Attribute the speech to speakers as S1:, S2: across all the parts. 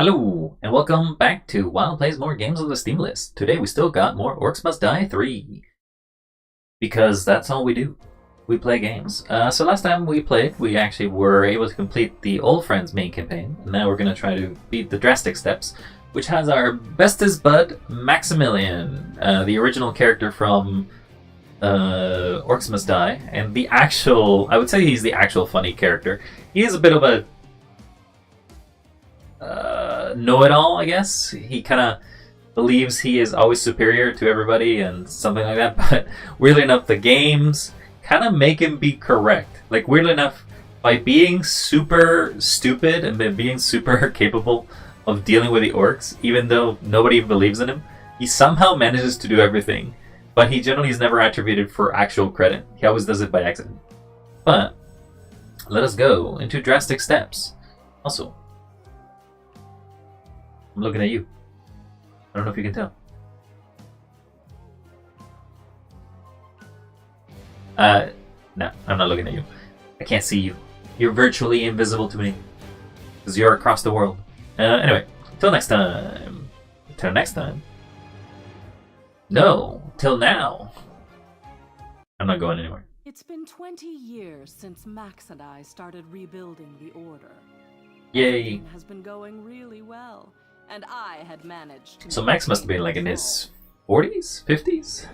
S1: Hello, and welcome back to Wild Plays More Games on the Steam list. Today we still got more Orcs Must Die 3. Because that's all we do. We play games. So last time we played, we actually were able to complete the Old Friends main campaign. And now we're going to try to beat the Drastic Steps, which has our bestest bud, Maximilian, the original character from Orcs Must Die. And the actual, I would say he's the actual funny character. He is a bit of a know-it-all, I guess. He kind of believes he is always superior to everybody and something like that, but weirdly enough, the games kind of make him be correct. Like, weirdly enough, by being super stupid and then being super capable of dealing with the orcs, even though nobody believes in him, he somehow manages to do everything, but he generally is never attributed for actual credit. He always does it by accident. But let us go into Drastic Steps. Also, I'm looking at you. I don't know if you can tell. No, I'm not looking at you. I can't see you. You're virtually invisible to me. Because you're across the world. Anyway, till next time. Till next time. No, till now. I'm not going anywhere.
S2: It's been 20 years since Max and I started rebuilding the Order.
S1: Yay.
S2: Everything has been going really well. And I had managed to...
S1: So Max must have been like in his 40s? 50s?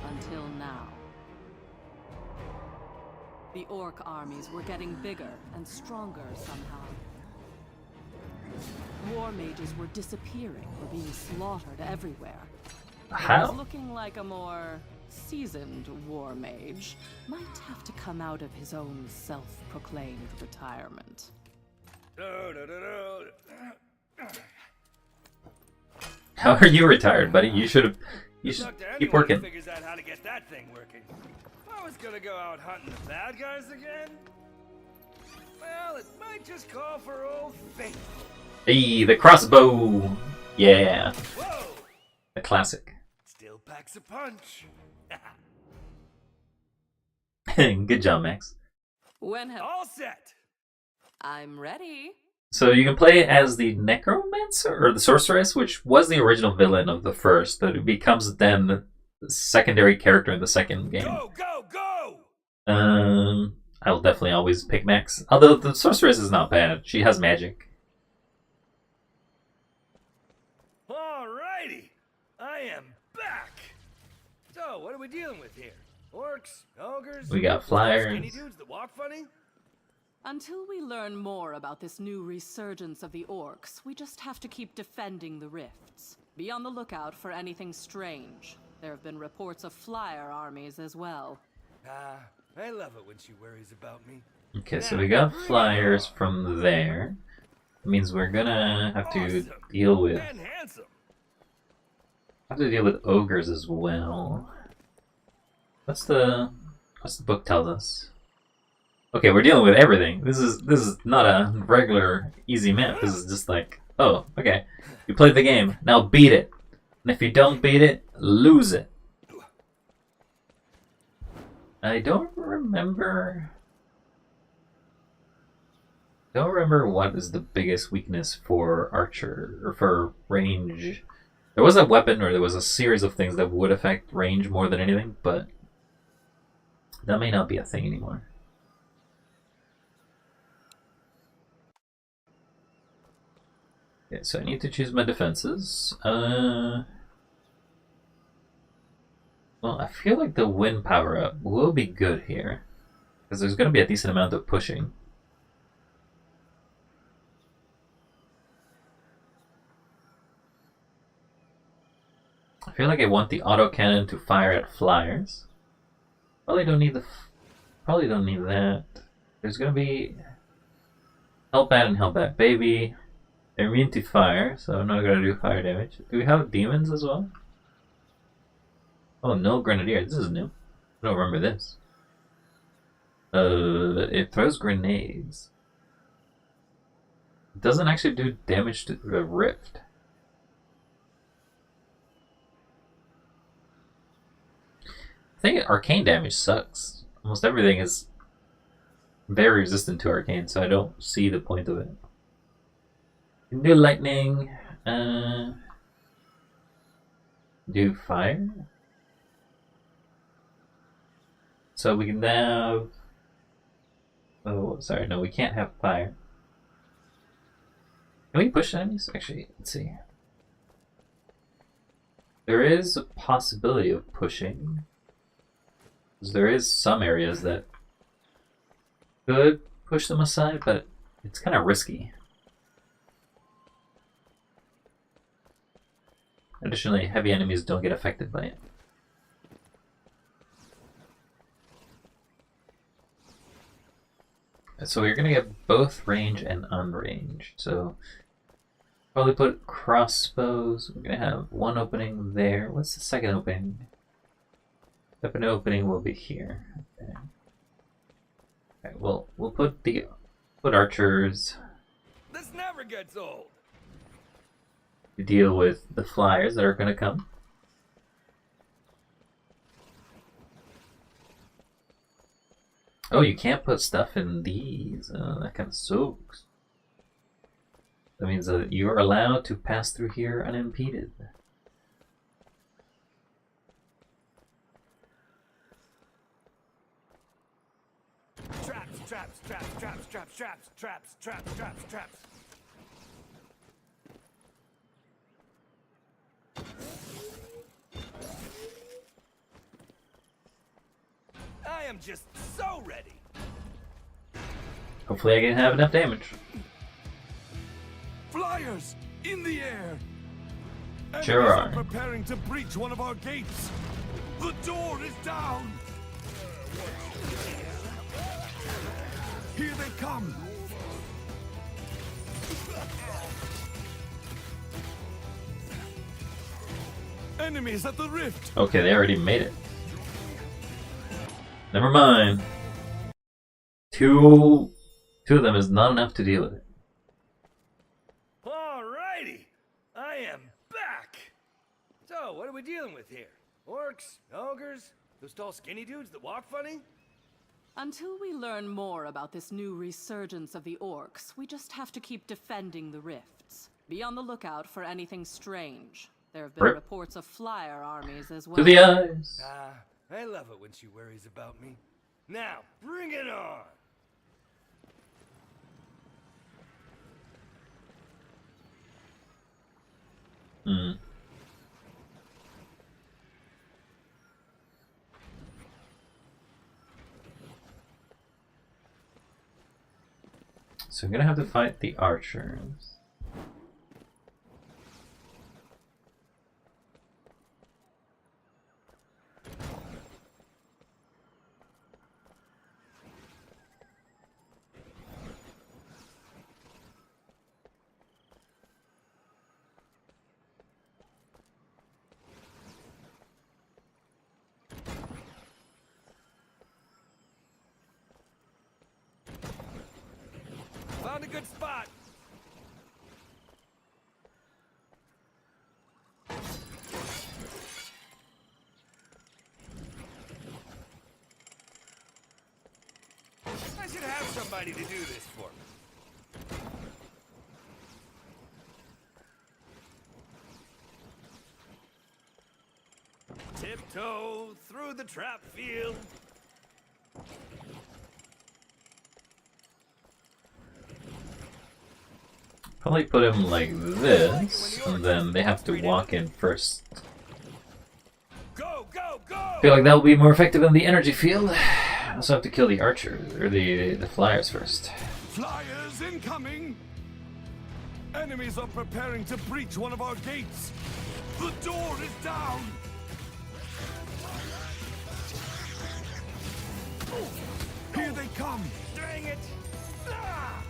S2: Until now. The Orc armies were getting bigger and stronger somehow. War mages were disappearing or being slaughtered everywhere.
S1: How?
S2: He's looking like a more seasoned war mage. Might have to come out of his own self-proclaimed retirement.
S1: How are you retired, buddy? You should keep working.
S3: Figures out how to get that thing working. I was gonna go out hunting the bad guys again. Well, it might just call for old faithful.
S1: Hey, the crossbow! Yeah.
S3: Whoa!
S1: The classic.
S3: Still packs a punch.
S1: Good job, Max.
S3: All set.
S2: I'm ready.
S1: So you can play as the Necromancer, or the Sorceress, which was the original villain of the first, that it becomes then the secondary character in the second game.
S3: Go, go, go!
S1: I'll definitely always pick Max. Although the Sorceress is not bad. She has magic.
S3: Alrighty. I am back. So, what are we dealing with here? Orcs? Ogres?
S1: We got flyers.
S3: Skinny dudes that walk funny?
S2: Until we learn more about this new resurgence of the Orcs, we just have to keep defending the rifts. Be on the lookout for anything strange. There have been reports of flyer armies as well.
S3: I love it when she worries about me.
S1: Okay, so we got flyers from there. It means we're gonna have to deal with...
S3: And handsome.
S1: Have to deal with ogres as well. What's the book tells us? Okay, we're dealing with everything. This is not a regular easy map. This is just like, oh, okay. You played the game. Now beat it. And if you don't beat it, lose it. I don't remember what is the biggest weakness for archer or for range. There was a weapon or there was a series of things that would affect range more than anything, but that may not be a thing anymore. Okay, so I need to choose my defenses. Well, I feel like the wind power-up will be good here. Because there's going to be a decent amount of pushing. I feel like I want the autocannon to fire at flyers. Probably don't need that. There's going to be Hellbat and Hellbat Baby. They're immune to fire, so I'm not going to do fire damage. Do we have demons as well? Oh, no Grenadier. This is new. I don't remember this. It throws grenades. It doesn't actually do damage to the rift. I think arcane damage sucks. Almost everything is very resistant to arcane, so I don't see the point of it. Do lightning. Do fire. So we can have. Oh, sorry. No, we can't have fire. Can we push enemies? Actually, let's see. There is a possibility of pushing. Because there is some areas that could push them aside, but it's kind of risky. Additionally, heavy enemies don't get affected by it. So we're gonna get both range and unrange. So probably put crossbows. We're gonna have one opening there. What's the second opening? Second opening will be here. Okay. Okay, we'll put archers
S3: This never gets old.
S1: to deal with the flyers that are gonna come. Oh, you can't put stuff in these. That kind of sucks. That means that you are allowed to pass through here unimpeded.
S3: Traps, traps, traps, traps, traps, traps, traps, traps, traps, traps. I am just so ready.
S1: Hopefully I can have enough damage.
S4: Flyers in the air.
S1: Sure
S4: Enemies
S1: are.
S4: preparing to breach one of our gates. The door is down. Here they come. Enemies at the rift.
S1: Okay, they already made it. Never mind. Two of them is not enough to deal with it.
S3: Alrighty, I am back. So, what are we dealing with here? Orcs, ogres, those tall skinny dudes that walk funny?
S2: Until we learn more about this new resurgence of the Orcs, we just have to keep defending the rifts. Be on the lookout for anything strange. There have been
S1: Rip.
S2: reports of flyer armies as well.
S1: To the eyes.
S3: I love it when she worries about me. Now, bring it on!
S1: Hmm. So I'm gonna have to fight the archers.
S3: Found a good spot. I should have somebody to do this for me. Tiptoe through the trap field.
S1: Probably put him like this, and then they have to walk in first.
S3: Go, go, go!
S1: I feel like that will be more effective in the energy field. I also have to kill the archers, or the flyers first.
S4: Flyers incoming. Enemies are preparing to breach one of our gates. The door is down. Here they come.
S3: Dang it! Ah!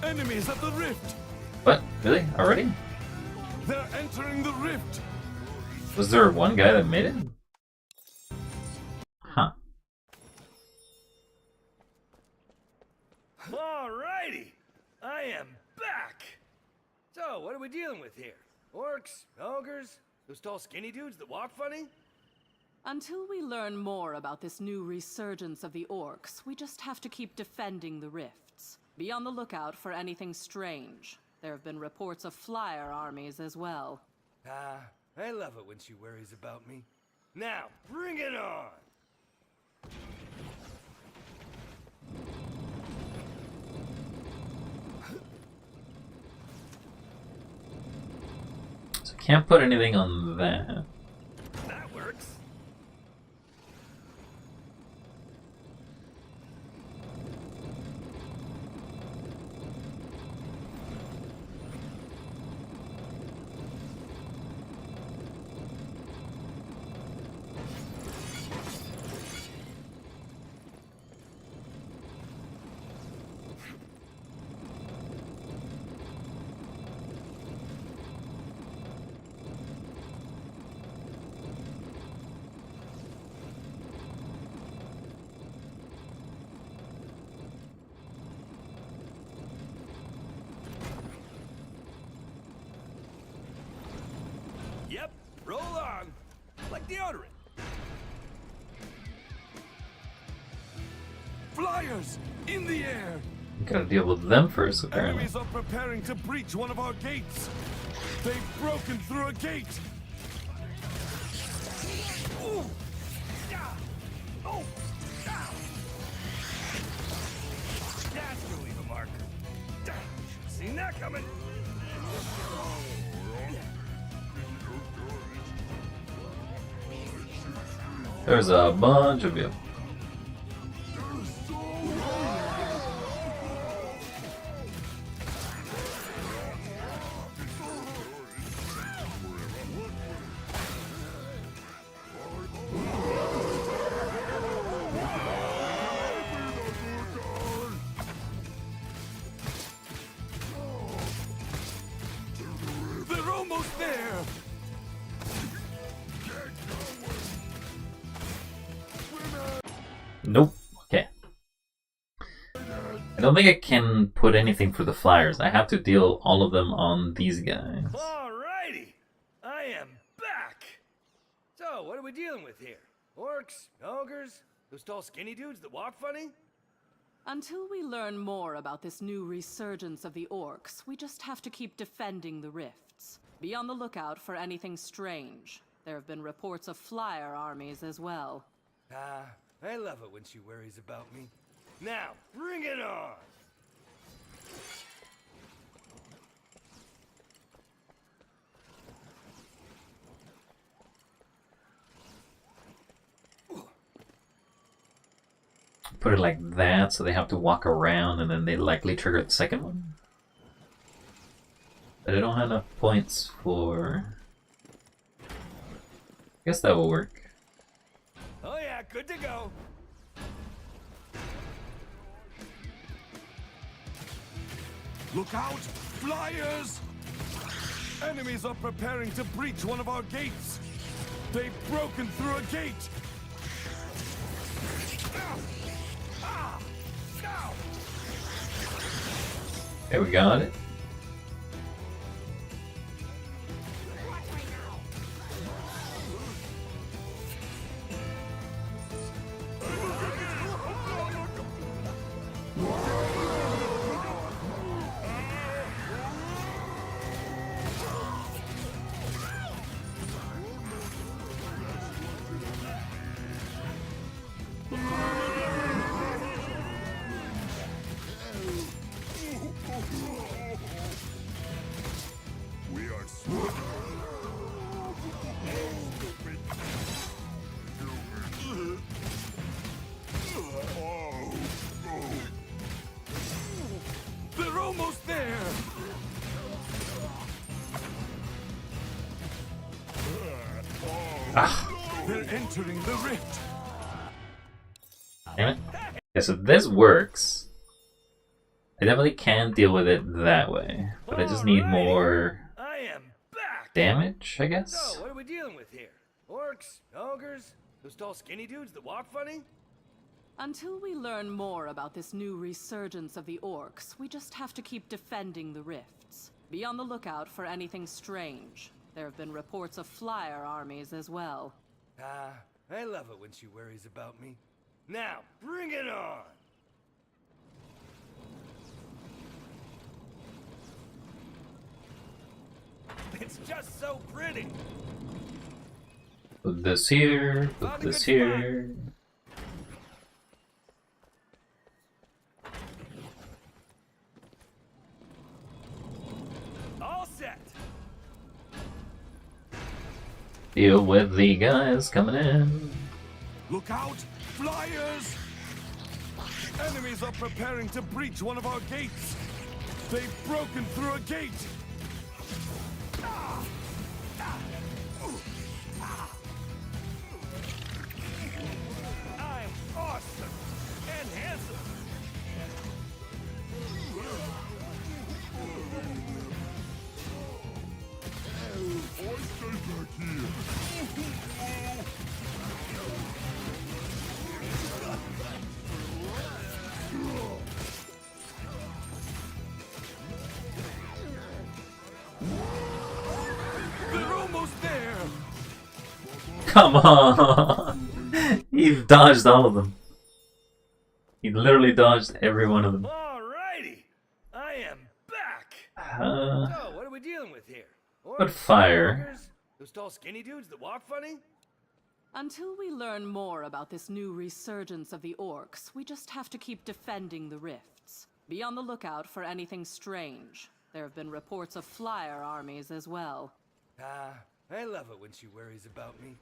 S4: Enemies at the rift.
S1: What? Really? Already?
S4: They're entering the rift.
S1: Was there one guy that made it? Huh.
S3: Alrighty, I am back. So, what are we dealing with here? Orcs, ogres, Those tall skinny dudes that walk funny?
S2: Until we learn more about this new resurgence of the Orcs, we just have to keep defending the rifts. Be on the lookout for anything strange. There have been reports of flyer armies as well.
S3: Ah, I love it when she worries about me. Now, bring it on!
S1: So can't put anything on that.
S3: That works. Yep, roll on. Like deodorant.
S4: Flyers in the air.
S1: Gotta deal with them first, apparently.
S4: Enemies are preparing to breach one of our gates. They've broken through a gate.
S3: Ooh! Yeah! Oh! Ah! That's gonna leave a mark. Seen that coming.
S1: There's a bunch of you.
S4: They're almost there.
S1: Nope. Okay. I don't think I can put anything for the flyers. I have to deal all of them on these guys.
S3: Alrighty, I am back. So, what are we dealing with here? Orcs, ogres, those tall skinny dudes that walk funny?
S2: Until we learn more about this new resurgence of the Orcs, we just have to keep defending the rifts. Be on the lookout for anything strange. There have been reports of flyer armies as well.
S3: Ah, I love it when she worries about me. Now, bring it on!
S1: Put it like that so they have to walk around and then they likely trigger the second one. But I don't have enough points for... I guess that will work.
S3: Oh yeah, good to go.
S4: Look out! Flyers! Enemies are preparing to breach one of our gates. They've broken through a gate.
S1: Okay, we got it.
S4: They're almost there. They're entering the rift.
S1: Damn it. Okay, so this works. I definitely can deal with it that way. But I just need more
S3: I am back.
S1: damage, I guess?
S3: So, what are we dealing with here? Orcs, ogres, those tall skinny dudes that walk funny?
S2: Until we learn more about this new resurgence of the Orcs, we just have to keep defending the rifts. Be on the lookout for anything strange. There have been reports of flyer armies as well.
S3: Ah, I love it when she worries about me. Now, bring it on! It's just so pretty!
S1: Put this here, put this here.
S3: All set!
S1: Deal with the guys coming in.
S4: Look out! Flyers! Enemies are preparing to breach one of our gates! They've broken through a gate!
S3: I'm awesome! And handsome!
S4: They're almost there!
S1: Come on! He dodged all of them. He literally dodged every one of them.
S3: Alrighty! I am back!
S1: Uh,
S3: So, what are we dealing with here?
S1: but fire.
S3: Ogres? Those tall skinny dudes that walk funny?
S2: Until we learn more about this new resurgence of the Orcs, we just have to keep defending the rifts. Be on the lookout for anything strange. There have been reports of flyer armies as well.
S3: Ah, I love it when she worries about me.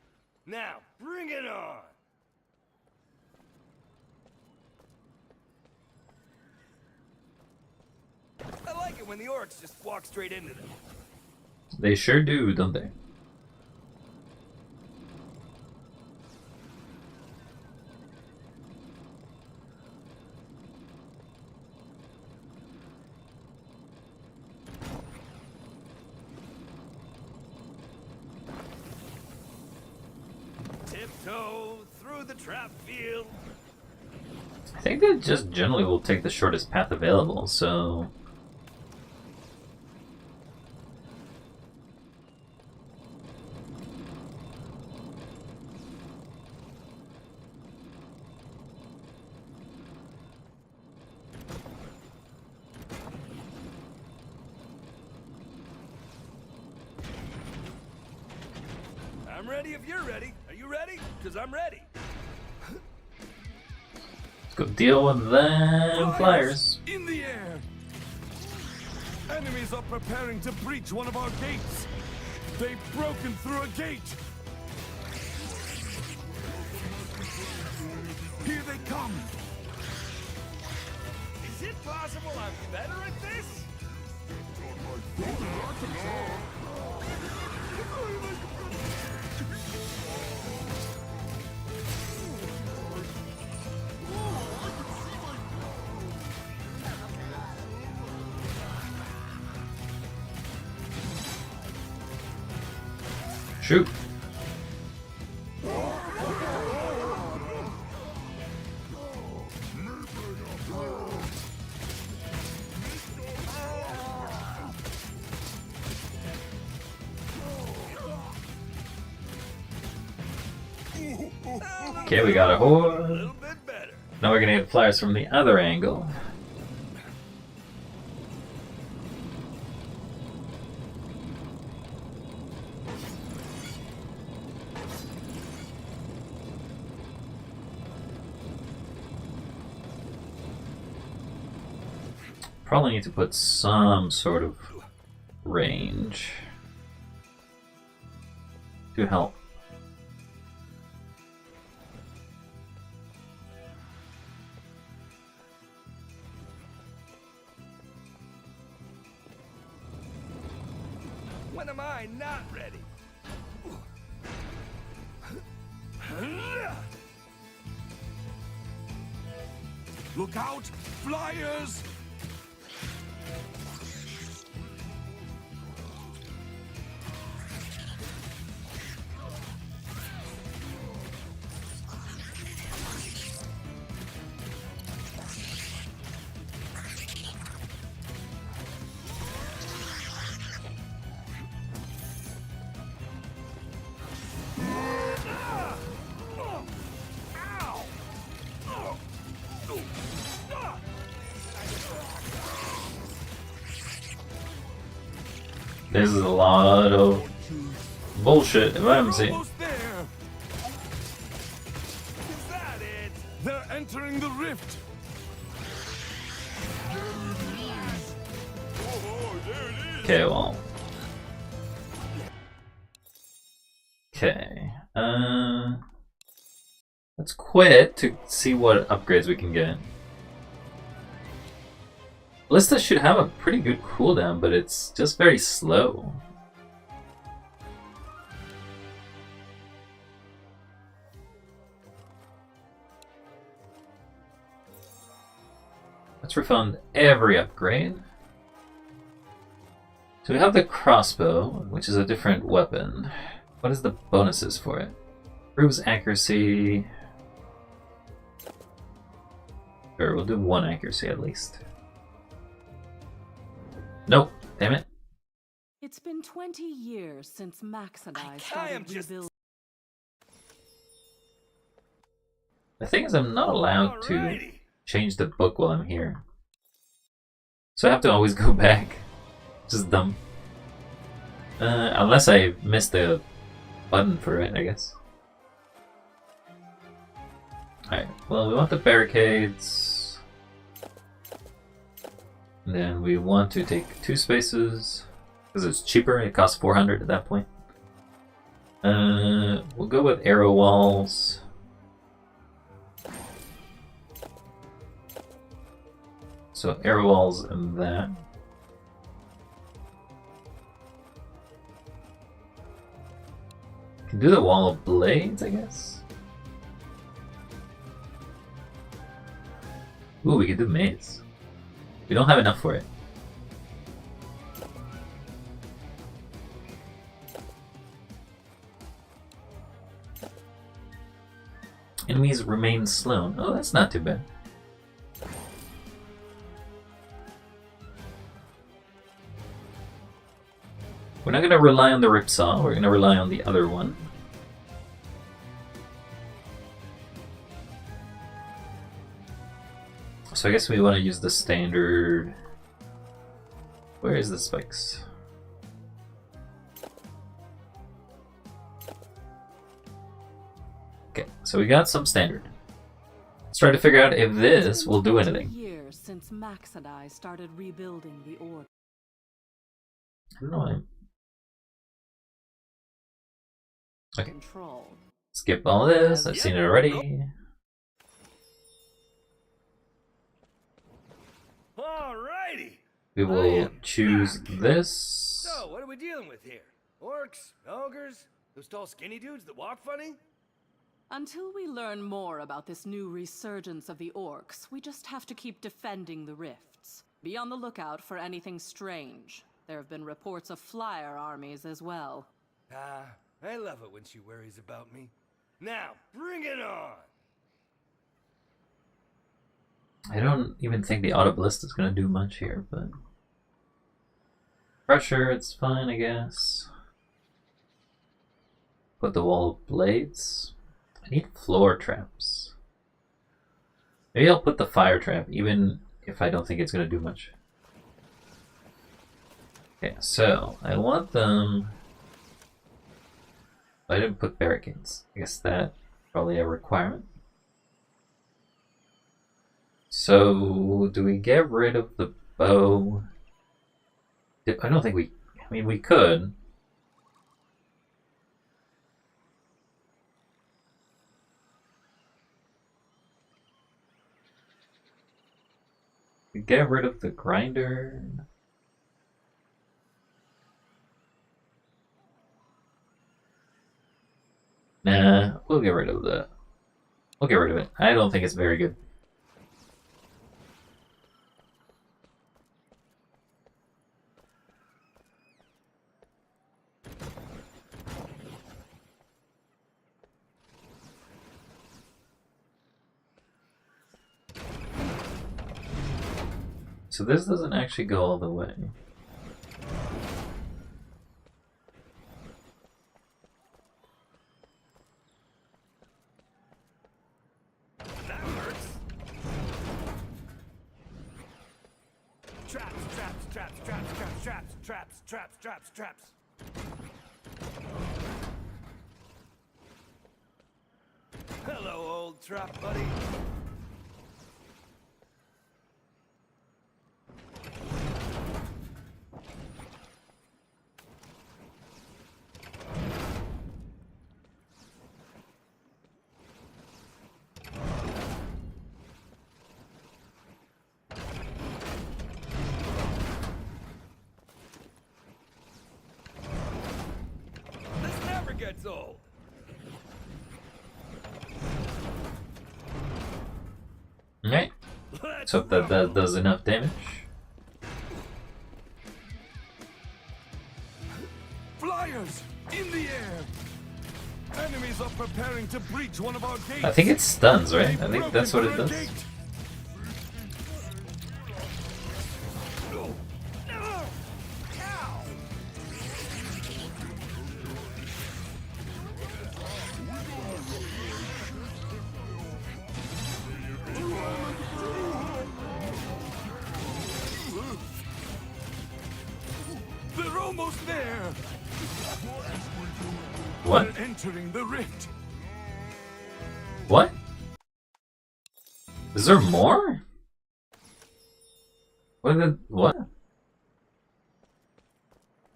S3: Now, bring it on! I like it when the orcs just walk straight into them.
S1: They sure do, don't they?
S3: Tiptoe through the trap field.
S1: I think they just generally will take the shortest path available, so...
S3: I'm ready if you're ready. Are you ready? Because I'm ready.
S1: Let's go deal with them flyers.
S4: In the air! Enemies are preparing to breach one of our gates! They've broken through a gate! Here they come!
S3: Is it possible I'm better at this?
S1: Shoot. Okay, we got a
S3: A
S1: horde.
S3: little bit better.
S1: Now we're gonna get flyers from the other angle. Probably need to put some sort of range to help.
S3: When am I not ready?
S4: Look out! Flyers!
S1: This is a lot of bullshit if I haven't seen.
S4: Almost there.
S3: Is that it?
S4: They're entering the rift.
S1: Okay, well. Okay. Let's quit to see what upgrades we can get. Ballista should have a pretty good cooldown, but it's just very slow. Let's refund every upgrade. So we have the crossbow, which is a different weapon. What is the bonuses for it? Improves accuracy. Sure, we'll do 1 accuracy at least. Nope, damn it.
S2: It's been 20 years since Max and I
S3: am
S2: started
S3: just-
S2: rebuilding.
S1: The thing is, I'm not allowed to
S3: Alrighty.
S1: change the book while I'm here. So I have to always go back. Just dumb. Unless I missed the button for it, I guess. Alright, well, we want the barricades. And then we want to take 2 spaces. Because it's cheaper, it costs 400 at that point. We'll go with arrow walls. So arrow walls and that. Can do the wall of blades, I guess. Ooh, we could do maze. We don't have enough for it. Enemies remain slow. Oh, that's not too bad. We're not going to rely on the ripsaw, we're going to rely on the other one. So I guess we want to use the standard... Where is the spikes? Okay, so we got some standard. Let's try to figure out if this will do anything.
S2: Years since Max and I started rebuilding the Orc.
S1: I don't know why. Okay,
S2: Control.
S1: skip all this, I've seen it already.
S3: Alrighty.
S1: We will choose this.
S3: So, what are we dealing with here? Orcs? Ogres? Those tall skinny dudes that walk funny?
S2: Until we learn more about this new resurgence of the Orcs, we just have to keep defending the rifts. Be on the lookout for anything strange. There have been reports of flyer armies as well.
S3: I love it when she worries about me. Now, bring it on!
S1: I don't even think the auto ballista is going to do much here, but... Pressure, it's fine, I guess. Put the wall of blades. I need floor traps. Maybe I'll put the fire trap, even if I don't think it's going to do much. Okay, so I want them... I didn't put barricades. I guess that's probably a requirement. So, do we get rid of the bow? I don't think we... I mean, we could. We get rid of the grinder. Nah, we'll get rid of the... We'll get rid of it. I don't think it's very good. So this doesn't actually go all the way.
S3: That works. Traps, traps, traps, traps, traps, traps, traps, traps, traps, traps. Hello, old trap buddy. This never gets old.
S1: Alright.
S3: Let's
S1: So that does enough damage.
S4: Flyers in the air. Enemies are preparing to breach one of our gates.
S1: I think it stuns, right? I
S4: They've
S1: think that's what
S4: broken
S1: it
S4: through a
S1: does.
S4: gate. They're almost there.
S1: What?
S4: They're entering the rift.
S1: What? Is there more? What?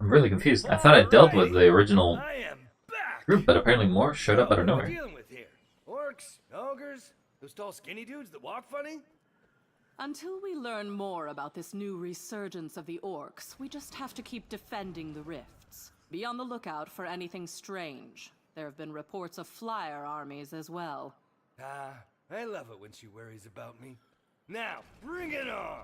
S1: I'm really confused. I thought I dealt with the original
S3: I am back.
S1: group, but apparently more showed up out of
S3: What are we
S1: nowhere.
S3: dealing with here? Orcs, ogres, those tall skinny dudes that walk funny?
S2: Until we learn more about this new resurgence of the Orcs, we just have to keep defending the rifts. Be on the lookout for anything strange. There have been reports of flyer armies as well.
S3: Ah, I love it when she worries about me. Now, bring it on!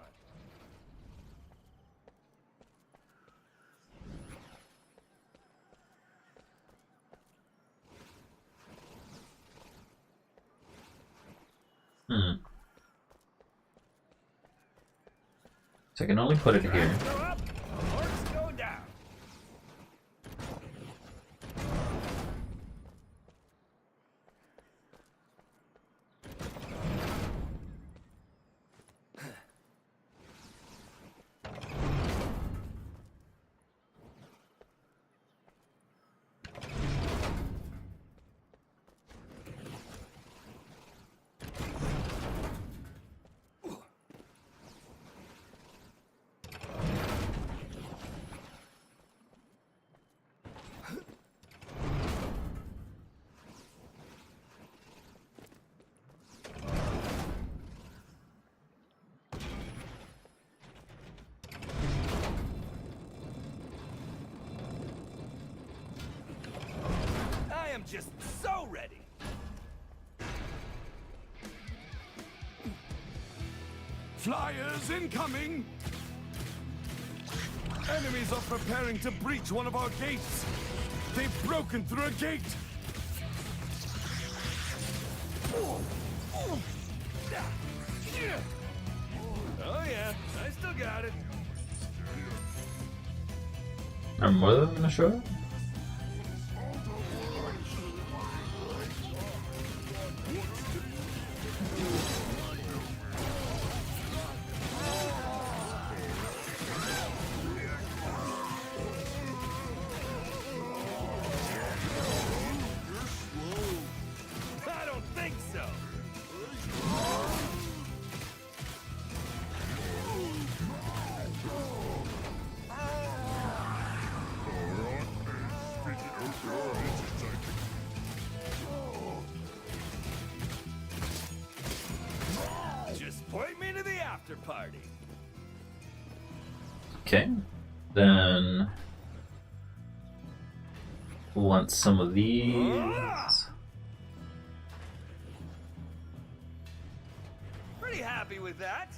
S1: So I can only put it here.
S3: Tracks go up, orcs go down. I am just so ready.
S4: Flyers incoming. Enemies are preparing to breach one of our gates. They've broken through a gate.
S3: Oh yeah, I still got it.
S1: Are more of them gonna show up?
S3: I don't think so. Just point me to the after party.
S1: Okay. Then want some of these.
S3: Pretty happy with that.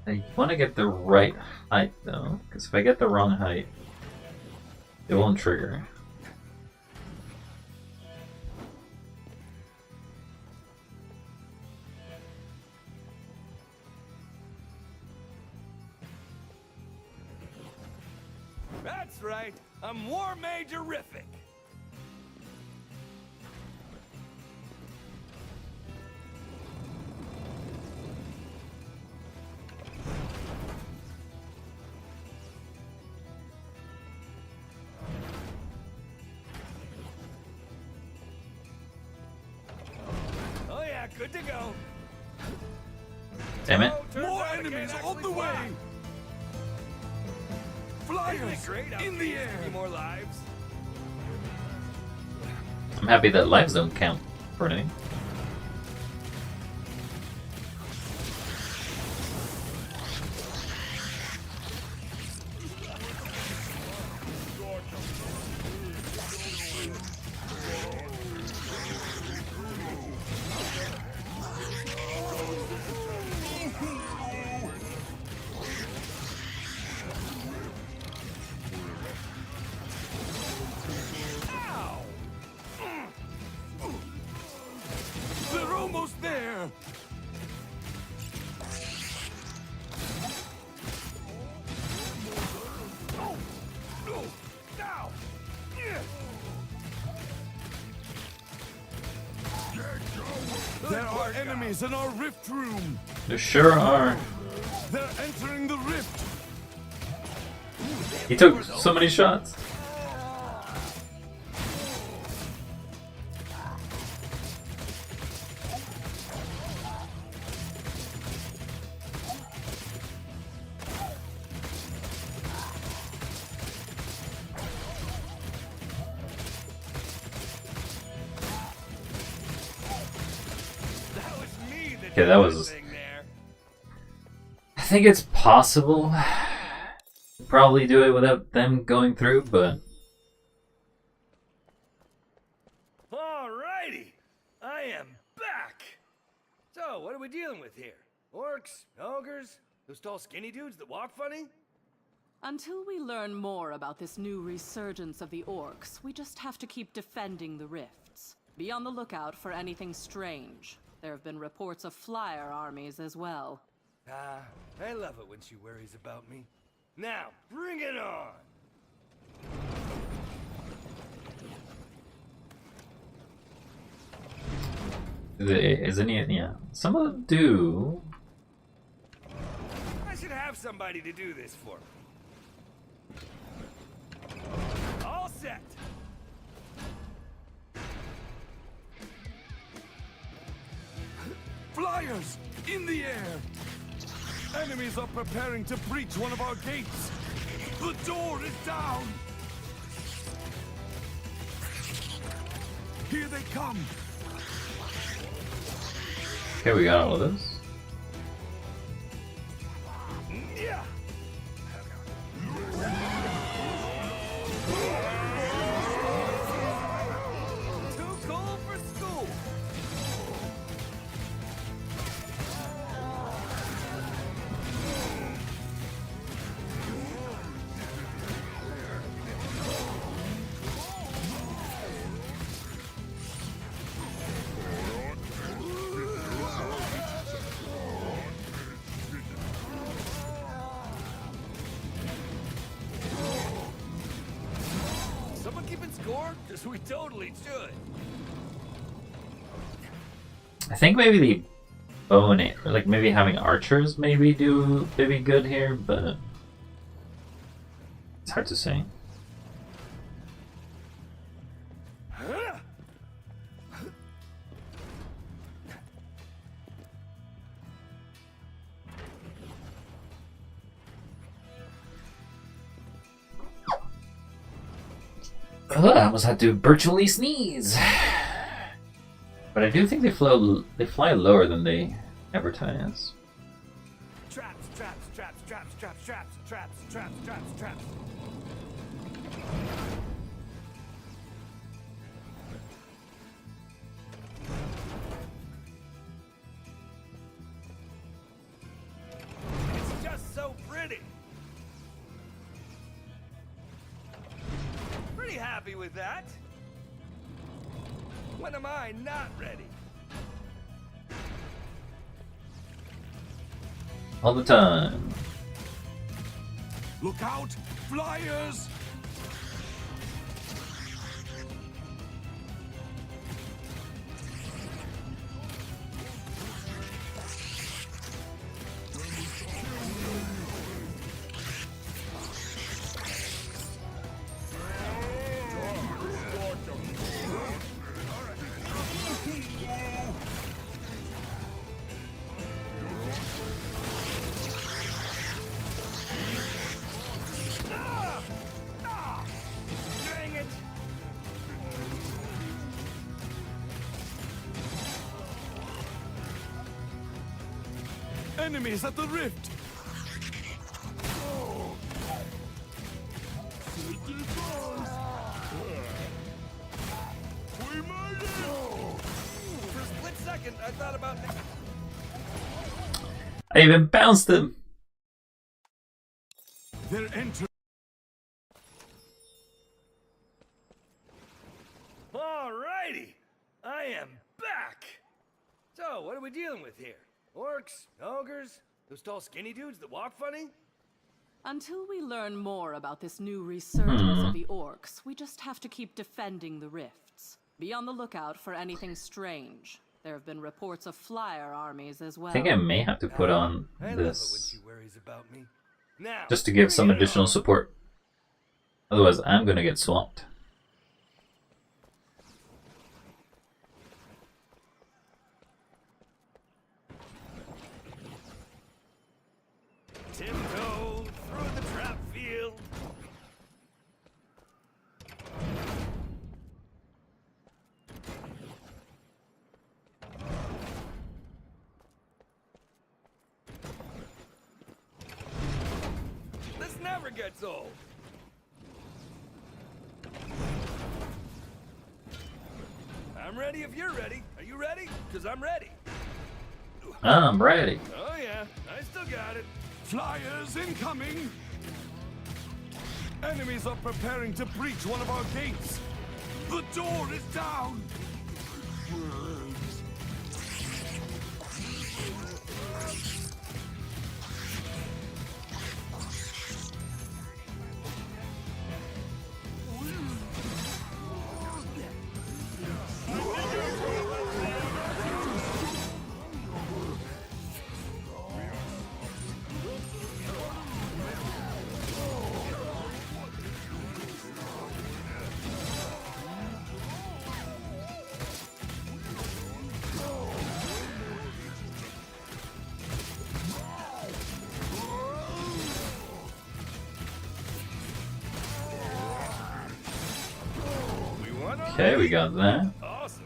S1: I want to get the right height though, because if I get the wrong height, it won't trigger.
S3: That's right. I'm War Majorific. Good to go.
S1: Damn it.
S3: Oh, turns
S4: More
S3: out I can't
S4: enemies on
S3: actually
S4: the way!
S3: fly. Isn't it
S4: Flyers
S3: great how
S4: in the
S3: games
S4: air!
S3: give you more lives?
S1: I'm happy that lives don't count for anything.
S4: They're almost there!
S3: Now!
S4: There are enemies in our rift room!
S1: There sure are.
S4: They're entering the rift!
S1: He took so many shots.
S3: That was me that
S1: Okay,
S3: did
S1: that was-
S3: thing there.
S1: I think it's possible. Probably do it without them going through, but
S3: Alrighty, I am back. So, what are we dealing with here? Orcs, ogres, those tall skinny dudes that walk funny?
S2: Until we learn more about this new resurgence of the Orcs, we just have to keep defending the rifts. Be on the lookout for anything strange. There have been reports of flyer armies as well.
S3: Ah, I love it when she worries about me. Now, bring it on!
S1: is any? Yeah, some of them do.
S3: I should have somebody to do this for me. All set.
S4: Flyers in the air! Enemies are preparing to breach one of our gates! The door is down! Here they come!
S1: Okay, we got all of this.
S3: Yeah. Too cool for school. Someone keeping score? Because we totally should.
S1: I think maybe the bow and arrow, like maybe having archers maybe be good here, but it's hard to say. Ugh, I almost had to virtually sneeze. But I do think they fly lower than they advertise.
S3: Traps, traps, traps, traps, traps, traps, traps, traps, traps, traps. It's just so pretty. Pretty happy with that. When am I not ready?
S1: All the time.
S4: Look out! Flyers! Enemies at the rift! We made it!
S3: For a split second, I thought about...
S1: I even bounced him!
S4: They're entering.
S3: Alrighty! I am back! So, what are we dealing with here? Orcs? Ogres? Those tall skinny dudes that walk funny?
S2: Until we learn more about this new resurgence of the Orcs, we just have to keep defending the rifts. Be on the lookout for anything strange. There have been reports of flyer armies as well.
S1: I think I may have to put on
S3: I love it when
S1: this
S3: she worries about me. Now,
S1: just to give some
S3: bring it
S1: additional
S3: on.
S1: support. Otherwise, I'm gonna get swamped.
S3: Tiptoe through the trap field. This never gets old. I'm ready if you're ready. Are you ready? Because I'm ready.
S1: I'm ready.
S3: Oh yeah, I still got it.
S4: Flyers incoming! Enemies are preparing to breach one of our gates! The door is down!
S1: Okay, we got that.
S3: Awesome.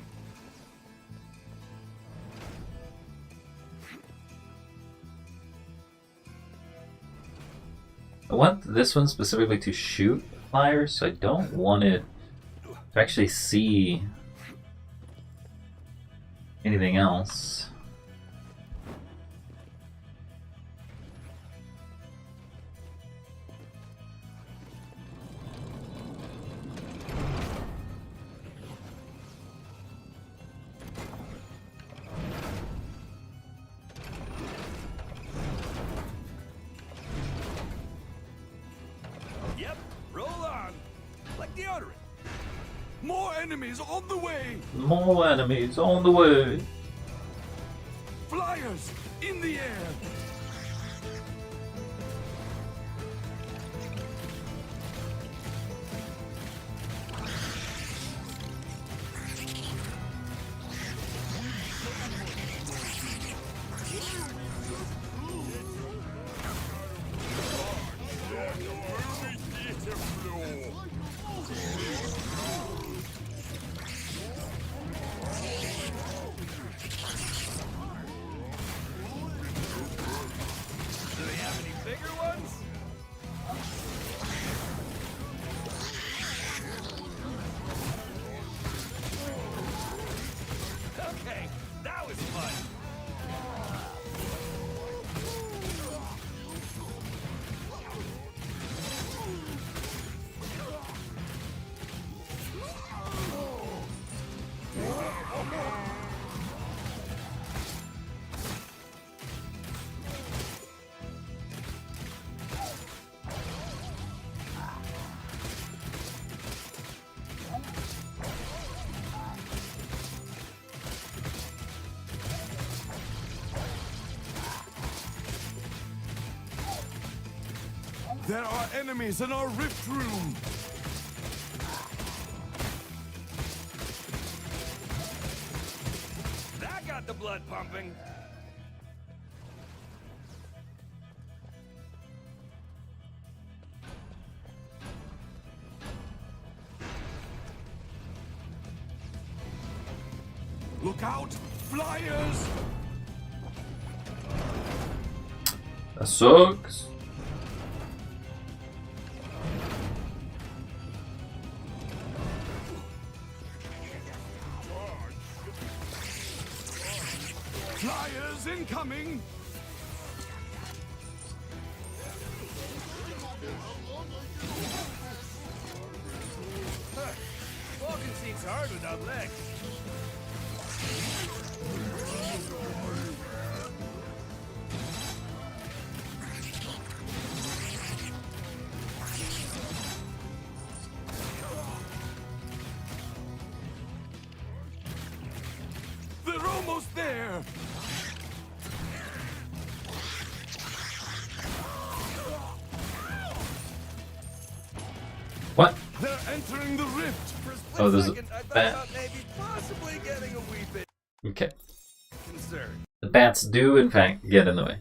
S1: I want this one specifically to shoot flyers, so I don't want it to actually see anything else.
S3: Yep, roll on. Like deodorant.
S4: More enemies on the way!
S1: More enemies on the way.
S4: Flyers in the air!
S3: Do they have any bigger ones? Okay, that was fun.
S4: There are enemies in our rift room!
S3: That got the blood pumping.
S4: Look out! Flyers!
S1: That sucks.
S4: Flyers incoming!
S3: Walking seems hard without legs.
S4: They're almost there!
S1: What?
S4: They're entering the rift!
S3: For a split
S1: Oh, there's a
S3: second, I thought
S1: bat.
S3: about maybe possibly getting a wee bit
S1: Okay.
S3: concerned.
S1: The bats do, in fact, get in the way.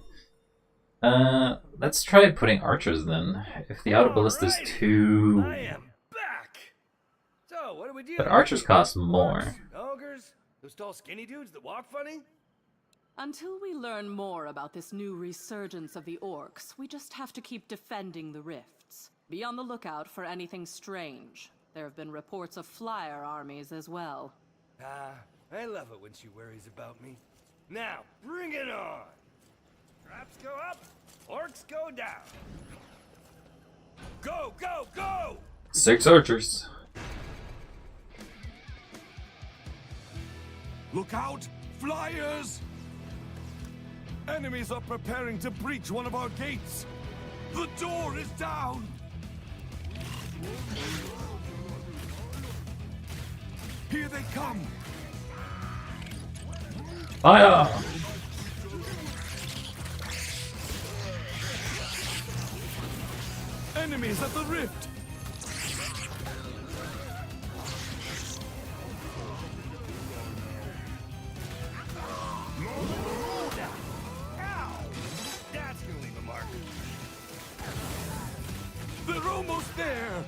S1: Let's try putting archers then. If the auto ballista is
S3: Alrighty.
S1: too...
S3: I am back. So, what are we doing?
S1: But archers cost more.
S3: Orcs, ogres, those tall skinny dudes that walk funny?
S2: Until we learn more about this new resurgence of the Orcs, we just have to keep defending the rifts. Be on the lookout for anything strange. There have been reports of flyer armies as well.
S3: I love it when she worries about me. Now, bring it on! Traps go up, orcs go down. Go, go, go!
S1: 6 archers.
S4: Look out! Flyers! Enemies are preparing to breach one of our gates! The door is down! Here they come!
S1: Fire!
S4: Enemies at the rift!
S3: Ow! That's gonna leave a mark.
S4: They're almost there!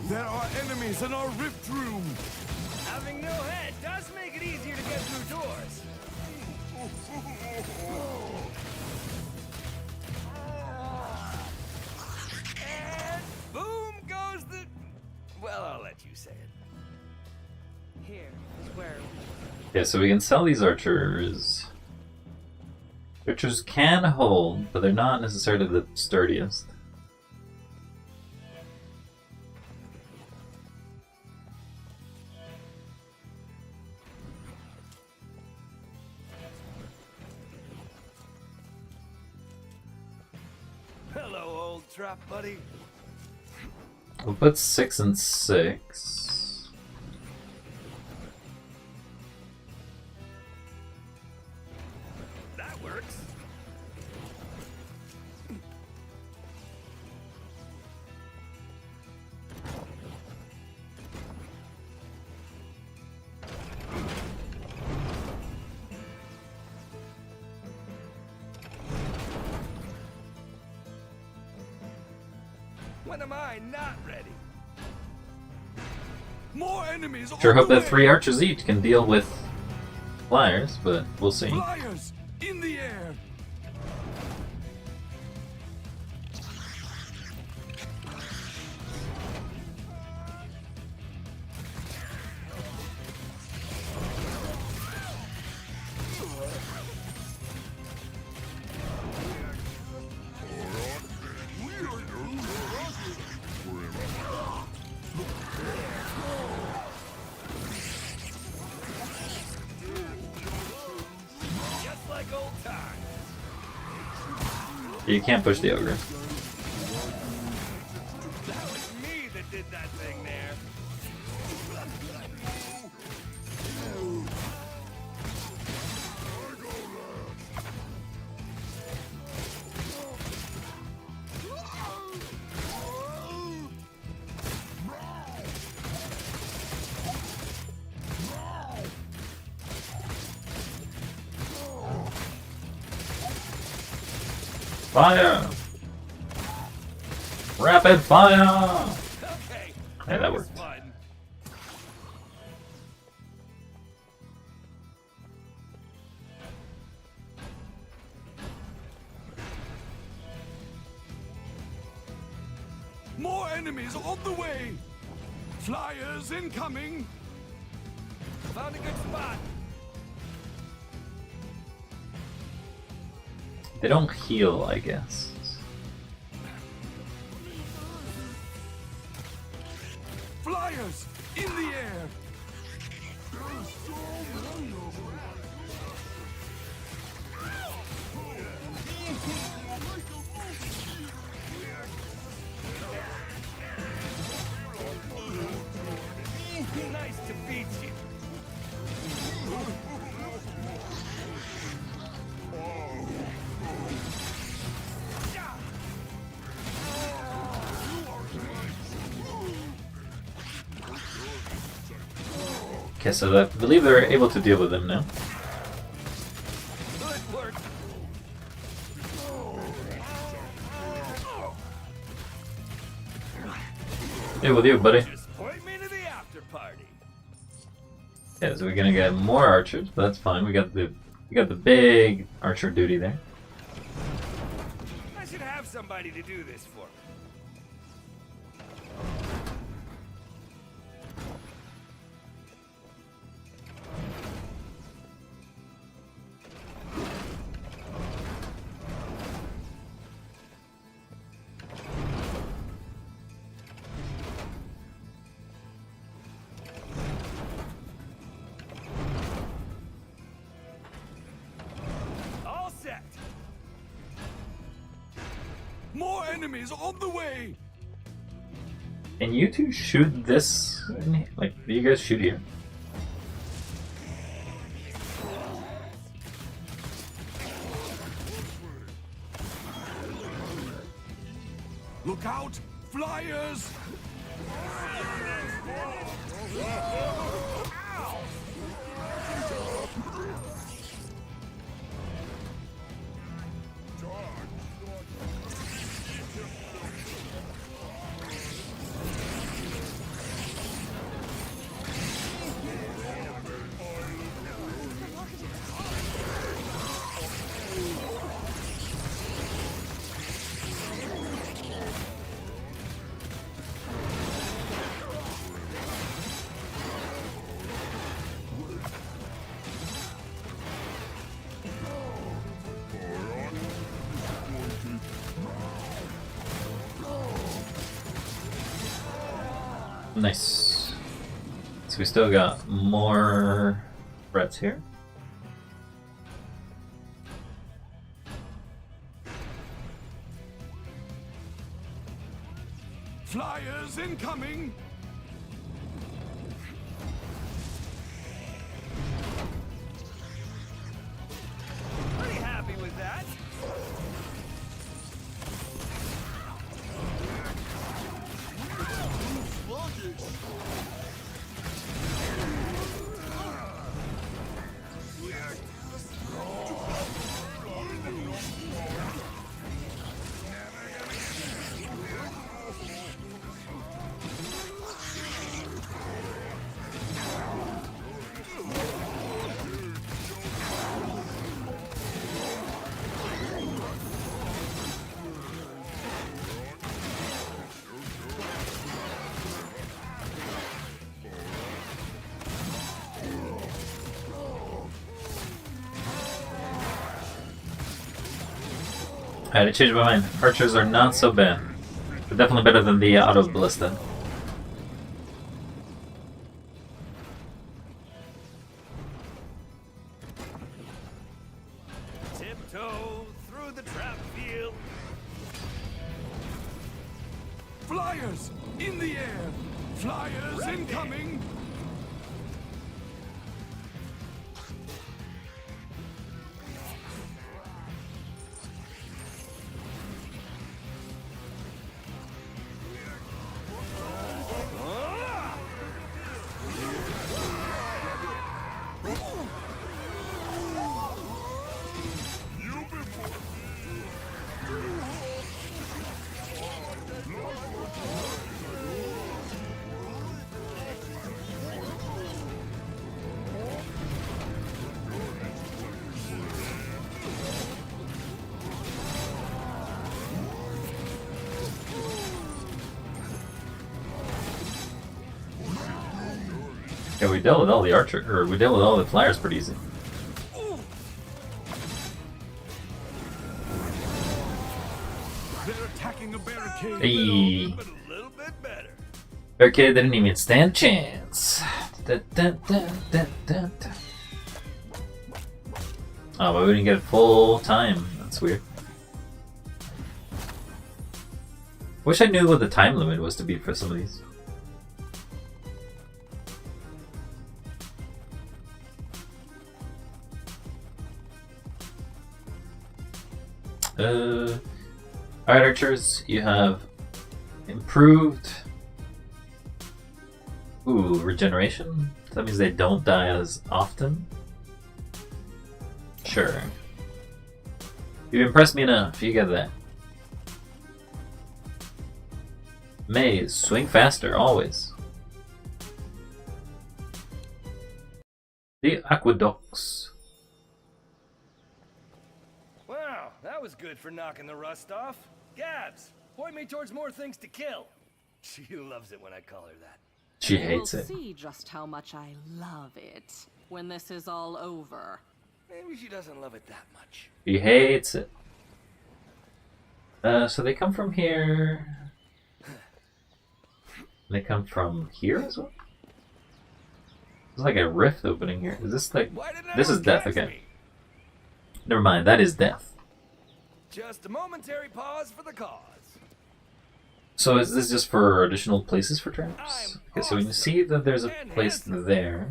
S4: There are enemies in our rift room!
S3: Having no head does make it easier to get through doors. And boom goes the... Well, I'll let you say it.
S2: Here is where
S1: Okay, so we can sell these archers. Archers can hold, but they're not necessarily the sturdiest.
S3: Hello, old trap buddy.
S1: We'll put 6 and 6.
S3: That works. When am I not ready?
S4: More enemies!
S1: Sure
S4: on
S1: hope
S4: the
S1: that
S4: way.
S1: 3 archers each can deal with flyers, but we'll see.
S4: Flyers! In the air!
S3: Just like old times.
S1: You can't push the ogre.
S3: That was me that did that thing there.
S1: Fire! Rapid fire!
S3: Okay,
S1: Yeah, that
S3: was
S1: worked.
S3: fun.
S4: More enemies on the way! Flyers incoming!
S3: Found a good spot.
S1: They don't heal, I guess.
S4: Flyers in the air!
S3: Nice to beat you.
S1: Okay, so I believe they're able to deal with them now.
S3: Good work.
S1: Hey, with you, buddy.
S3: Just point me to the after party.
S1: Yeah, so we're gonna get more archers, but that's fine. We got the big archer duty there.
S3: I should have somebody to do this for me. All set.
S4: More enemies on the way!
S1: And you two shoot this, like, you guys shoot here.
S4: Look out! Flyers!
S1: Nice. So we still got more threats here.
S4: Flyers incoming!
S3: Pretty happy with that.
S1: I had to change my mind. Archers are not so bad. They're definitely better than the auto ballista.
S3: Tiptoe through the trap field.
S4: Flyers in the air! Flyers incoming!
S1: Okay, we dealt with all the archer, or we dealt with all the flyers pretty easy.
S4: They're attacking a barricade.
S1: Hey.
S3: But a little bit better.
S1: Barricade didn't even stand a chance. Dun, dun, dun, dun, dun, dun. Oh, but we didn't get full time. That's weird. Wish I knew what the time limit was to be for some of these. Alright, archers, you have improved. Ooh, regeneration? That means they don't die as often? Sure. You've impressed me enough, you get that. Maze, swing faster, always. The aqueducts.
S3: Wow, that was good for knocking the rust off. Gabs, point me towards more things to kill. She loves it when I call her that.
S1: She
S2: We'll
S1: hates it.
S2: see just how much I love it when this is all over.
S3: Maybe she doesn't love it that much.
S1: She hates it. So they come from here. They come from here as well? There's like a rift opening here. Is this like...
S3: Why didn't
S1: This is
S3: anyone
S1: death
S3: catch
S1: again.
S3: me?
S1: Never mind, that is death.
S3: Just a momentary pause for the cause.
S1: So is this just for additional places for traps?
S3: I'm
S1: Okay, so when you
S3: awesome
S1: see that there's a
S3: and
S1: place
S3: handsome.
S1: there...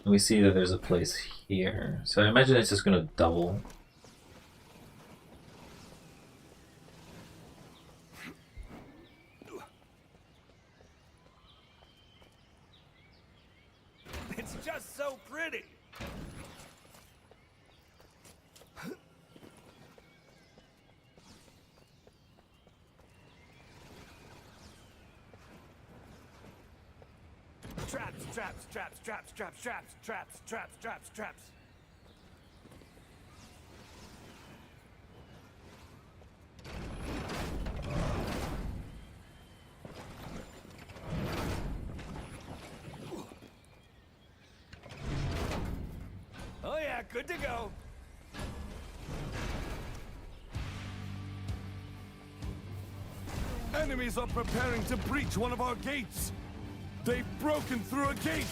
S1: And we see that there's a place here. So I imagine it's just gonna double.
S3: It's just so pretty. Traps, traps, traps, traps, traps, traps, traps, traps, traps, traps. Oh yeah, good to go.
S4: Enemies are preparing to breach one of our gates. They've broken through a gate.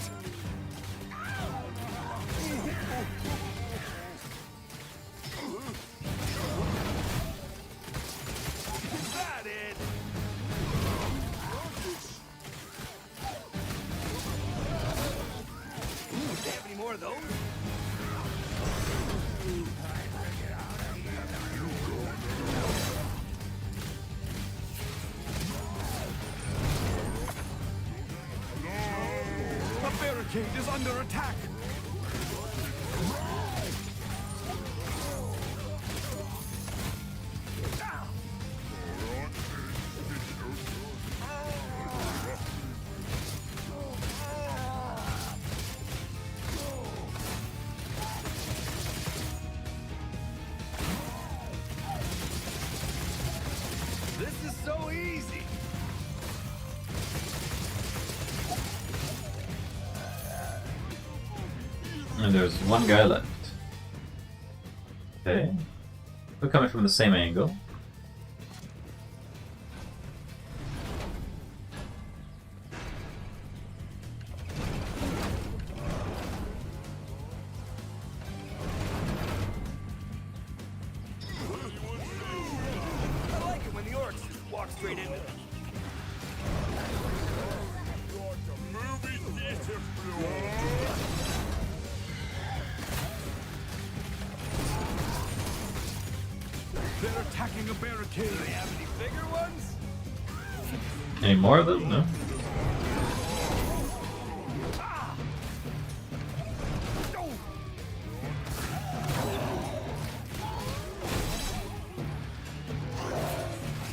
S3: Is that it? Ooh, do they have any more of those?
S4: The barricade is under attack.
S3: This is so easy.
S1: And there's one guy left. Okay. We're coming from the same angle.
S3: I like it when the orcs just walk straight into them.
S4: They're attacking a barricade.
S3: Do they have any bigger ones?
S1: Any more of them? No?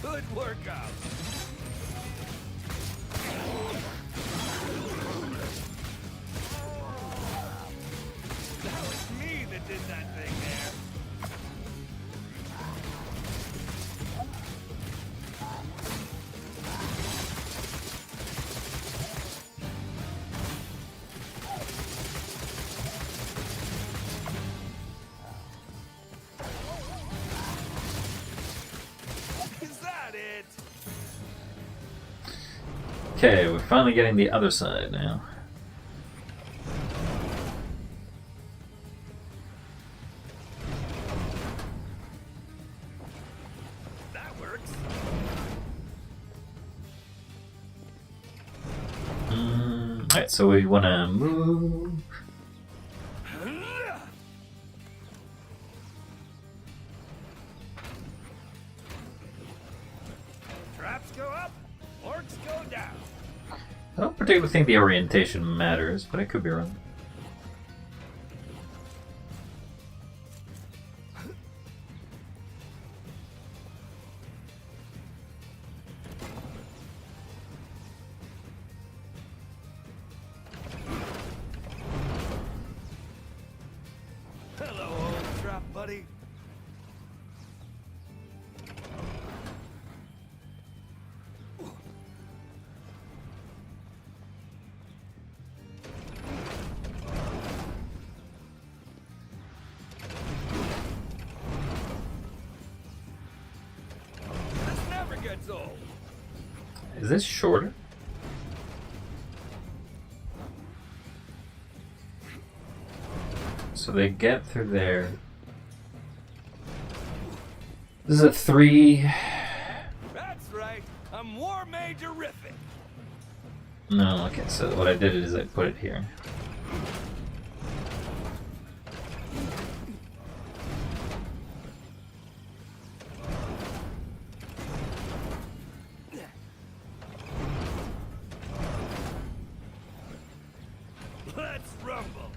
S3: Good workout. That was me that did that thing there.
S1: Okay, we're finally getting the other side now.
S3: That works.
S1: Alright, so we want to move.
S3: Traps go up, orcs go down.
S1: I don't particularly think the orientation matters, but I could be wrong.
S3: Hello, old trap buddy. This never gets old.
S1: Is this shorter? So they get through there. This is a 3.
S3: That's right. I'm War Major Riffin.
S1: No, okay, so what I did is I put it here.
S3: Let's rumble.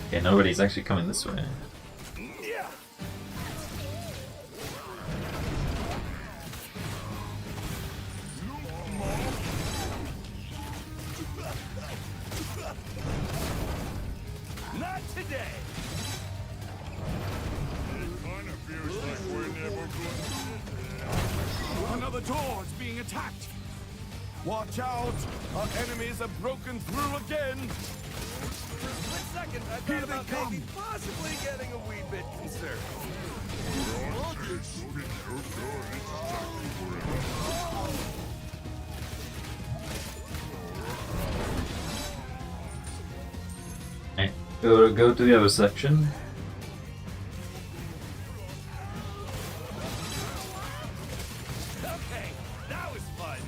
S1: Okay, nobody's actually coming this way.
S3: Yeah. Not today.
S4: Another door is being attacked. Watch out! Our enemies have broken through again.
S3: For a split second, I
S4: Here
S3: thought
S4: they
S3: about
S4: come.
S3: maybe possibly getting a wee bit concerned.
S1: Alright, go to the other section.
S3: Okay, that was fun.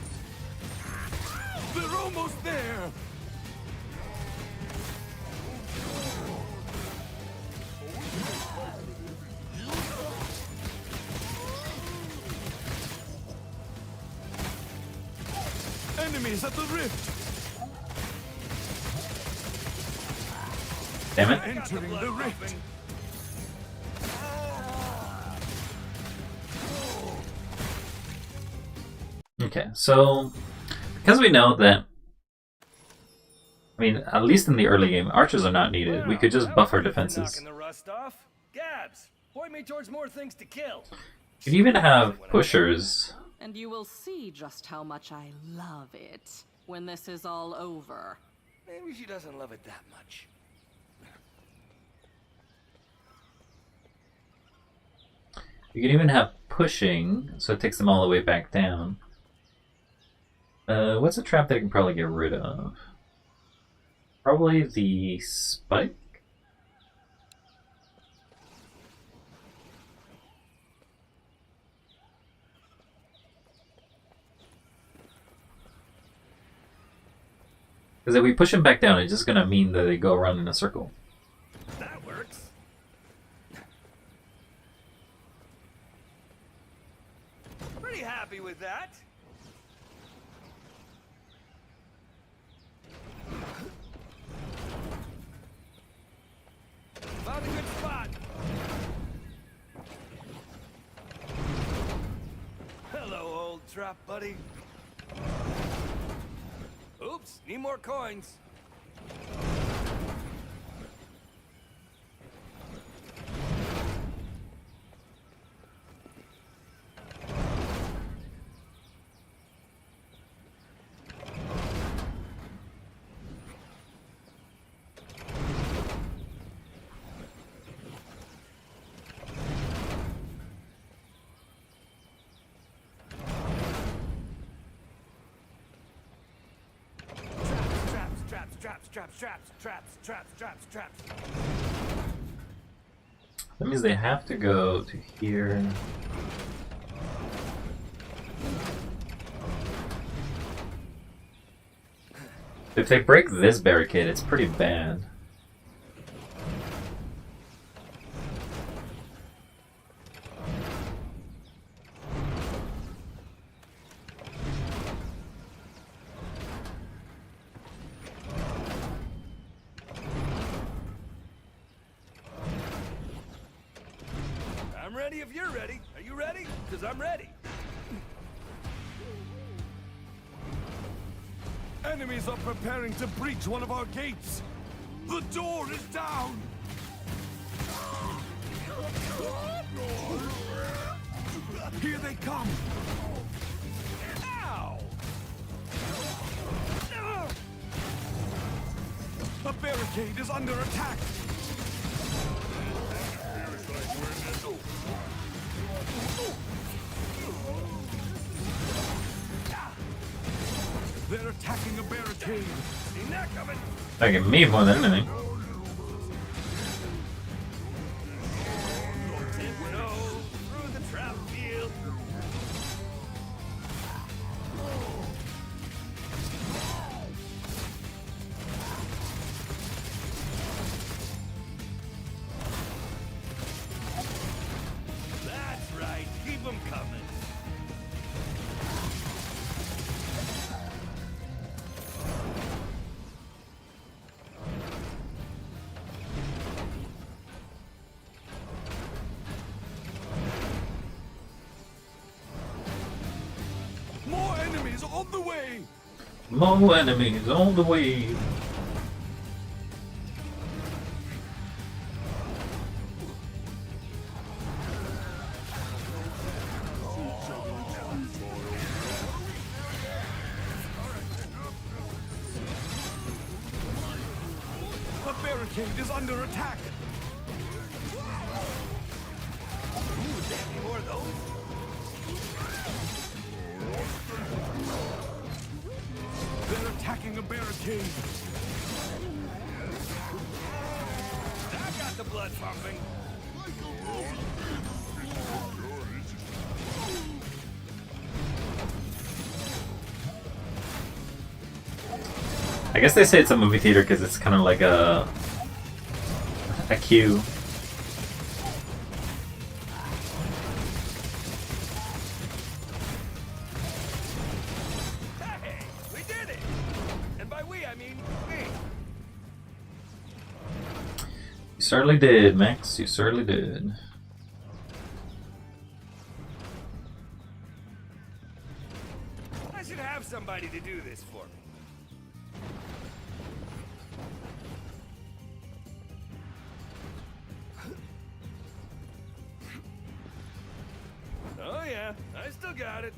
S4: They're almost there. Enemies at the rift.
S1: Damn it.
S4: Entering the rift.
S1: Okay, so because we know that, I mean, at least in the early game, archers are not needed. We could just
S3: Well,
S1: buff our
S3: that was good for
S1: defenses.
S3: knocking the rust off. Gabs, point me towards more things to kill.
S1: You could even have pushers.
S2: And you will see just how much I love it when this is all over.
S3: Maybe she doesn't love it that much.
S1: You can even have pushing, so it takes them all the way back down. What's a trap that I can probably get rid of? Probably the spike? Because if we push them back down, it's just going to mean that they go around in a circle.
S3: That works. Pretty happy with that. Found a good spot. Hello, old trap buddy. Oops, need more coins. traps, traps, traps, traps, traps, traps.
S1: That means they have to go to here. If they break this barricade, it's pretty bad.
S3: I'm ready if you're ready. Are you ready? Because I'm ready.
S4: Enemies are preparing to breach one of our gates. The door is down. Here they come.
S3: Ow!
S4: A barricade is under attack. They're attacking a barricade.
S3: Seen that coming.
S1: Like me more than anything.
S3: Tiptoe through the trap field. That's right. Keep them coming.
S4: More enemies on the way.
S1: More enemies on the way.
S4: A barricade is under attack.
S3: Ooh, damn, any more of those?
S4: They're attacking a barricade.
S3: That got the blood pumping.
S1: I guess they say it's a movie theater because it's kind of like a queue.
S3: Hey, we did it! And by we, I mean me.
S1: You certainly did, Max. You certainly did.
S3: I should have somebody to do this for me. Oh yeah, I still got it.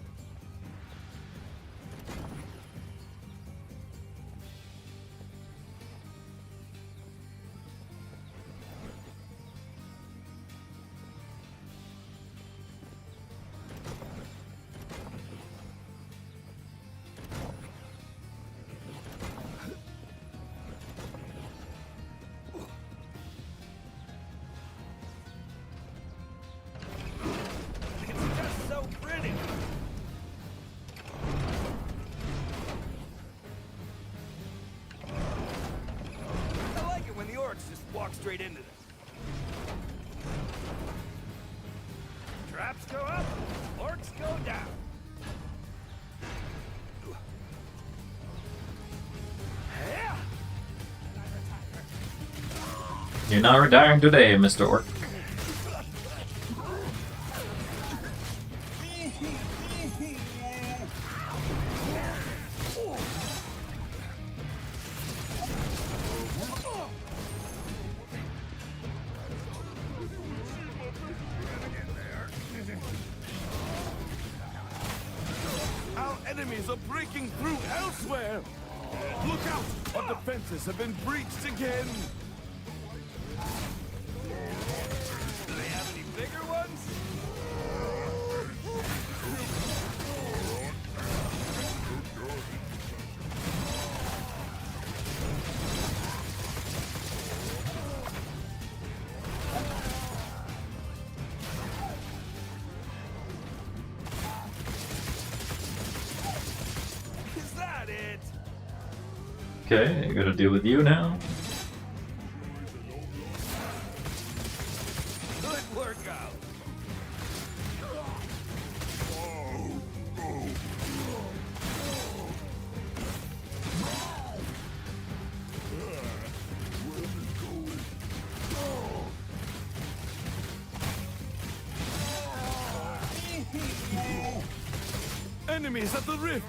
S3: It's just so pretty. I like it when the orcs just walk straight into them. Traps go up, orcs go down. Yeah.
S1: You're not retiring today, Mr. Orc.
S4: Our enemies are breaking through elsewhere. Look out! Our defenses have been breached again.
S3: Do they have any bigger ones? that it?
S1: Okay, I gotta deal with you now.
S3: Good workout.
S4: Enemies at the rift!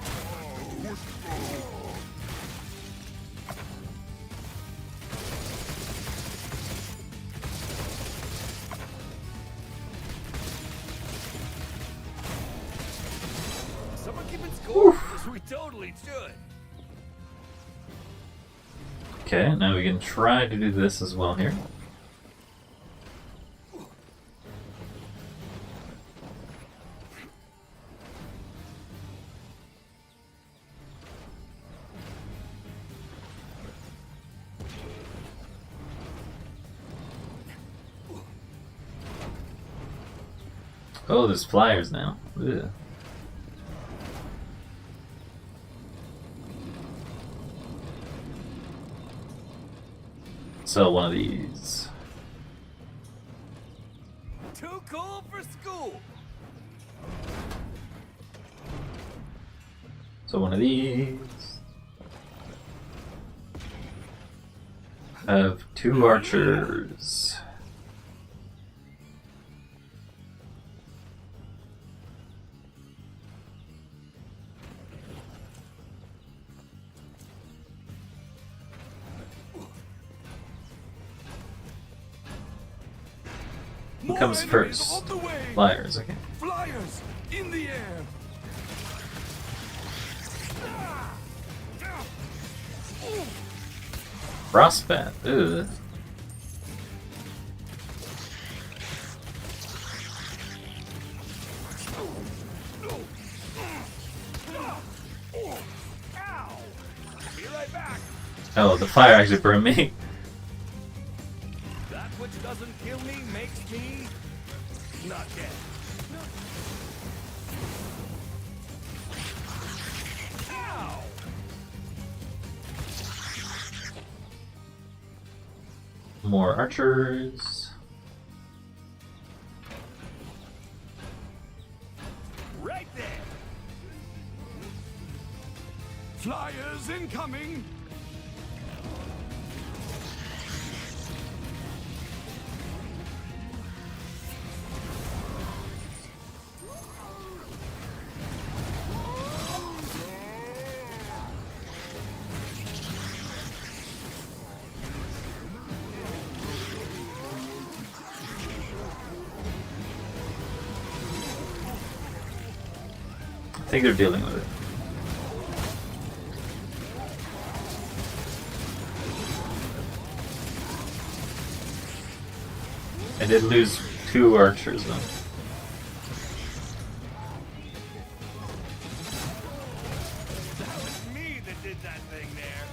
S3: Someone keeping score? We totally should.
S1: Okay, now we can try to do this as well here. Oh, there's flyers now. Ugh. So one of these.
S3: Too cool for school.
S1: So one of these. Have 2 archers. Who comes first?
S4: On the way.
S1: Flyers, okay.
S4: Flyers in the air.
S1: Frostbat, ugh.
S3: Ow! Be right back.
S1: Oh, the fire actually burned me.
S3: That which doesn't kill me makes me not dead. Ow!
S1: More archers.
S3: Right there.
S4: Flyers incoming.
S1: I think they're dealing with it. I did lose 2 archers though.
S3: That was me that did that thing there.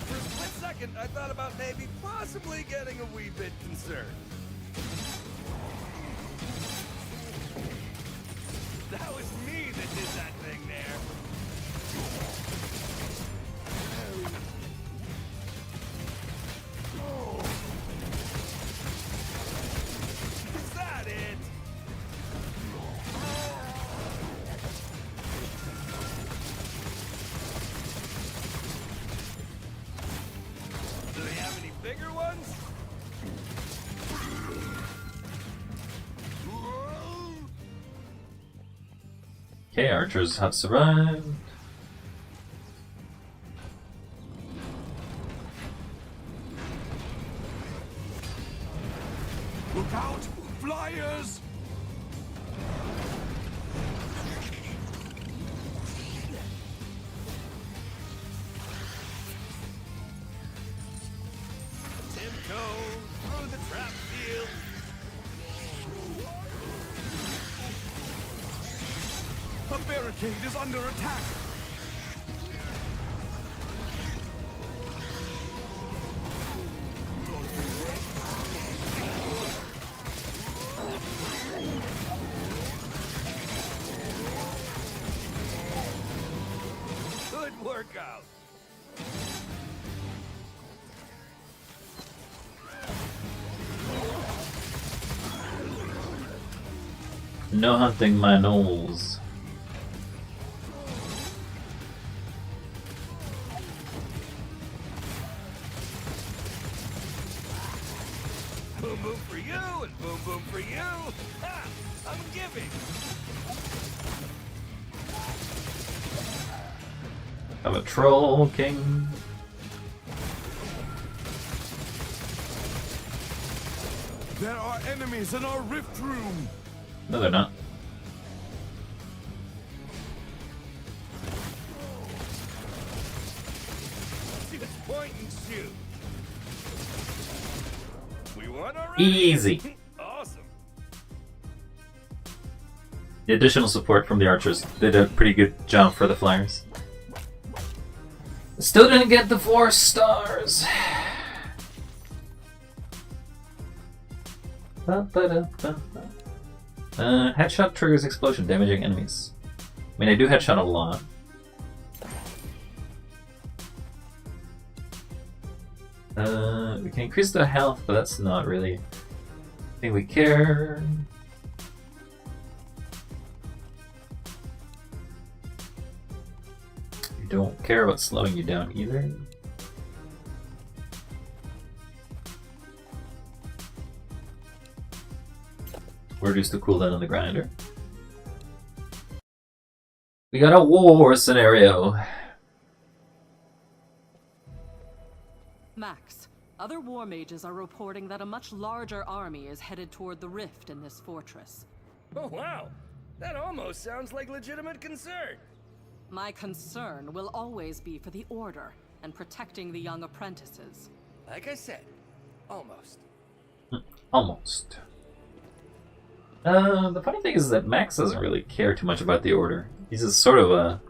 S3: For a split second, I thought about maybe possibly getting a wee bit concerned. That was me that did that thing there. Is that it? Do they have any bigger ones?
S1: Okay, archers have survived.
S4: Look out! Flyers!
S3: Tiptoe through the trap field.
S4: The barricade is under attack.
S1: No hunting my gnolls.
S3: Boom boom for you and boom boom for you. Ha! I'm giving.
S1: I'm a troll king.
S4: There are enemies in our rift room.
S1: No, they're not.
S3: Just point and shoot. We won already.
S1: Easy.
S3: Awesome.
S1: The additional support from the archers did a pretty good job for the flyers. Still didn't get the 4 stars. Headshot triggers explosion, damaging enemies. I mean, I do headshot a lot. We can increase the health, but that's not really a thing we care. We don't care about slowing you down either. Reduce the cooldown on the grinder. We got a war scenario.
S2: Max, other war mages are reporting that a much larger army is headed toward the rift in this fortress.
S3: Oh wow. That almost sounds like legitimate concern.
S2: My concern will always be for the Order and protecting the young apprentices.
S3: Like I said, almost.
S1: Almost. The funny thing is that Max doesn't really care too much about the Order. He's just sort of a...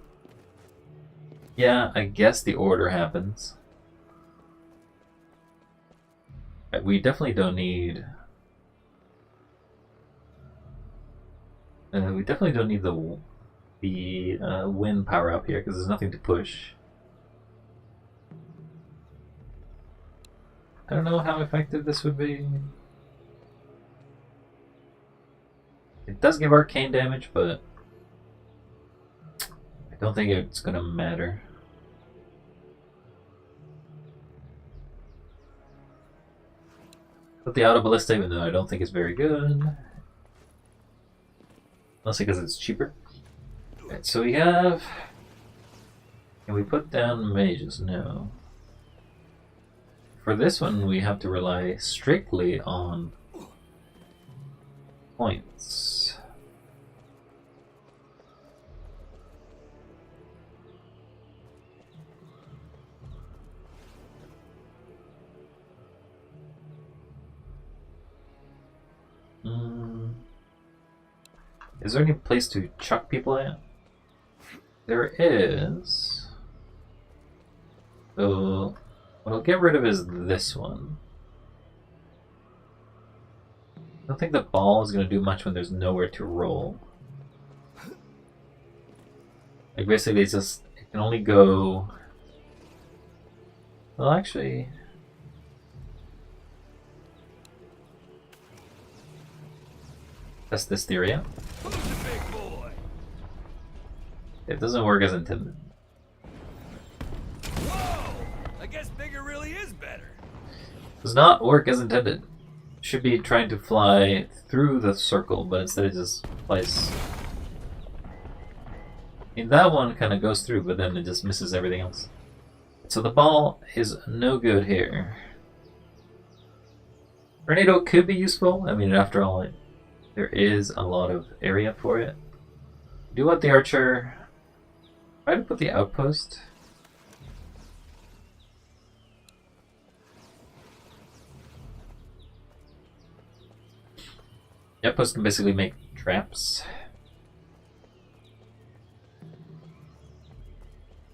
S1: Yeah, I guess the Order happens. We definitely don't need... we definitely don't need the wind power up here because there's nothing to push. I don't know how effective this would be. It does give arcane damage, but I don't think it's gonna matter. Put the auto ballista, even though I don't think it's very good. Mostly because it's cheaper. Alright, so we have... Can we put down mages? No. For this one, we have to rely strictly on points. Is there any place to chuck people at? There is. So, what I'll get rid of is this one. I don't think the ball is going to do much when there's nowhere to roll. Like basically it's just, it can only go... Well actually... Test this theory out.
S3: Who's the big boy?
S1: It doesn't work as intended.
S3: Whoa! I guess bigger really is better.
S1: Does not work as intended. Should be trying to fly through the circle, but instead it just flies. I mean, that one kind of goes through, but then it just misses everything else. So the ball is no good here. Tornado could be useful. I mean, after all, there is a lot of area for it. Do want the archer. Try to put the outpost. The outpost can basically make traps.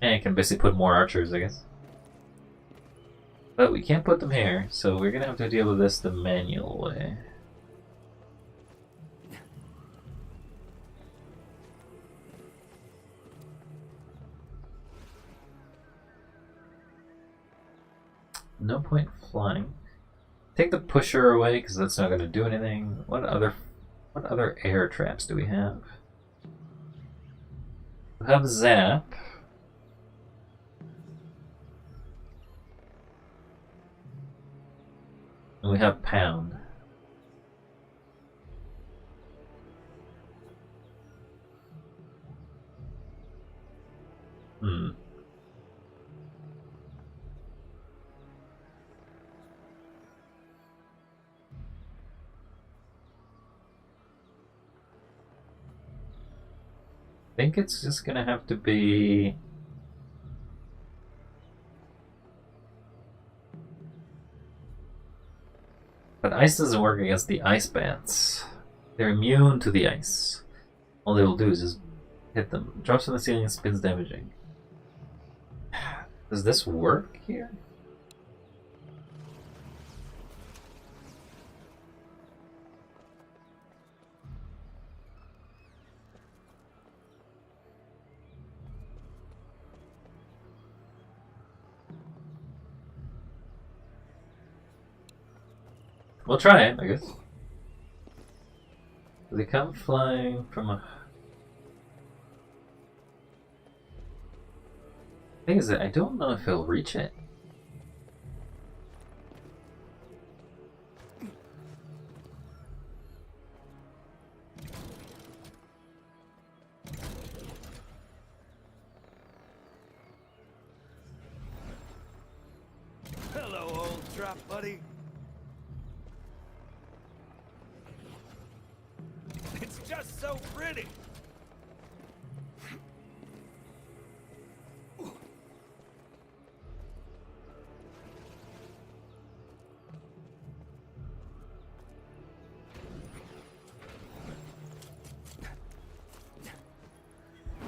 S1: And it can basically put more archers, I guess. But we can't put them here, so we're gonna have to deal with this the manual way. No point flying. Take the pusher away because that's not going to do anything. What other What other air traps do we have? We have Zap. And we have Pound. I think it's just gonna have to be... But ice doesn't work against the ice bats. They're immune to the ice. All they will do is just hit them. Drops from the ceiling and spins damaging. Does this work here? We'll try it, I guess. They come flying from a... thing is that I don't know if he'll reach it.
S3: Hello, old trap buddy. It's just so pretty.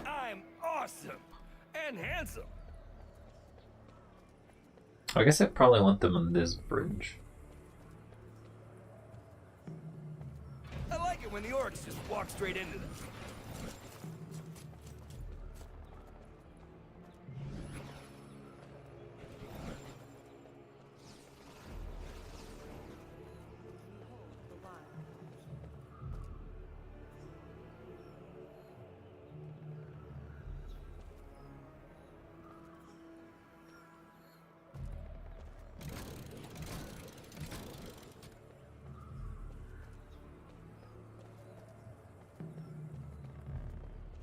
S3: I'm awesome and handsome.
S1: I guess I probably want them on this bridge.
S3: I like it when the orcs just walk straight into them.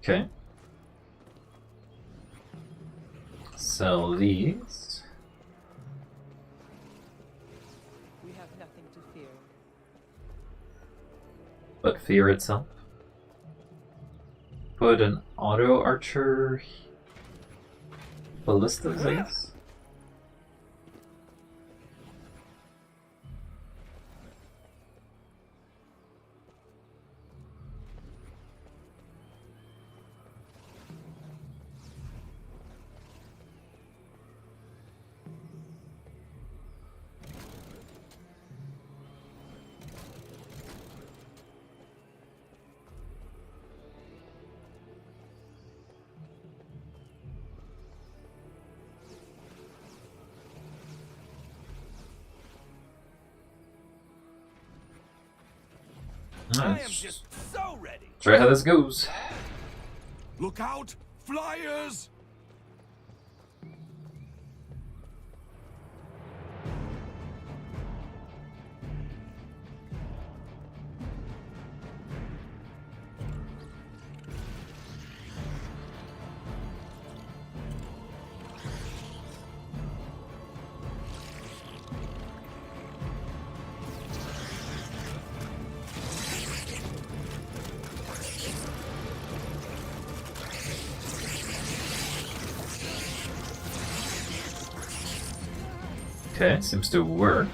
S1: Okay. Sell these.
S5: We have nothing to fear.
S1: But fear itself. Put an auto archer ballistas, I guess.
S3: I am
S1: Nice.
S3: just so ready.
S1: Try how this goes.
S4: Look out! Flyers!
S1: Okay, seems to work.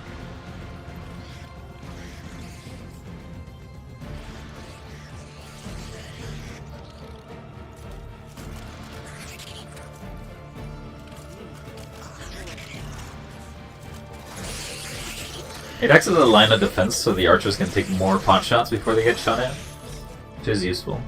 S1: It acts as a line of defense so the archers can take more pot shots before they get shot at, which is useful.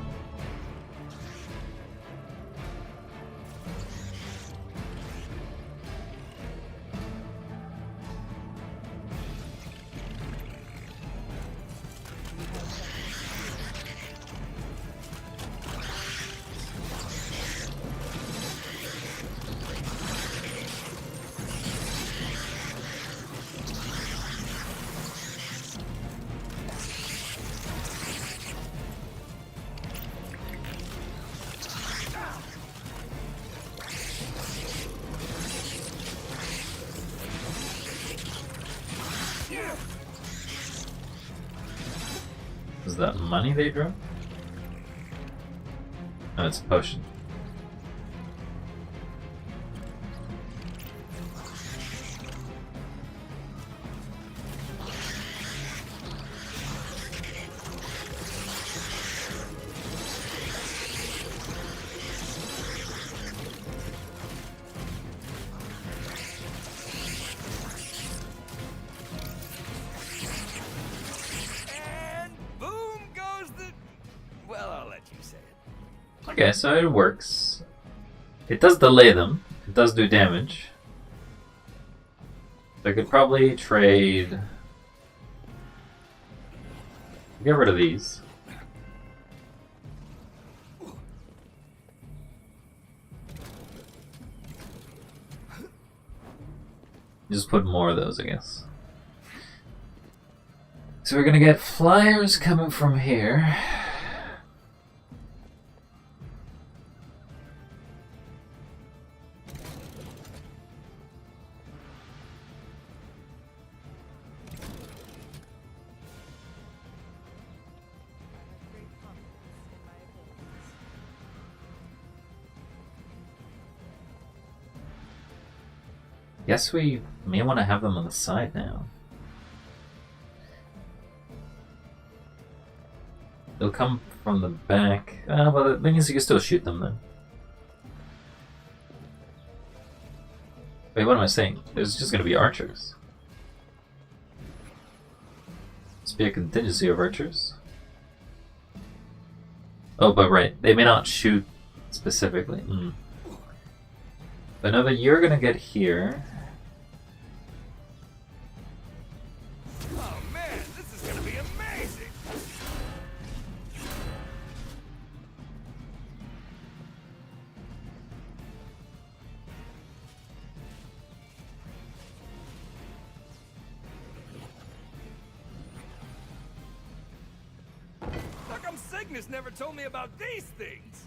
S1: Is that money they drew? Oh, it's a potion.
S3: And boom goes the... Well, I'll let you say it.
S1: Okay, so it works. It does delay them. It does do damage. So I could probably trade... Get rid of these. Just put more of those, I guess. So we're gonna get flyers coming from here.
S5: Great confidence in my abilities.
S1: Guess we may want to have them on the side now. They'll come from the back. But that means you can still shoot them then. Wait, what am I saying? There's just gonna be archers. Must be a contingency of archers. Oh, but right. They may not shoot specifically. But know that you're gonna get here.
S3: Oh man, this is gonna be amazing! How come Cygnus never told me about these things?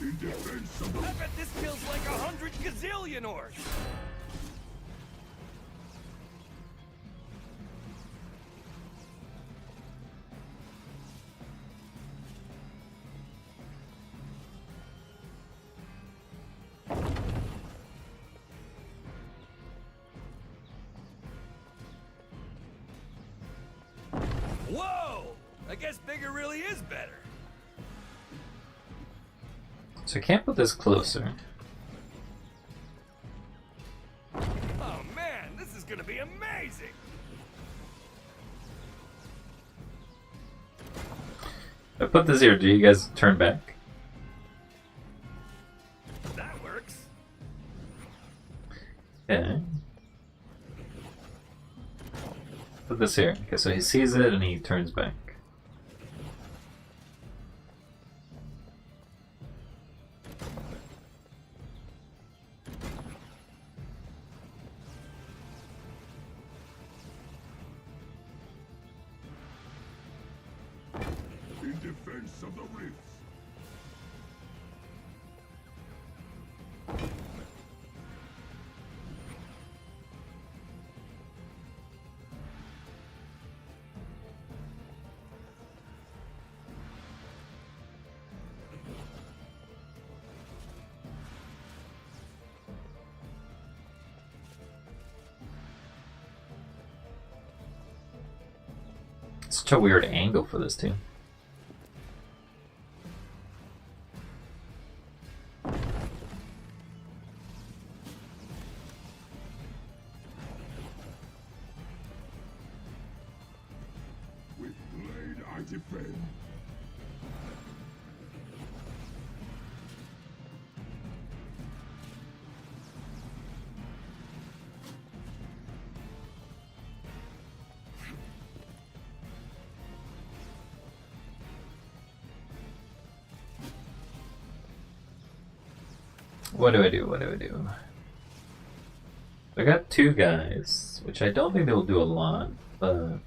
S4: In defense of the
S3: I bet this kills like 100 gazillion orcs! Whoa! I guess bigger really is better.
S1: So I can't put this closer.
S3: Oh man, this is gonna be amazing!
S1: If I put this here, do you guys turn back?
S3: That works.
S1: Okay. Put this here. Okay, so he sees it and he turns back.
S4: in defense of the rifts.
S1: Such a weird angle for this too.
S4: With blade I defend.
S1: What do I do? What do I do? I got two guys, which I don't think they will do a lot, but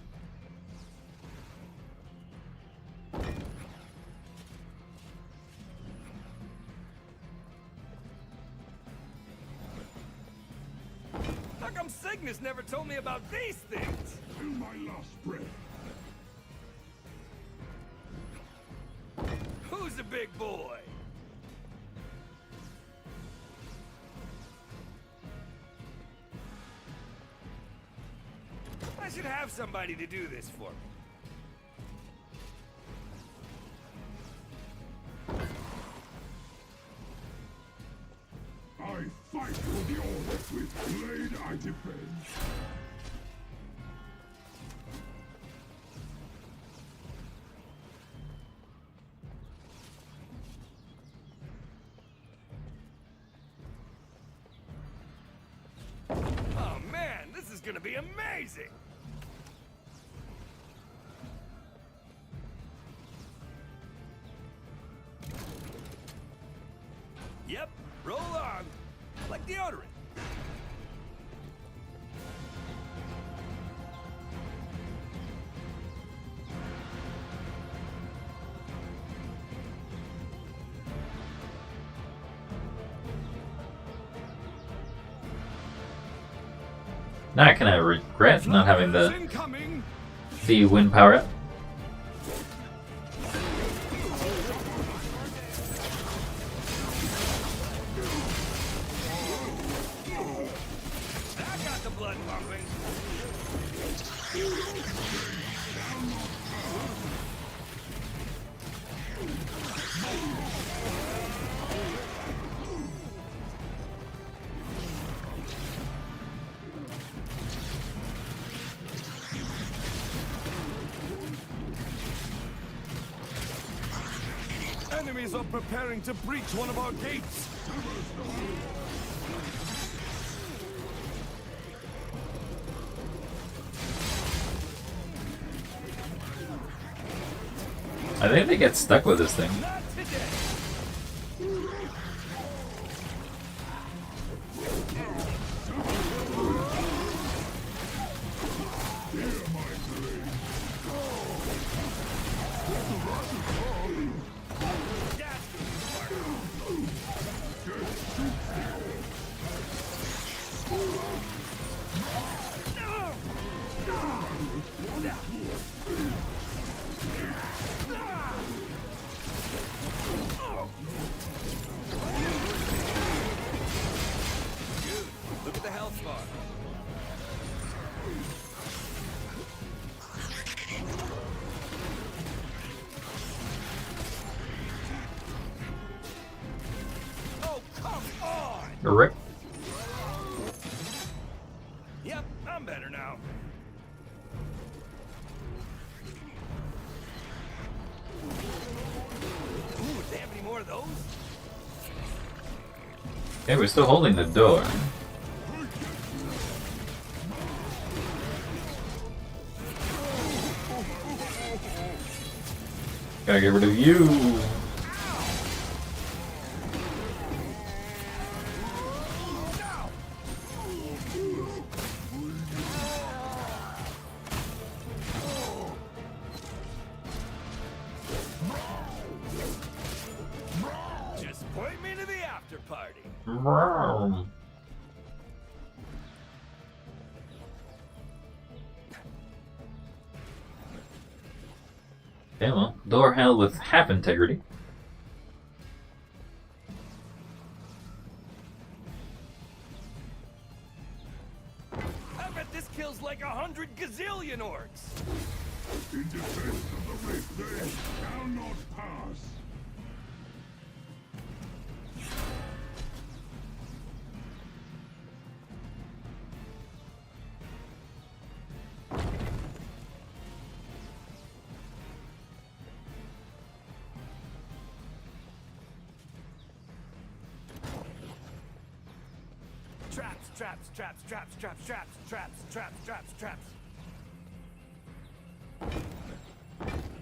S3: How How come Cygnus never told me about these things?
S4: Till my last breath.
S3: Who's a big boy? I should have somebody to do this for me.
S4: I fight for the order. With blade I defend.
S3: Oh man, this is gonna be amazing! Yep, roll on. Like deodorant.
S1: Now I kind of regret not having
S4: Flyers
S1: the
S4: incoming.
S1: wind power up.
S3: That got the blood pumping.
S4: Enemies are preparing to breach one of our gates.
S1: I think they get stuck with this thing.
S3: Not today. Look at the health bar. Oh, come on!
S1: Rip.
S3: Yep, I'm better now. Ooh, they have any more of those?
S1: Okay, we're still holding the door. Gotta get rid of you.
S3: Just point me to the after party.
S1: Okay, well, door held with half integrity.
S3: I bet this kills like 100 gazillion orcs.
S4: In defense of the rift, they shall not pass.
S3: Traps, traps, traps, traps, traps, traps, traps, traps, traps, traps.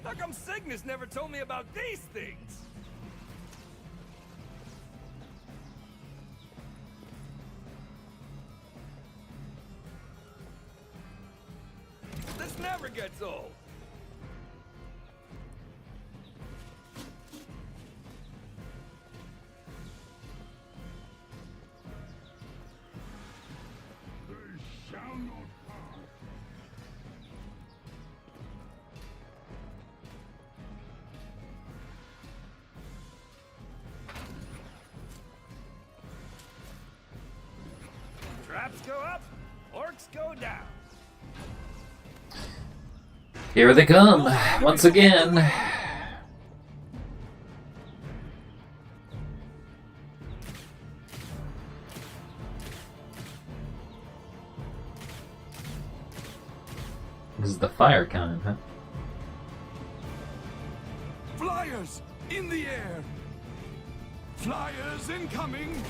S3: How come Cygnus never told me about these things? This never gets old.
S4: They
S3: Traps go up, orcs go down.
S1: Here they come, once again. This is the fire kind, huh?
S4: Flyers in the air. Flyers incoming.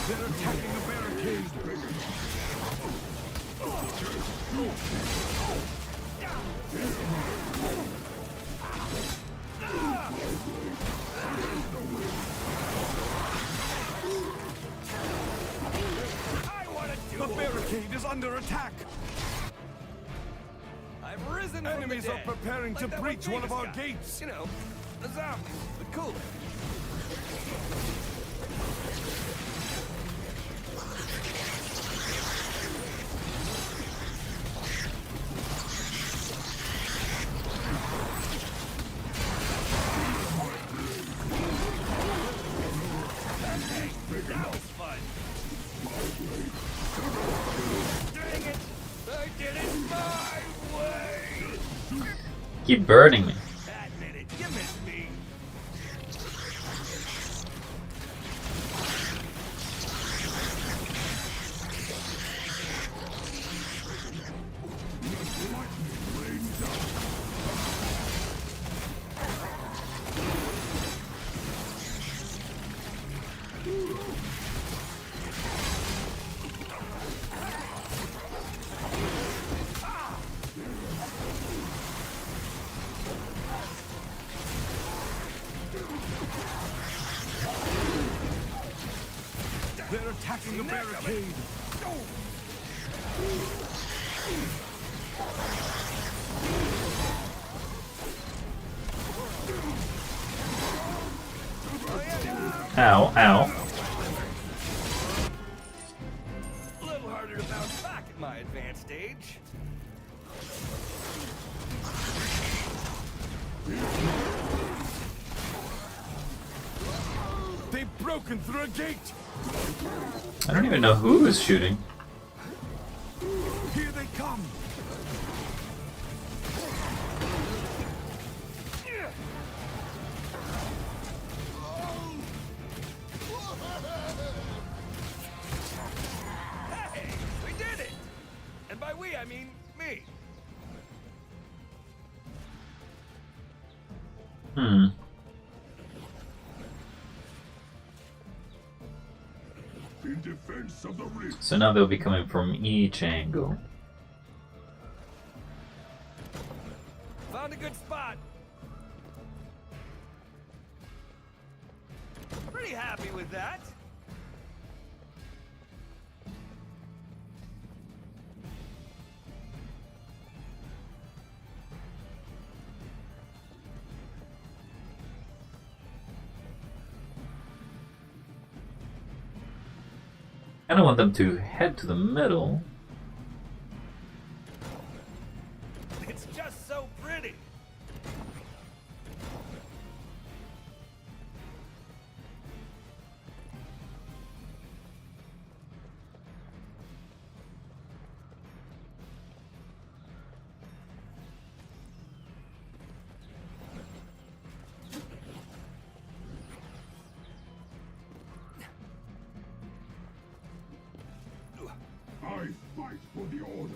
S4: They're attacking a barricade. The barricade is under attack.
S3: I've risen from
S4: Enemies
S3: the
S4: are
S3: dead.
S4: preparing
S3: Like
S4: to
S3: that
S4: breach one of our
S3: famous guy.
S4: gates.
S3: You know, a zombie, but cooler. Hey, that was fun. Dang it! I did it my way!
S1: Keep burning me.
S3: Admit it, you missed me.
S4: They're attacking the barricade.
S1: Ow, ow.
S3: A little harder to bounce back at my advanced age.
S4: They've broken through a gate.
S1: I don't even know who is shooting.
S4: Here they come.
S3: Hey, we did it! And by we, I mean me.
S1: Hmm.
S4: In defense of the rift.
S1: So now they'll be coming from each angle.
S3: Found a good spot. Pretty happy with that.
S1: I don't want them to head to the middle.
S3: It's just so pretty.
S4: I fight for the order.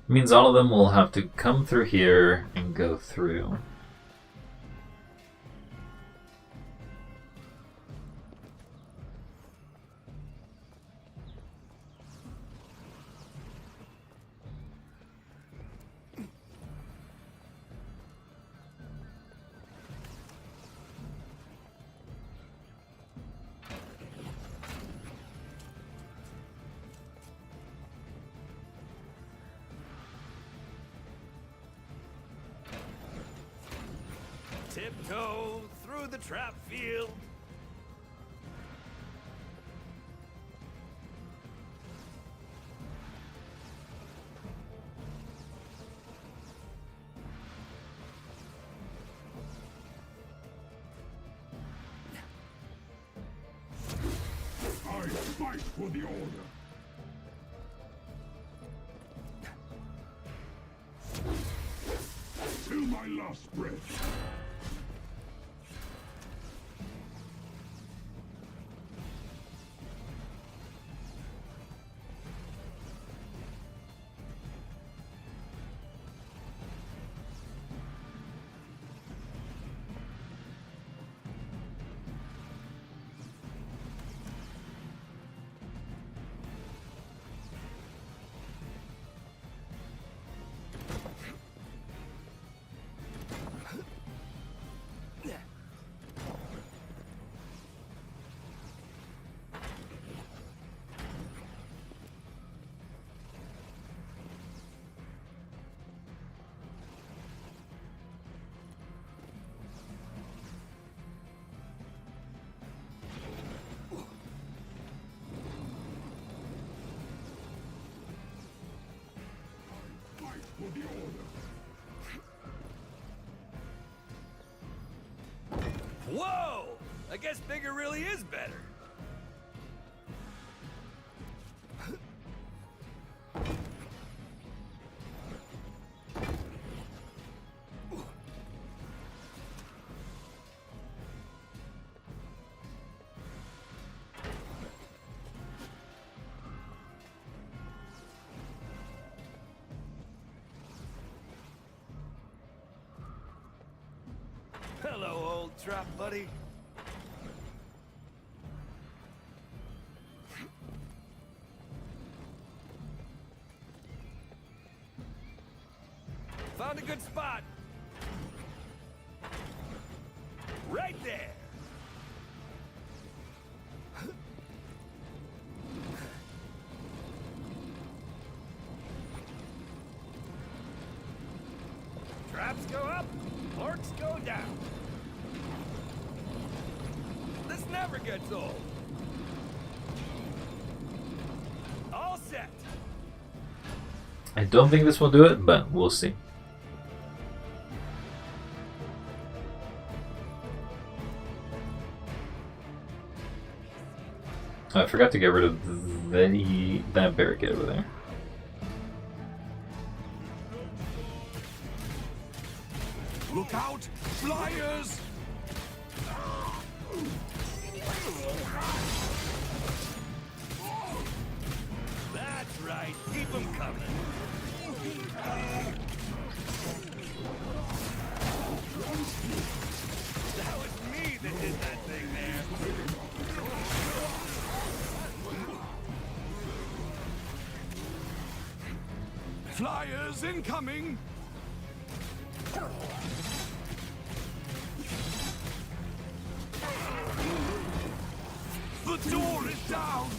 S1: Means all of them will have to come through here and go through.
S3: Tiptoe through the trap field.
S4: I fight for the order. Till my last breath. Fight for the order.
S3: Whoa! I guess bigger really is better. Hello, old trap buddy. Found a good spot. Right there. Traps go up, orcs go down. This never gets old. All set.
S1: I don't think this will do it, but we'll see. I forgot to get rid of that barricade over there.
S4: Look out! Flyers!
S3: That's right. Keep them coming. That was me that did that thing there.
S4: Flyers incoming! The door is down!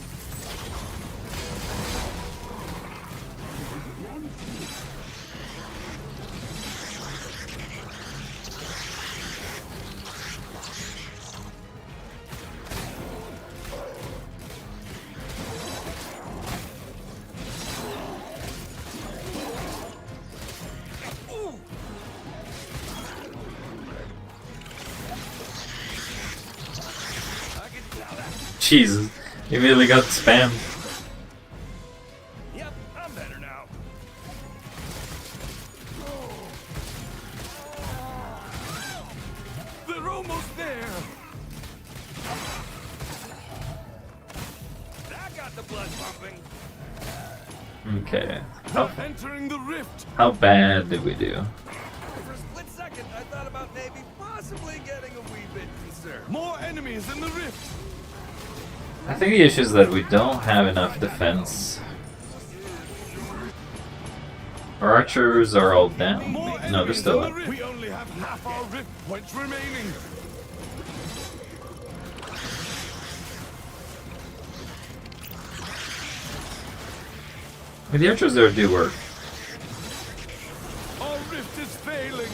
S1: Jesus, you really got spammed.
S3: Yep, I'm better now.
S4: They're almost there!
S3: That got the blood pumping.
S1: Okay.
S4: They're entering the rift!
S1: How bad did we do?
S3: For a split second, I thought about maybe possibly getting a wee bit concerned.
S4: More enemies in the rift!
S1: I think the issue is that we don't have enough defense. Our archers are all down.
S4: More
S1: No, they're still
S4: in
S1: up.
S4: the rift. We only have half our rift points remaining.
S1: I mean, the archers there do work.
S4: Our rift is failing.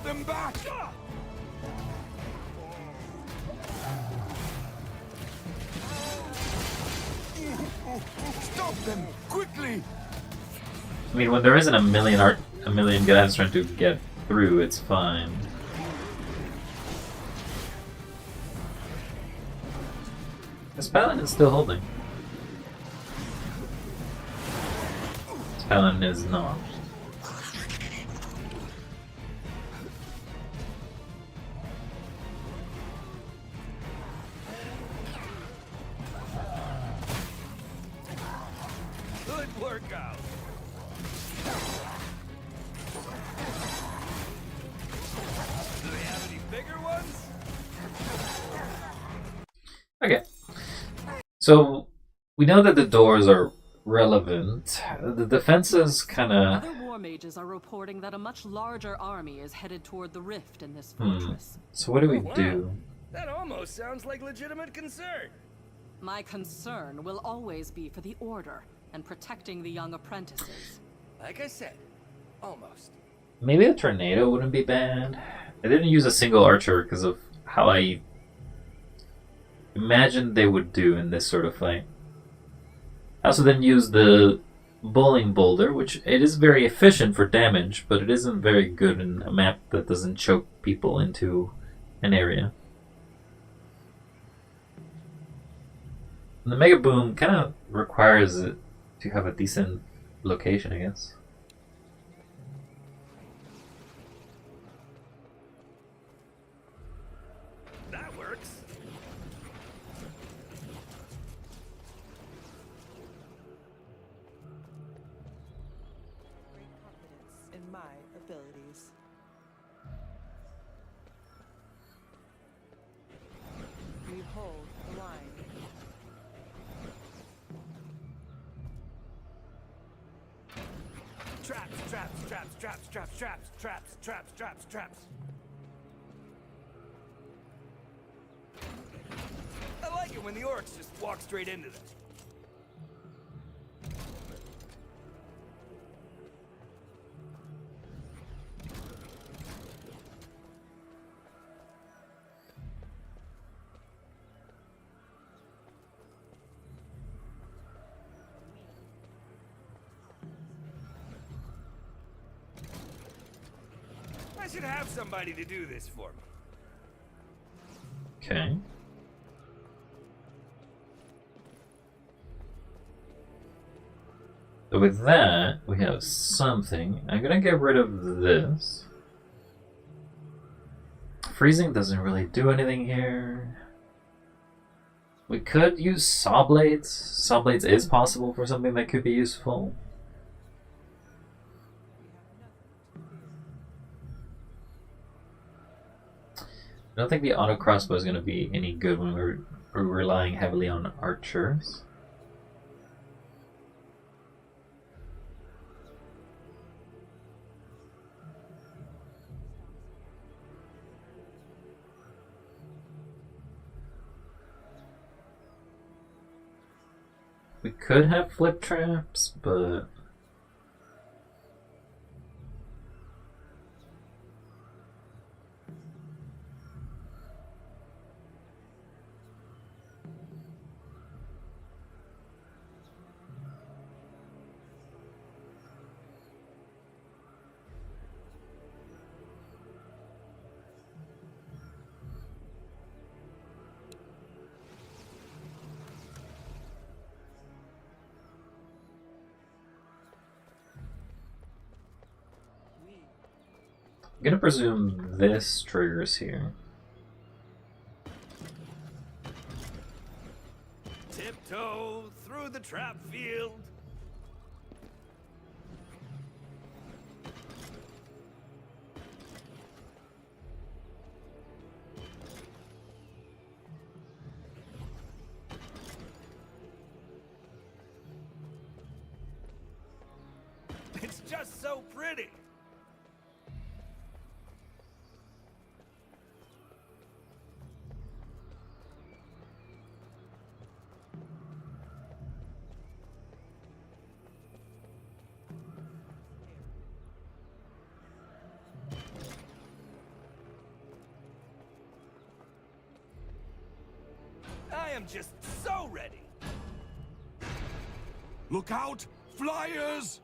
S4: them back! Stop them, quickly!
S1: I mean, when there isn't a million guys trying to get through, it's fine. This paladin is still holding. This paladin is not.
S3: Good workout. Do they have any bigger ones?
S1: Okay. So, we know that the doors are relevant. The defenses kinda...
S2: Other war mages are reporting that a much larger army is headed toward the rift in this fortress.
S1: So what do we
S3: Wow.
S1: do?
S3: That almost sounds like legitimate concern.
S2: My concern will always be for the Order and protecting the young apprentices.
S3: Like I said, almost.
S1: Maybe a tornado wouldn't be bad. I didn't use a single archer because of how I imagined they would do in this sort of fight. I also didn't use the bowling boulder, which it is very efficient for damage, but it isn't very good in a map that doesn't choke people into an area. And the Mega Boom kind of requires it to have a decent location, I guess.
S3: That works.
S5: Great confidence in my abilities. We hold the line.
S3: Traps, traps, traps, traps, traps, traps, traps, traps, traps, traps. I like it when the orcs just walk straight into them. I should have somebody to do this for me.
S1: Okay. So with that, we have something. I'm gonna get rid of this. Freezing doesn't really do anything here. We could use saw blades. Saw blades is possible for something that could be useful. I don't think the auto crossbow is going to be any good when we're relying heavily on archers. We could have flip traps, but I'm gonna presume this triggers here.
S3: Tiptoe through the trap field. It's just so pretty. I am just so ready.
S4: Look out! Flyers!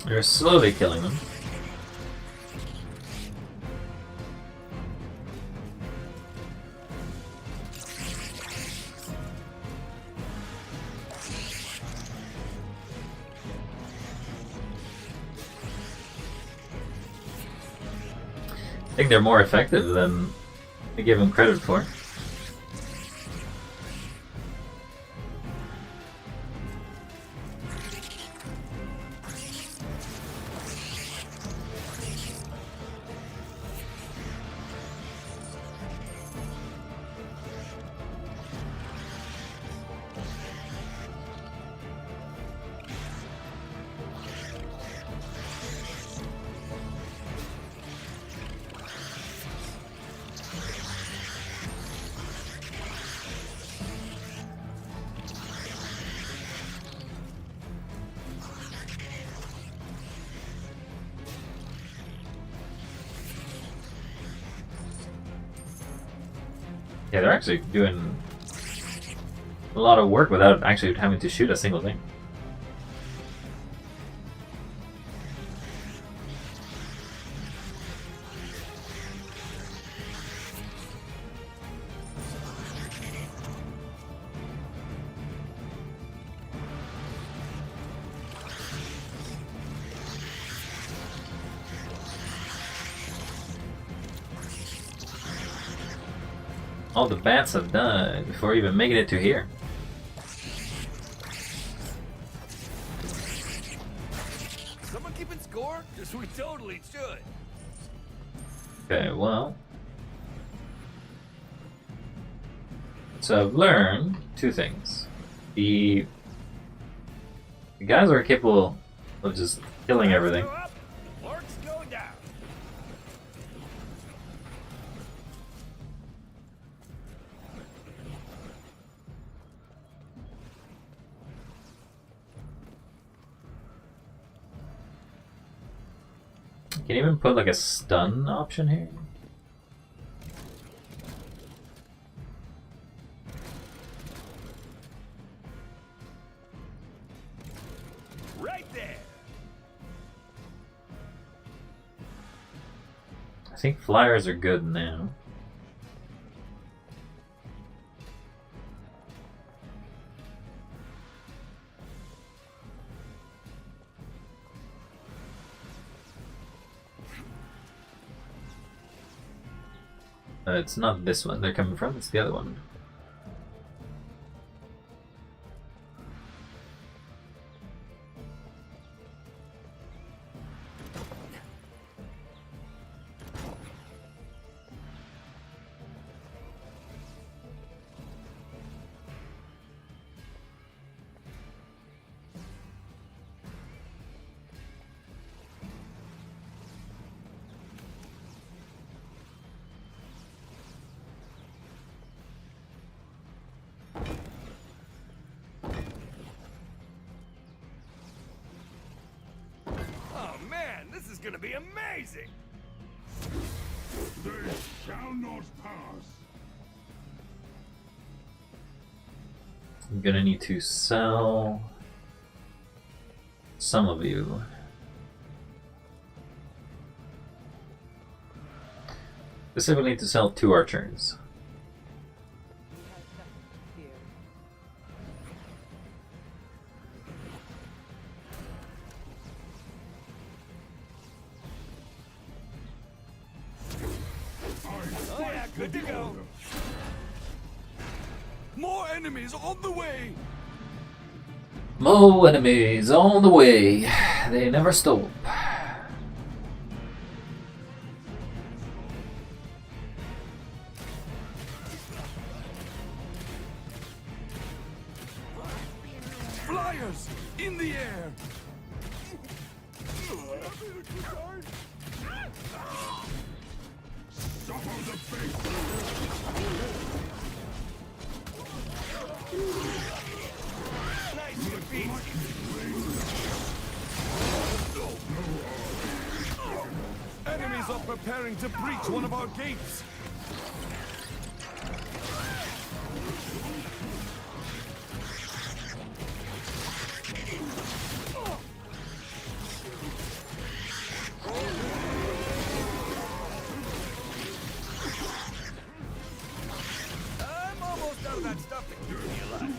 S1: You're slowly killing them. I think they're more effective than I give them credit for. Yeah, they're actually doing a lot of work without actually having to shoot a single thing. All the bats have died before even making it to here.
S3: Someone keeping score? Because we totally should.
S1: Okay, well. So I've learned two things. The guys are capable of just killing everything.
S3: Go up, Orcs go down.
S1: Can you even put like a stun option here?
S3: Right there.
S1: I think flyers are good now. It's not this one they're coming from, it's the other one.
S3: Oh man, this is gonna be amazing.
S4: They shall not pass.
S1: I'm gonna need to sell some of you. Specifically to sell 2 archers.
S5: We have nothing to fear.
S3: Oh yeah, good to go.
S4: More enemies on the way!
S1: More enemies on the way. They never stop.
S4: Flyers! In the air!
S3: Nice defeat.
S4: Enemies are preparing to breach one of our gates.
S3: I'm almost out of that stuff that keeps me alive.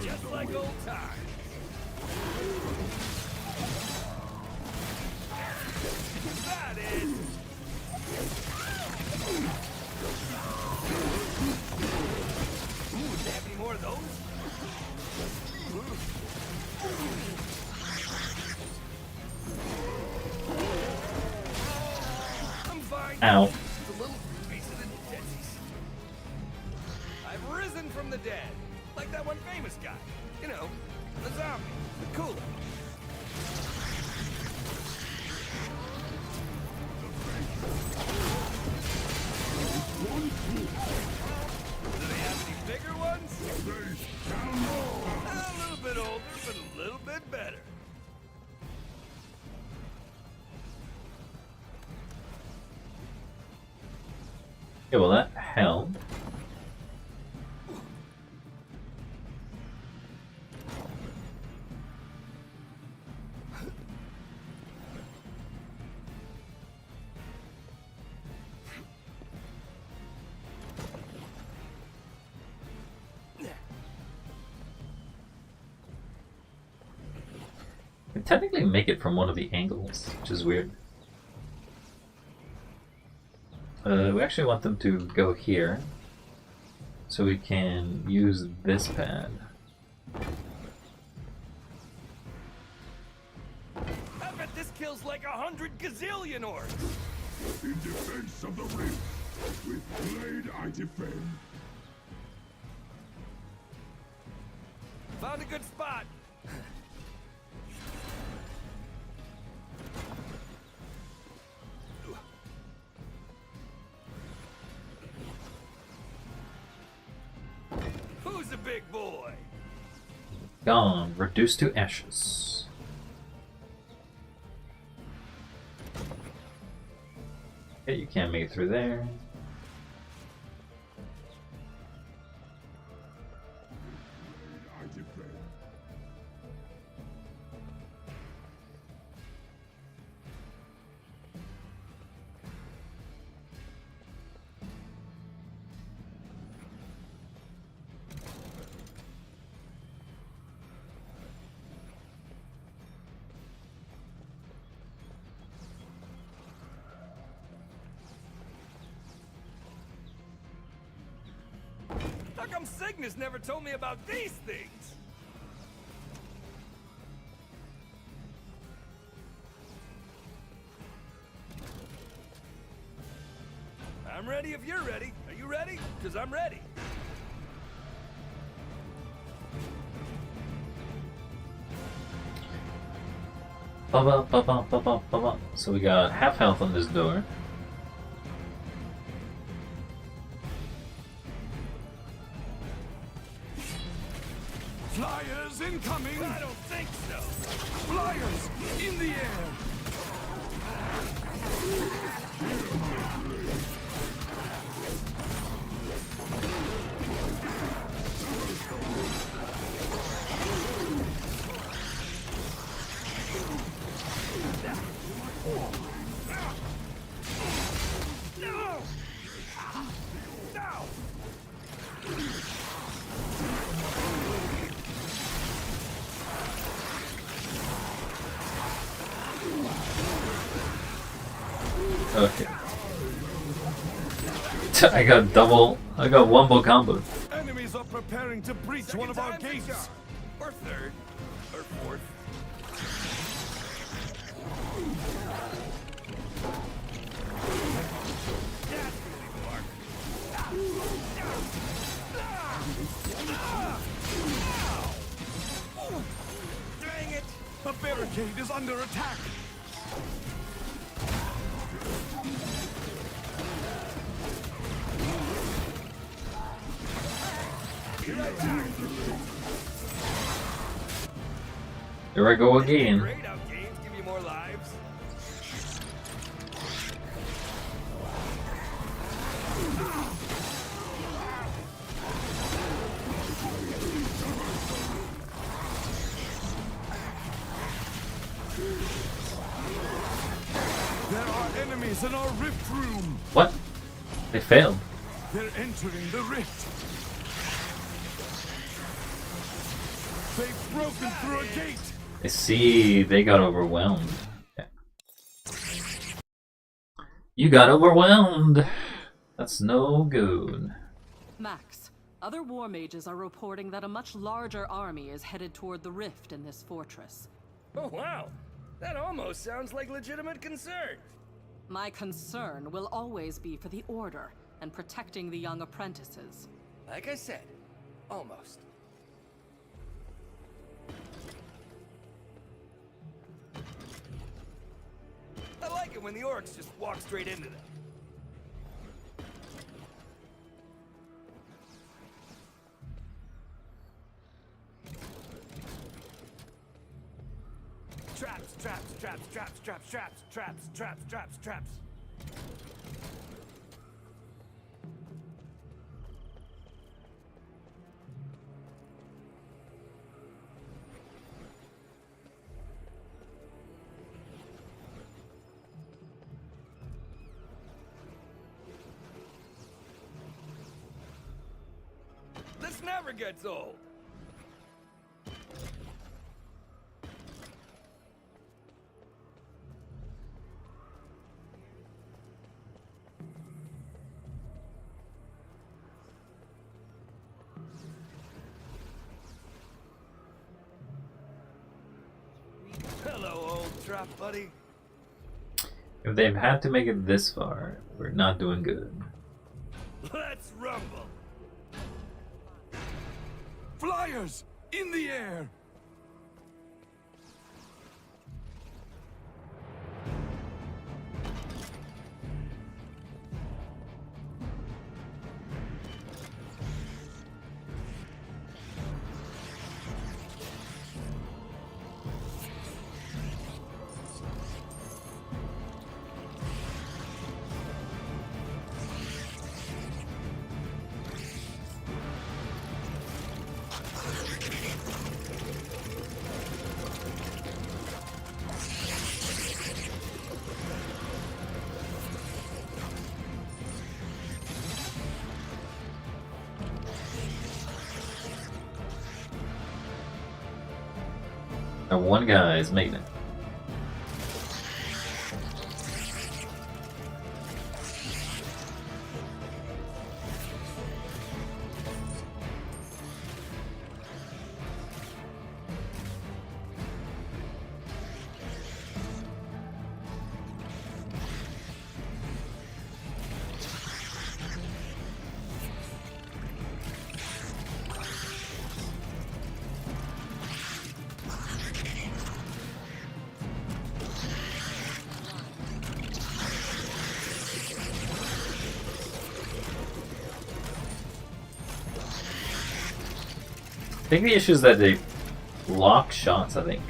S3: Just like old times. That is. Ooh, do they have any more of those? I'm fine.
S1: Ow.
S3: Just a little piece of the deadsies. I've risen from the dead. Like that one famous guy. You know, the zombie. The cooler. Do they have any bigger ones? A little bit older, but a little bit better.
S1: Okay, well that helped. We technically make it from one of the angles, which is weird. We actually want them to go here, so we can use this pad.
S3: I bet this kills like 100 gazillion orcs.
S4: In defense of the rift, with blade I defend.
S3: Found a good spot. Who's a big boy?
S1: Gone, reduced to ashes. Okay, you can't make it through there.
S4: I defend.
S3: How come Cygnus never told me about these things? I'm ready if you're ready. Are you ready? Because I'm ready.
S1: So we got half health on this door.
S4: Flyers incoming!
S3: I don't think so.
S4: Flyers in the air!
S3: No! No!
S1: Okay. I got wombo combo.
S4: Enemies are preparing to breach one of our gates.
S3: Or third. Or fourth. That's gonna leave a mark. Dang it!
S4: The barricade is under attack!
S1: Here I go again.
S3: Great how games give you more lives.
S4: There are enemies in our rift room!
S1: What? They failed.
S4: They're entering the rift! They've broken through a gate!
S1: I see they got overwhelmed. Yeah. You got overwhelmed. That's no good.
S2: Max, other war mages are reporting that a much larger army is headed toward the rift in this fortress.
S3: Oh wow! That almost sounds like legitimate concern.
S2: My concern will always be for the Order and protecting the young apprentices.
S3: Like I said, almost. I like it when the orcs just walk straight into them. Traps, traps, traps, traps, traps, traps, traps, traps, traps, traps. This never gets old. Hello, old trap buddy.
S1: If they've had to make it this far, we're not doing good.
S3: Let's rumble.
S4: Flyers! In the air!
S1: Our one guy is making it. I think the issue is that they block shots, I think.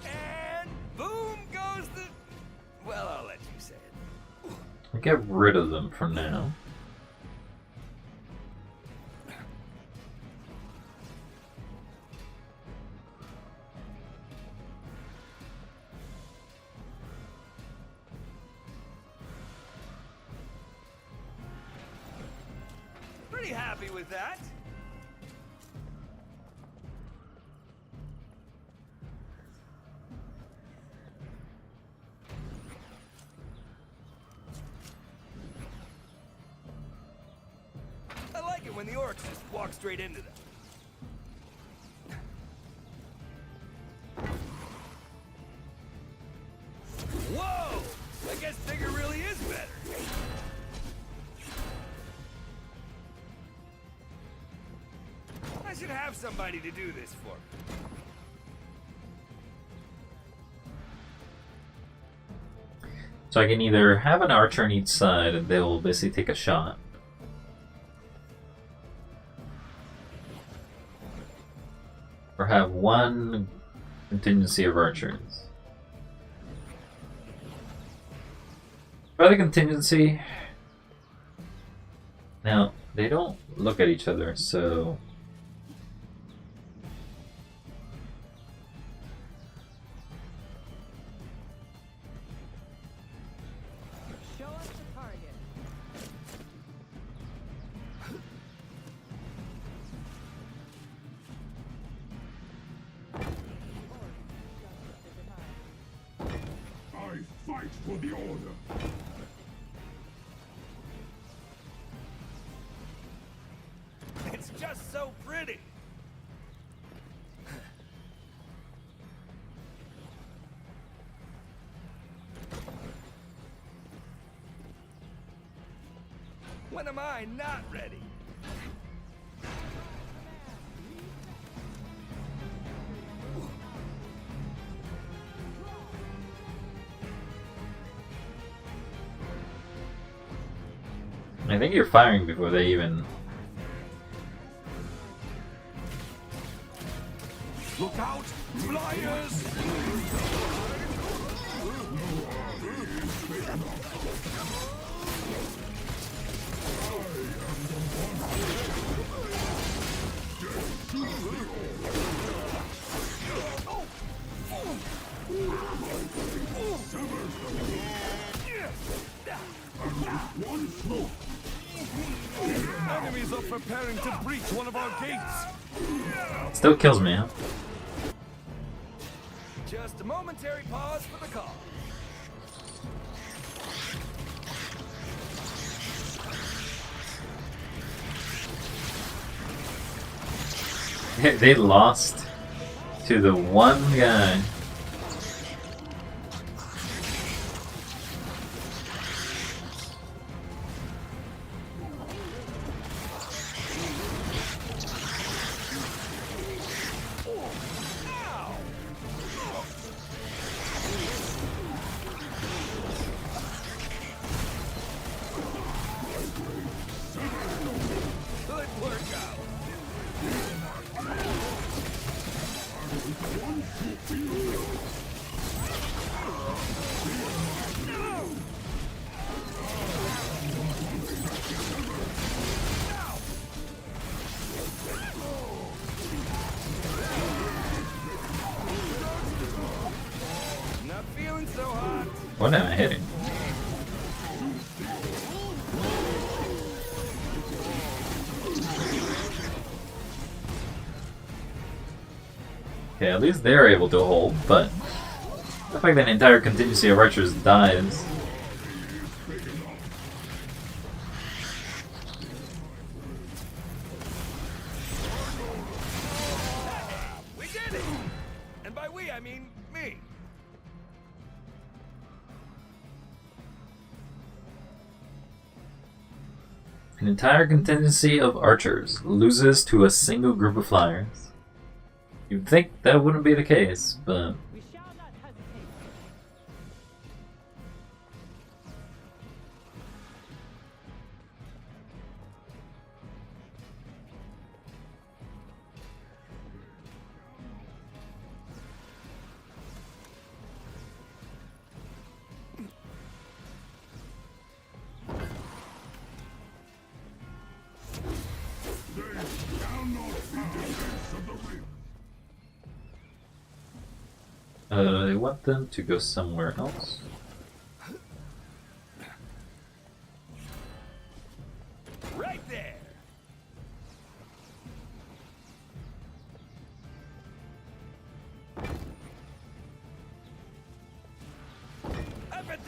S3: And boom goes the... Well, I'll let you say it.
S1: I'll get rid of them for now.
S3: pretty happy with that. I like it when the orcs just walk straight into them. Whoa! I guess bigger really is better. I should have somebody to do this for me.
S1: So I can either have an archer on each side and they'll basically take a shot. Or have one contingency of archers. By the contingency, now they don't look at each other, so
S5: Show us the target.
S4: I fight for the order.
S3: It's just so pretty. When am I not ready?
S1: I think you're firing before they even.
S4: Look out, flyers! Enemies are preparing to breach one of our gates.
S1: Still kills me, huh?
S3: Just a momentary pause for the call.
S1: They lost to the one guy.
S3: Good workout. Not feeling so hot.
S1: What am I hitting? Okay, at least they're able to hold, but the fact that an entire contingency of archers dies.
S3: We did it! And by we, I mean me.
S1: An entire contingency of archers loses to a single group of flyers. You'd think that wouldn't be the case, but
S5: We shall not hesitate.
S1: I want them to go somewhere else.
S3: Right there.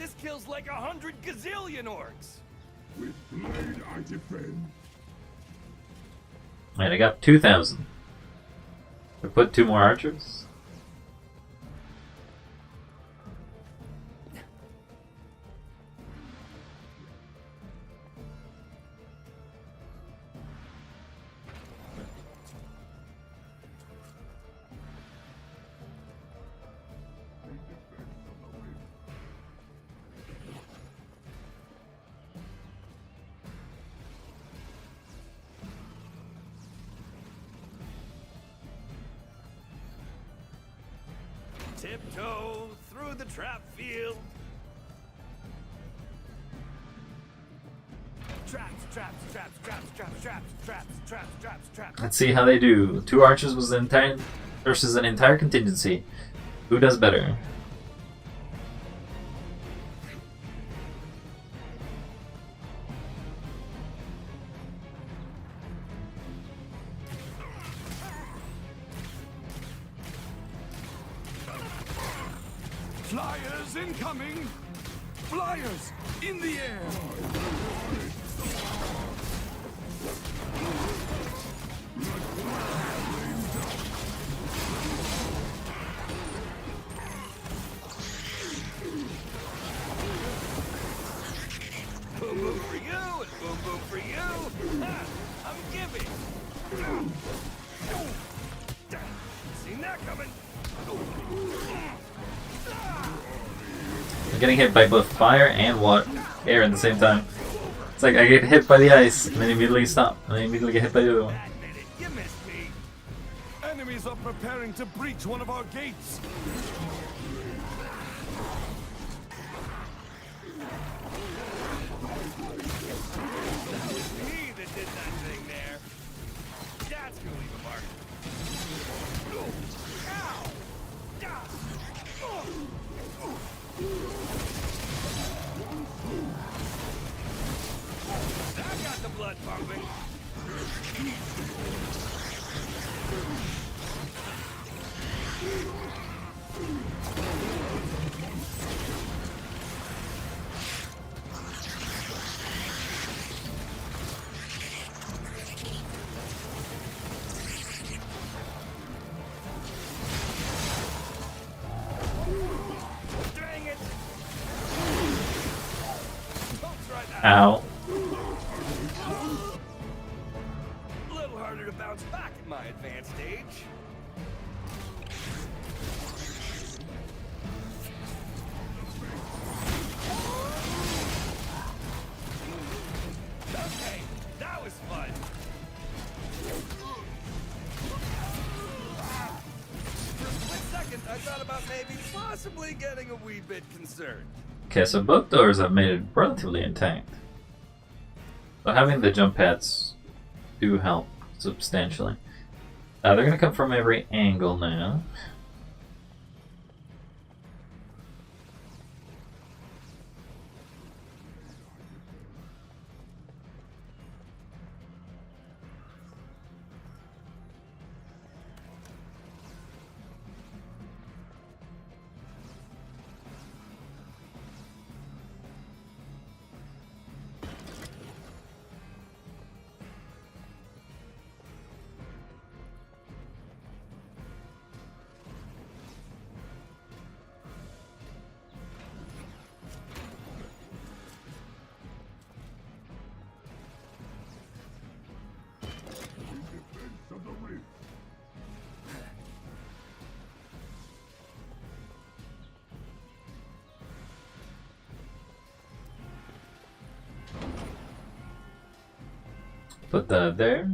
S3: This kills like 100 gazillion orcs.
S4: With blade I defend.
S1: And I got 2,000. We put 2 more archers.
S3: Tiptoe through the trap field. Traps, traps, traps, traps, traps, traps, traps, traps, traps, traps.
S1: Let's see how they do. 2 archers was an entire versus an entire contingency. Who does better?
S4: Flyers incoming! Flyers in the air!
S3: Boom boom for you and boom boom for you. Ha! I'm giving. Seen that coming.
S1: I'm getting hit by both fire and water, air at the same time. It's like I get hit by the ice and then immediately stop, and then immediately get hit by the other one.
S3: Admit it, you missed me.
S4: Enemies are preparing to breach one of our gates.
S3: Me that did that thing there. That's gonna leave a mark. Ow! That got the blood pumping. Dang it! Bumps right now.
S1: Ow.
S3: A little harder to bounce back at my advanced age. Okay, that was fun. For a split second, I thought about maybe possibly getting a wee bit concerned.
S1: Okay, so both doors have made it relatively intact. So having the jump pads do help substantially. They're gonna come from every angle now.
S4: Defense of the rift.
S1: Put that there.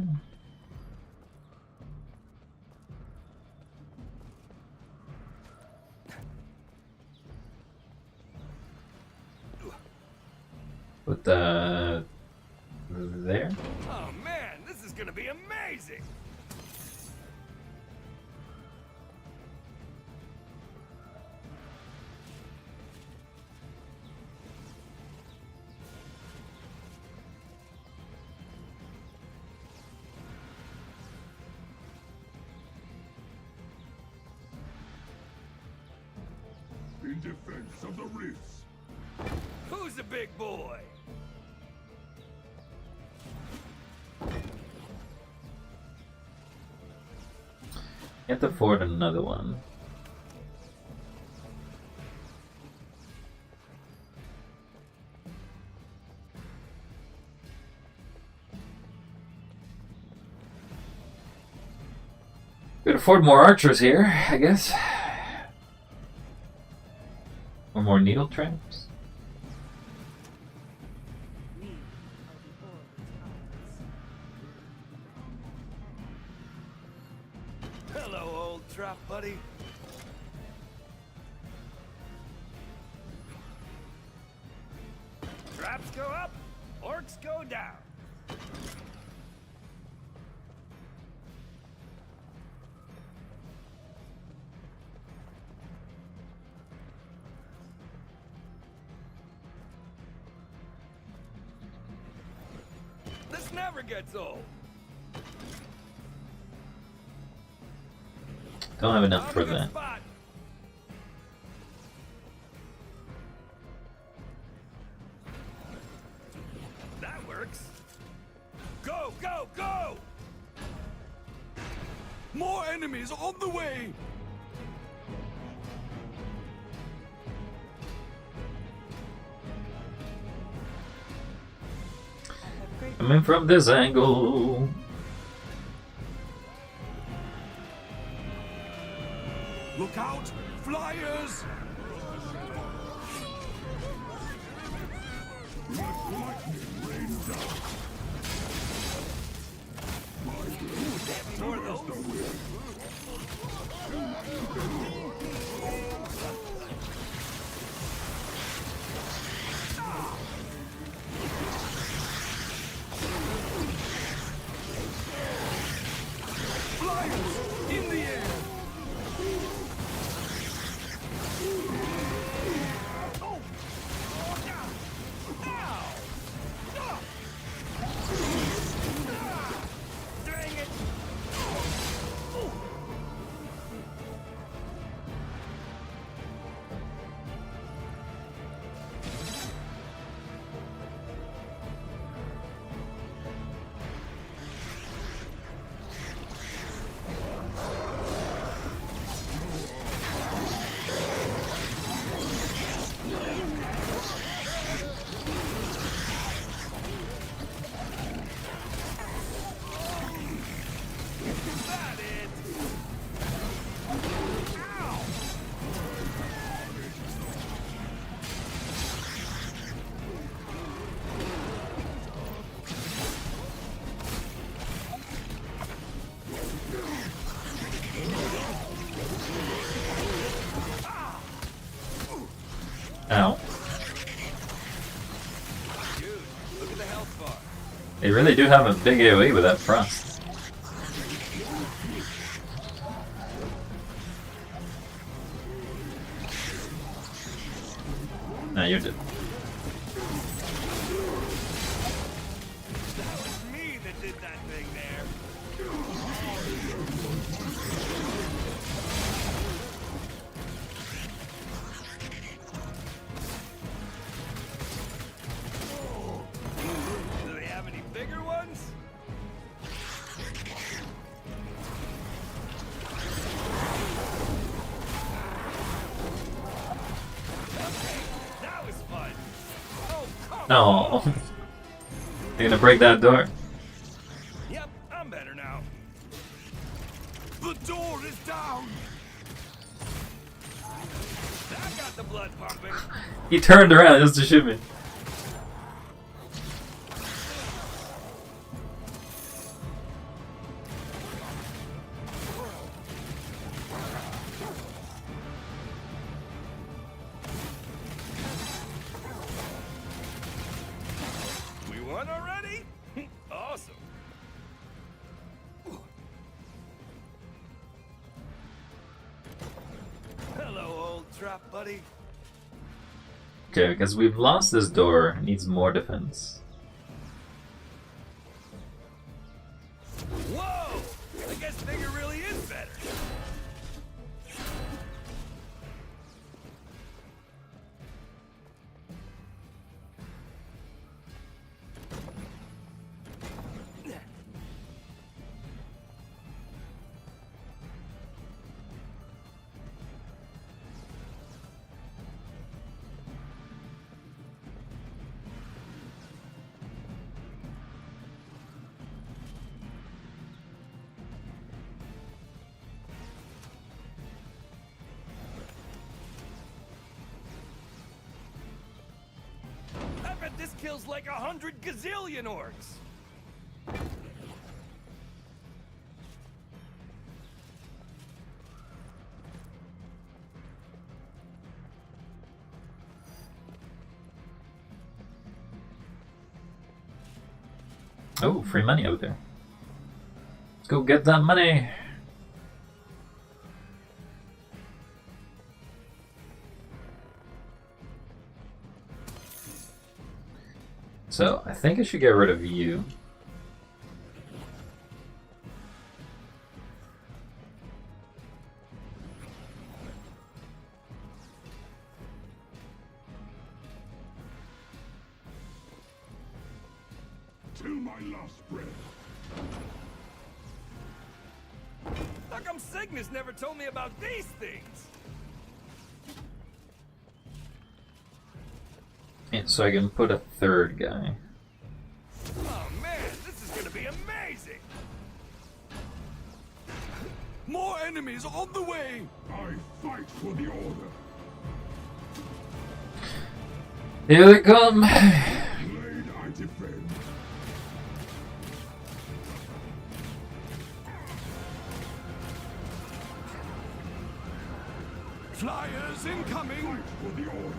S1: Put that there.
S3: Oh man, this is gonna be amazing!
S4: In defense of the rifts.
S3: big boy.
S1: Can't afford another one. Could afford more archers here, I guess. Or more needle traps.
S5: We are the Orcs.
S3: Hello, old trap buddy. Traps go up, orcs go down. This never gets old.
S1: Don't have enough for
S3: Found a good
S1: that.
S3: spot. That works. Go, go, go!
S4: More enemies on the way!
S5: Have great
S1: Coming from this angle.
S4: Look out! Flyers!
S3: More of those.
S4: Flyers! In the air!
S3: Dang it! Is that it? Ow!
S1: Ow.
S3: Dude, look at the health bar.
S1: They really do have a big AoE with that frost. Nah, you're dead.
S3: That was me that did that thing there. Do they have any bigger ones? Okay, that was fun. Oh, come
S1: No. You're gonna break that door.
S3: Yep, I'm better now.
S4: The door is down!
S3: That got the blood pumping.
S1: He turned around just to shoot me.
S3: We won already? Awesome. Hello, old trap buddy.
S1: Okay, because we've lost this door, it needs more defense.
S3: Whoa! I guess bigger really is better. bet this kills like 100 gazillion orcs.
S1: Oh, free money out there. Let's go get that money. So, I think I should get rid of you.
S4: Till my last breath.
S3: How come Cygnus never told me about these things?
S1: And so I can put a third guy.
S3: Oh man, this is gonna be amazing!
S4: More enemies on the way! I fight for the order.
S1: Here they come!
S4: Blade I defend. Flyers incoming! Fight for the order.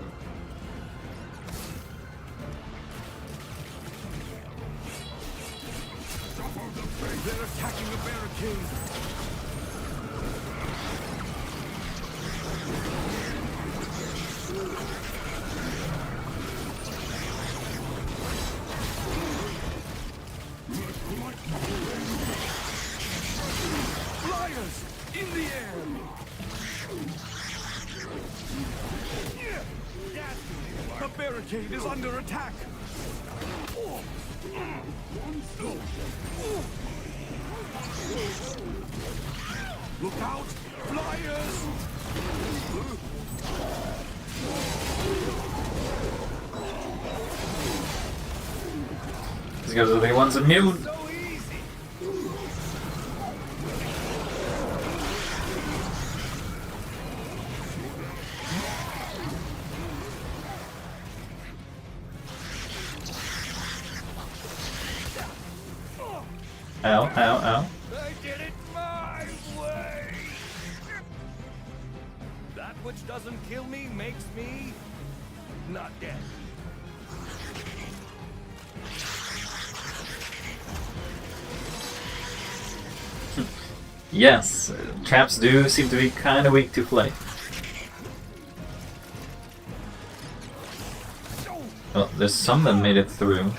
S4: They're attacking the barricade. Flyers in the air. The barricade is under attack. Look out! Flyers!
S1: These guys are the ones immune.
S3: So easy!
S1: Ow, ow, ow.
S3: I did it my way! That which doesn't kill me makes me not dead.
S1: Yes, traps do seem to be kind of weak to flay. Well, there's some that made it through.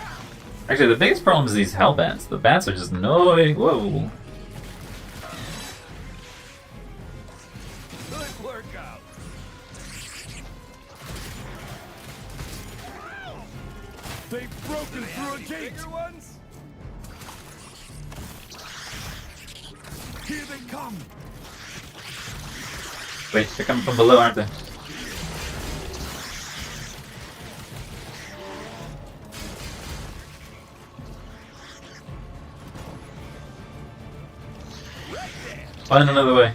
S1: Actually, the biggest problem is these hell bats. The bats are just annoying. Whoa.
S3: Good workout.
S4: They've broken through a gate.
S3: Bigger ones?
S4: Here they come.
S1: Wait, they're coming from below, aren't they? Find another way.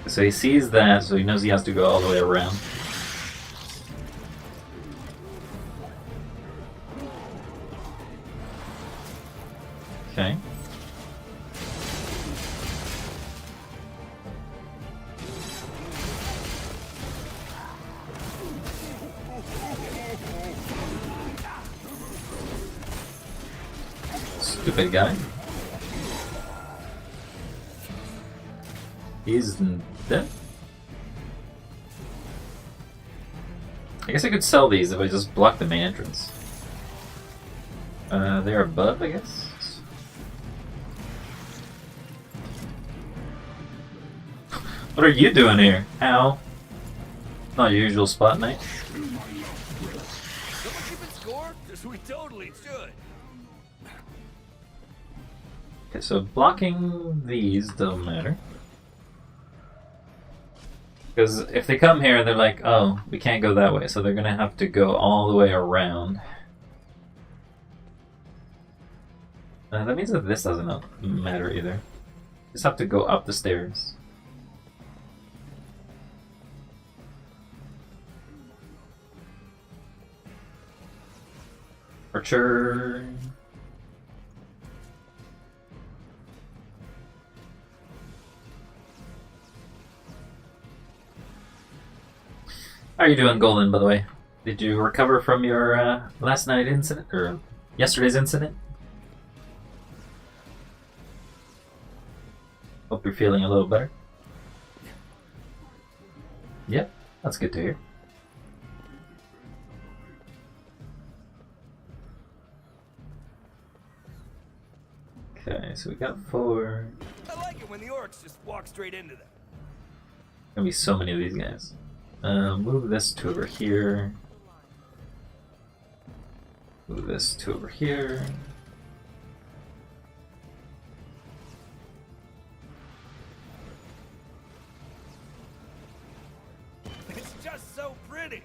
S1: So he sees that, so he knows he has to go all the way around. Okay. Stupid guy. He's dead. I guess I could sell these if I just block the main entrance. They're above, I guess. What are you doing here? Ow. Not your usual spot, mate.
S3: Someone keeping score? Because we totally should.
S1: Okay, so blocking these don't matter. Because if they come here, they're like, oh, we can't go that way, so they're gonna have to go all the way around. That means that this doesn't matter either. Just have to go up the stairs. Archer. How are you doing, Golden, by the way? Did you recover from your last night incident, or yesterday's incident? Hope you're feeling a little better. Yep, that's good to hear. Okay, so we got 4.
S3: I like it when the orcs just walk straight into them.
S1: Gonna be so many of these guys. Move this to over here. Move this to over here.
S3: It's just so pretty.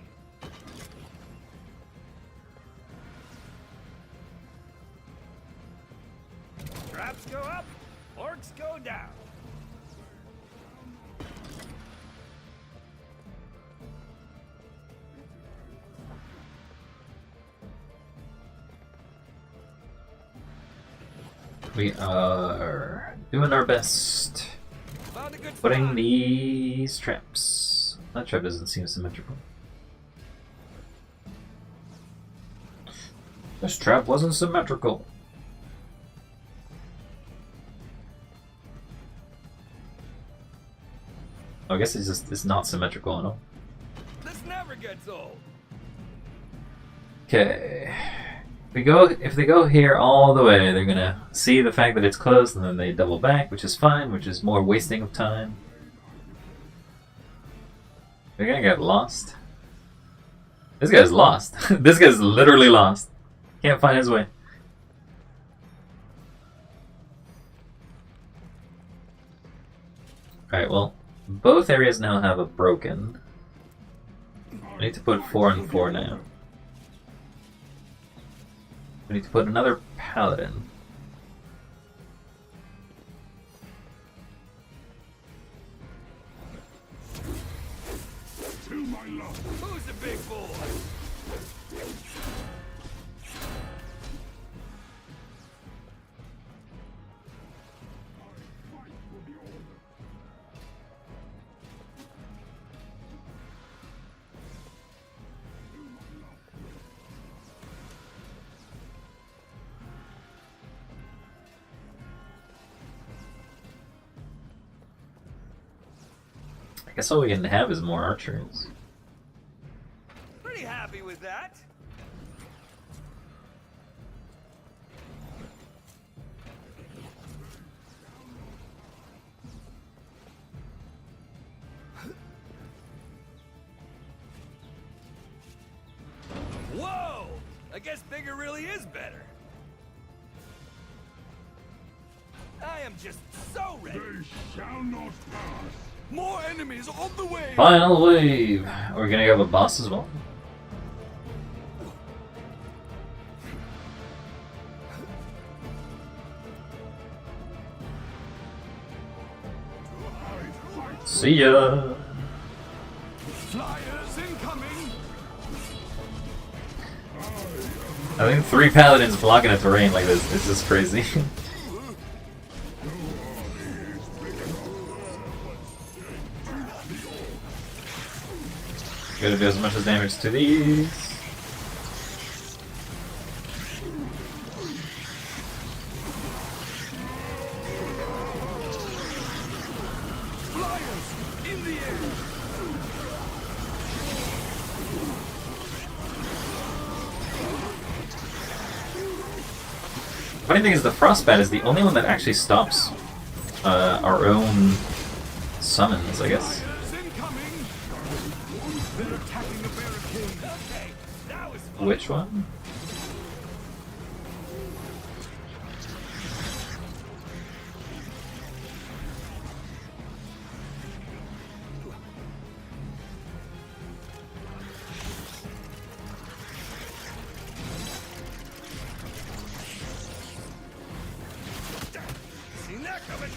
S3: Traps go up, orcs go down.
S1: We are doing our best.
S3: Found a good
S1: Putting
S3: spot.
S1: these traps. That trap doesn't seem symmetrical. This trap wasn't symmetrical. Oh, I guess it's not symmetrical at all.
S3: This never gets old.
S1: Okay. If they go here all the way, they're gonna see the fact that it's closed, and then they double back, which is fine, which is more wasting of time. They're gonna get lost. This guy's lost. This guy's literally lost. Can't find his way. Alright, well, both areas now have a broken. I need to put 4 and 4 now. We need to put another paladin.
S3: Who's the big boy?
S1: I guess all we can have is more archers.
S3: Pretty happy with that. Whoa! I guess bigger really is better. I am just so ready.
S4: They shall not pass. More enemies on the way.
S1: Final wave! We're gonna have a boss as well. See ya!
S4: Flyers incoming.
S1: I think 3 paladins blocking a terrain like this is just crazy. Gotta do as much as damage to these.
S4: Flyers in the air.
S1: Funny thing is, the frostbat is the only one that actually stops our own summons, I guess.
S3: Flyers incoming. They're attacking the barricade. Okay, that was fun.
S1: Which one?
S3: Seen that coming.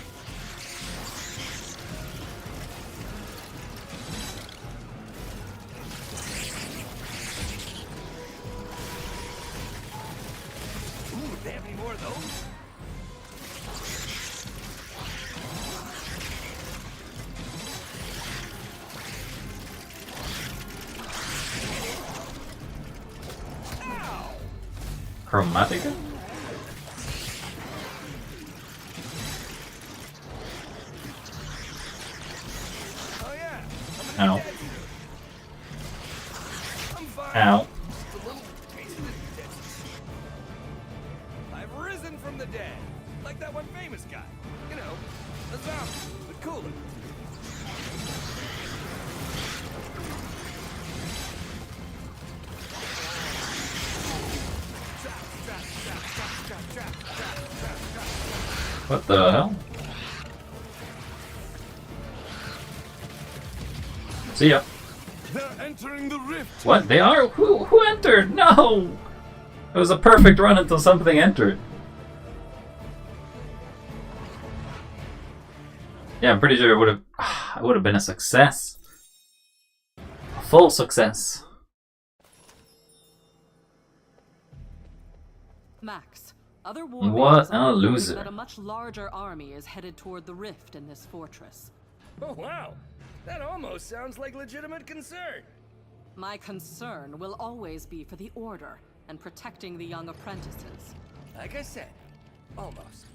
S1: Chromatica?
S3: Oh yeah.
S1: Ow.
S3: I'm fine.
S1: Ow.
S3: Just a little taste of the dead. I've risen from the dead. Like that one famous guy. You know, a zombie, but cooler.
S1: What the hell? See ya.
S4: They're entering the rift.
S1: What? They are? Who entered? No! It was a perfect run until something entered. Yeah, I'm pretty sure it would have been a success. A full success.
S2: Max, other war
S1: What
S2: mages
S1: a
S2: are reporting
S1: loser.
S2: that a much larger army is headed toward the rift in this fortress.
S3: Oh wow. That almost sounds like legitimate concern.
S2: My concern will always be for the Order and protecting the young apprentices.
S3: Like I said, almost.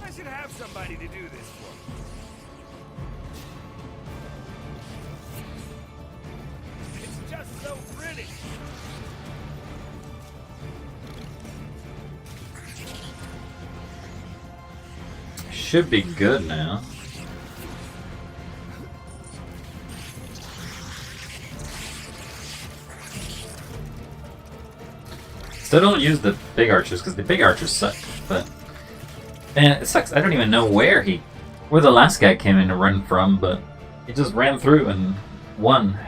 S3: I should have somebody to do this for me. It's just so pretty.
S1: Should be good now. Still don't use the big archers because the big archers suck. But and it sucks. I don't even know where the last guy came in to run from, but he just ran through and won.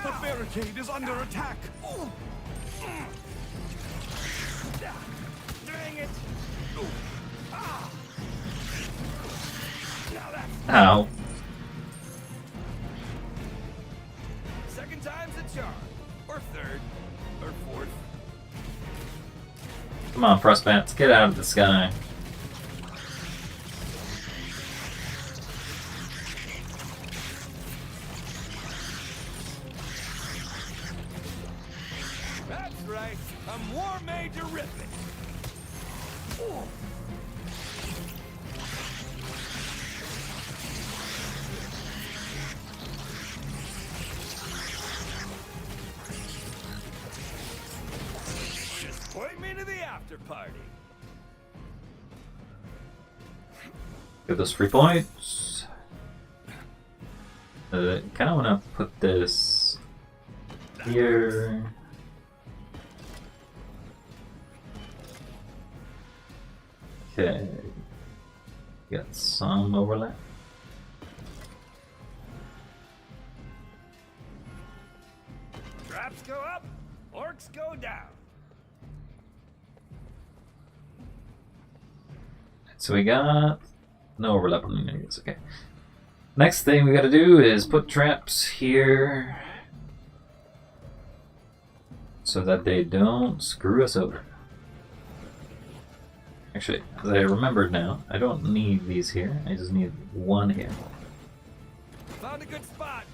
S4: The barricade is under attack.
S3: Dang it! Ah. Now that's
S1: Ow.
S3: second time's a charm. Or third. Or fourth.
S1: Come on, Frostbats, get out of the sky.
S3: That's right. I'm War Major Rippin'. Just point me to the after party.
S1: Get those free points. Kind of want to put this here. Okay. Got some overlap.
S3: Traps go up, orcs go down.
S1: So we got no overlap on the enemies. Okay. Next thing we gotta do is put traps here so that they don't screw us over. Actually, as I remembered now, I don't need these here. I just need one here.
S3: Found a good spot.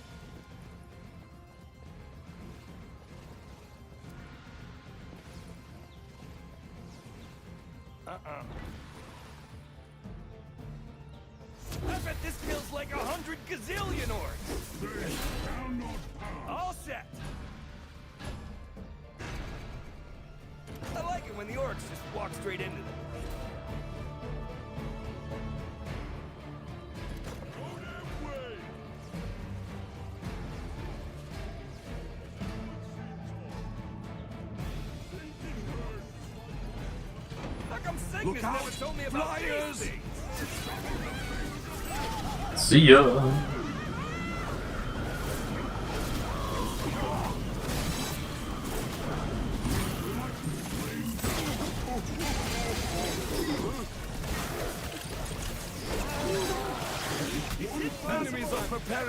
S3: I bet this feels like 100 gazillion orcs. All set. I like it when the orcs just walk straight into them. How come Cygnus
S4: Look out,
S3: never told me about
S4: flyers!
S3: these things?
S1: See ya!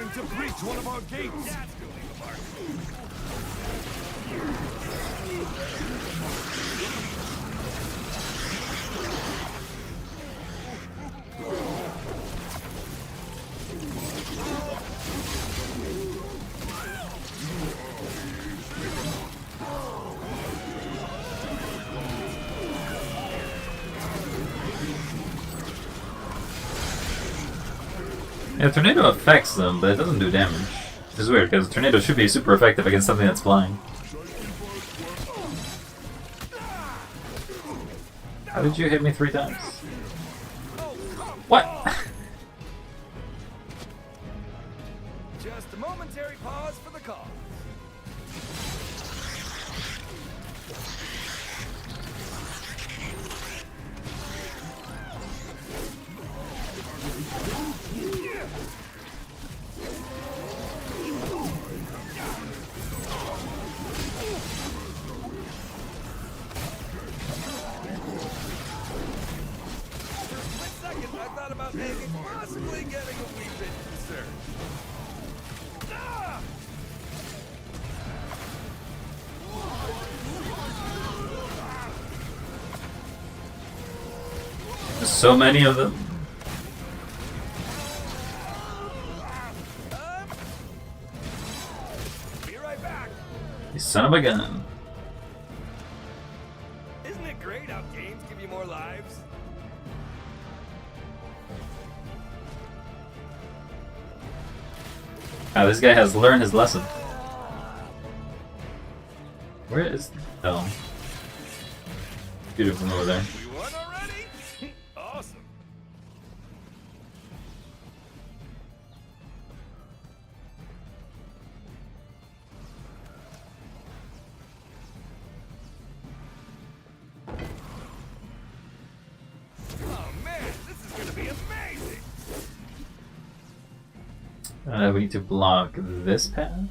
S4: preparing to breach one of our gates.
S1: Yeah, tornado affects them, but it doesn't do damage. Which is weird, because tornado should be super effective against something that's flying. How did you hit me 3 times? What?
S3: Just a momentary pause for the call. I thought about maybe possibly getting a wee bit concerned. Ah!
S1: There's so many of them.
S3: Be right back.
S1: You son of a gun.
S3: Isn't it great how games give you more lives?
S1: Ah, this guy has learned his lesson. Where is... Oh. Beautiful from over there.
S3: We won already? Awesome. Oh man, this is gonna be amazing.
S1: We need to block this path.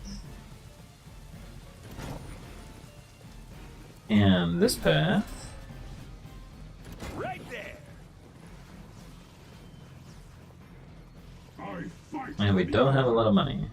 S1: And this path.
S3: Right there.
S1: And we don't have a lot of money.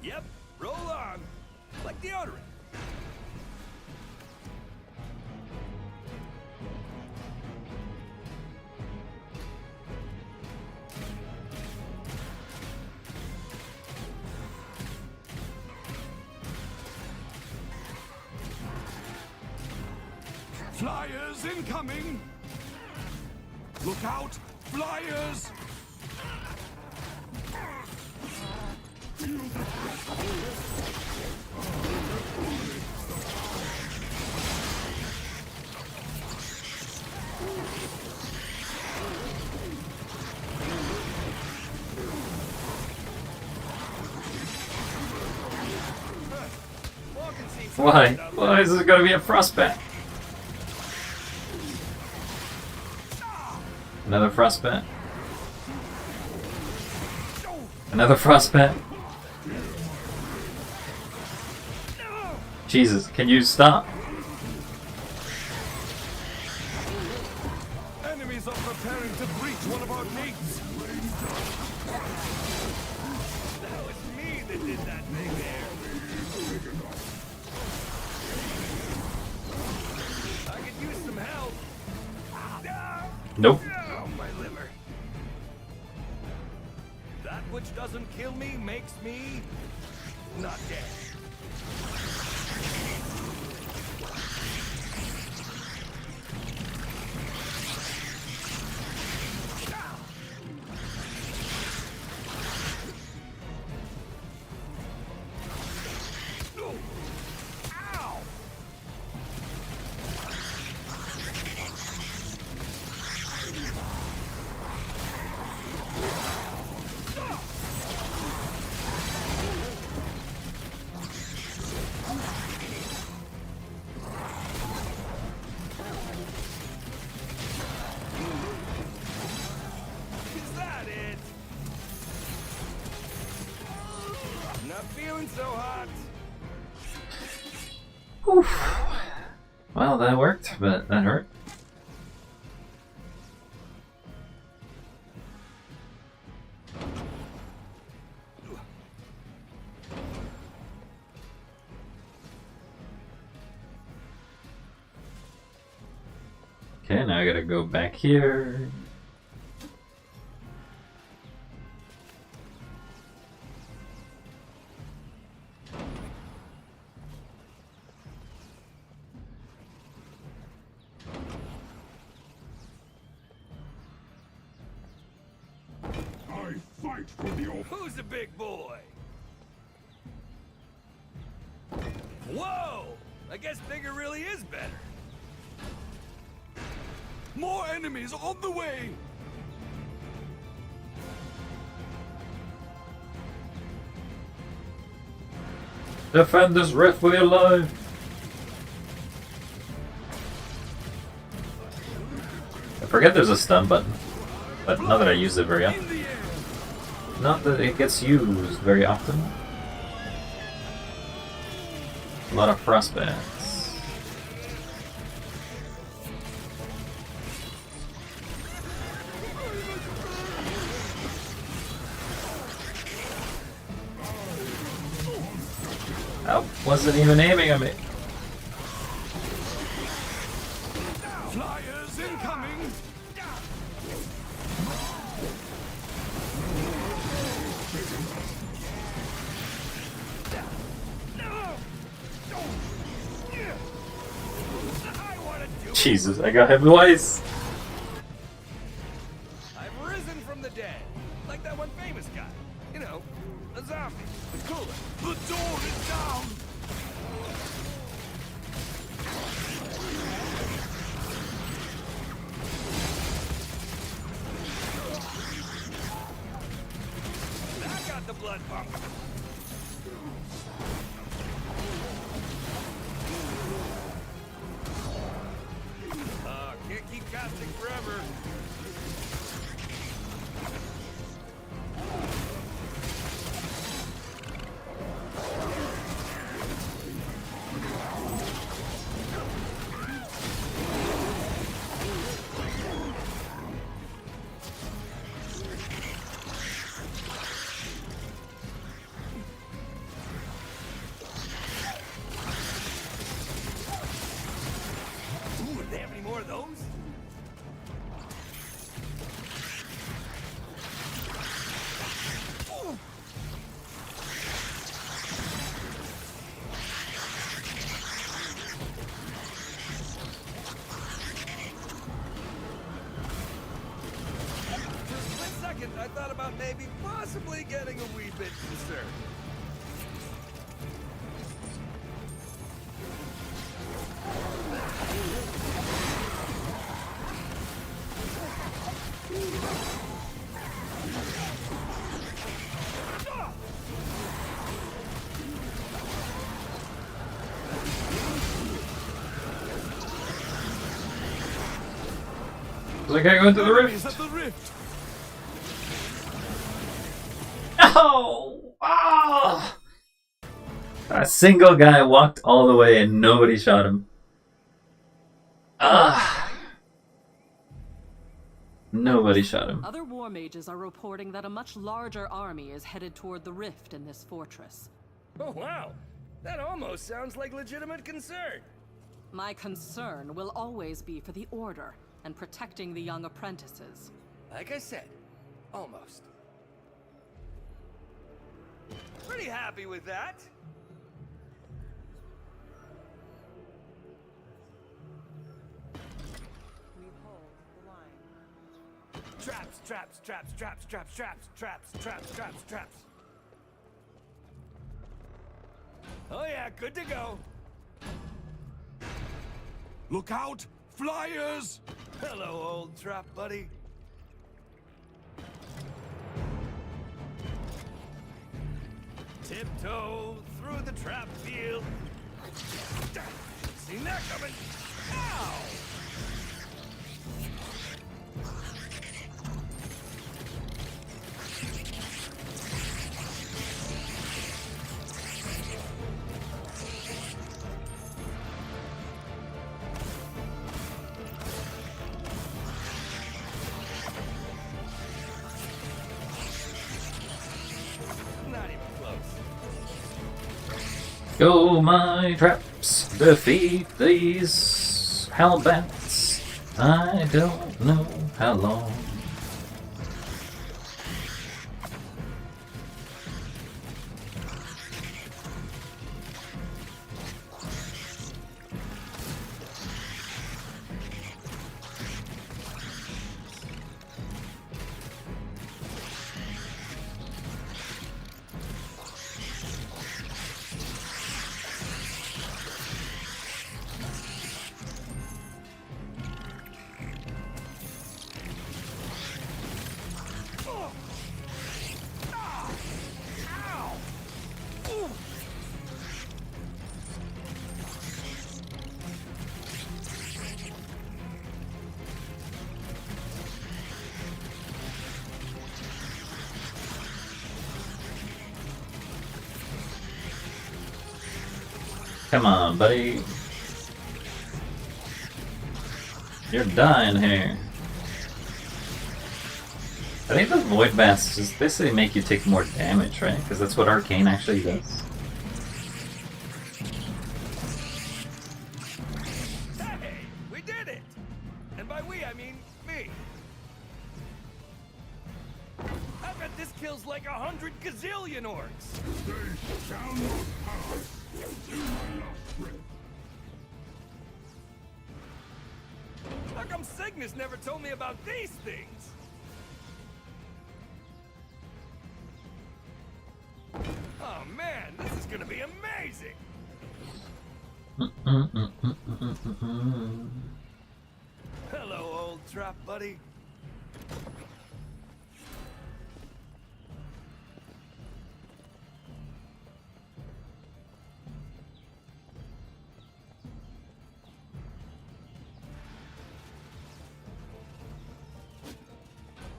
S3: Yep, roll on. Like deodorant.
S4: Flyers incoming! Look out! Flyers!
S1: Why? Why is this gonna be a frostbat? Another frostbat. Another frostbat. Jesus, can you stop?
S4: Enemies are preparing to breach one of our gates!
S3: That was me that did that thing there. I could use some help.
S1: Nope.
S3: Oh, my liver. That which doesn't kill me makes me not dead. Ow! so hot.
S1: Oof. Well, that worked, but that hurt. Okay, now I gotta go back here.
S4: I fight for the Orcs.
S3: Who's the big boy? Whoa! I guess bigger really is better.
S4: More enemies on the way!
S1: Defend this rift for your life! I forget there's a stun button, but not that I use it very often.
S4: In the air!
S1: Not that it gets used very often. A lot of frostbats. I wasn't even aiming at me.
S4: Flyers incoming!
S1: Jesus, I got him twice.
S3: I've risen from the dead. Like that one famous guy. You know, a zombie. But cooler.
S4: The door is down!
S3: That got the blood pumping. Can't keep casting forever. Ooh, do they have any more of those? For a split second, I thought about maybe possibly getting a wee bit concerned.
S1: There's a guy going through the
S4: Enemies
S1: rift.
S4: at the rift!
S1: No! Ah! A single guy walked all the way and nobody shot him. Ah! Nobody shot him.
S2: Other war mages are reporting that a much larger army is headed toward the rift in this fortress.
S3: Oh, wow. That almost sounds like legitimate concern.
S2: My concern will always be for the Order and protecting the young apprentices.
S3: Like I said, almost. Pretty happy with that.
S5: We hold the line.
S3: Traps, traps, traps, traps, traps, traps, traps, traps, traps, traps. Oh yeah, good to go.
S4: Look out! Flyers!
S3: Hello, old trap buddy. Tiptoe through the trap field. Seen that coming. Ow!
S1: Go my traps, defeat these hellbats. I don't know how long. Come on, buddy. You're dying here. I think the Void Bats just basically make you take more damage, right? Because that's what Arcane actually does.
S3: Hey, we did it! And by we, I mean me. I bet this kills like 100 gazillion orcs.
S4: They shall not pass. In my last breath.
S3: How come Cygnus never told me about these things? Oh man, this is gonna be amazing! Hello, old trap buddy.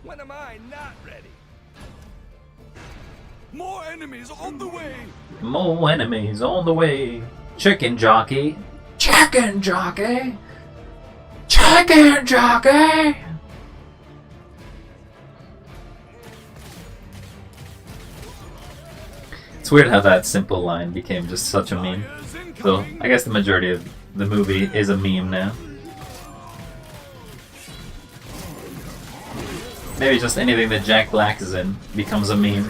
S3: When am I not ready?
S4: More enemies on the way!
S1: More enemies on the way. Chicken jockey. Chicken jockey. Chicken jockey. It's weird how that simple line became just such a meme. So I guess the majority of the movie is a meme now. Maybe just anything that Jack Black is in becomes a meme.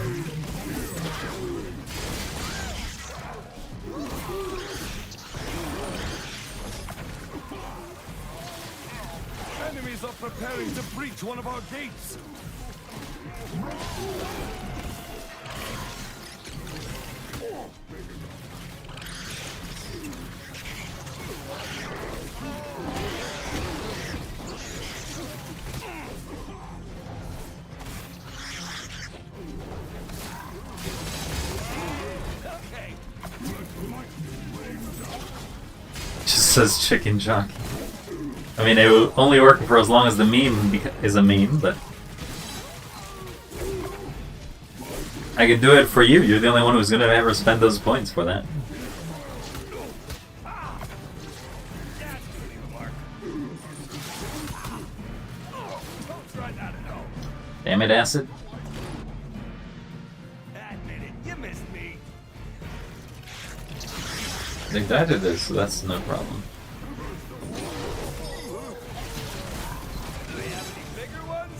S4: Enemies are preparing to breach one of our gates.
S1: Just says chicken jockey. I mean, it will only work for as long as the meme is a meme, but I can do it for you. You're the only one who's gonna ever spend those points for that.
S3: That's gonna leave a mark. Don't try that at home.
S1: Damn it, Acid.
S3: Admit it, you missed me.
S1: They died to this, so that's no problem.
S3: Do they have any bigger ones?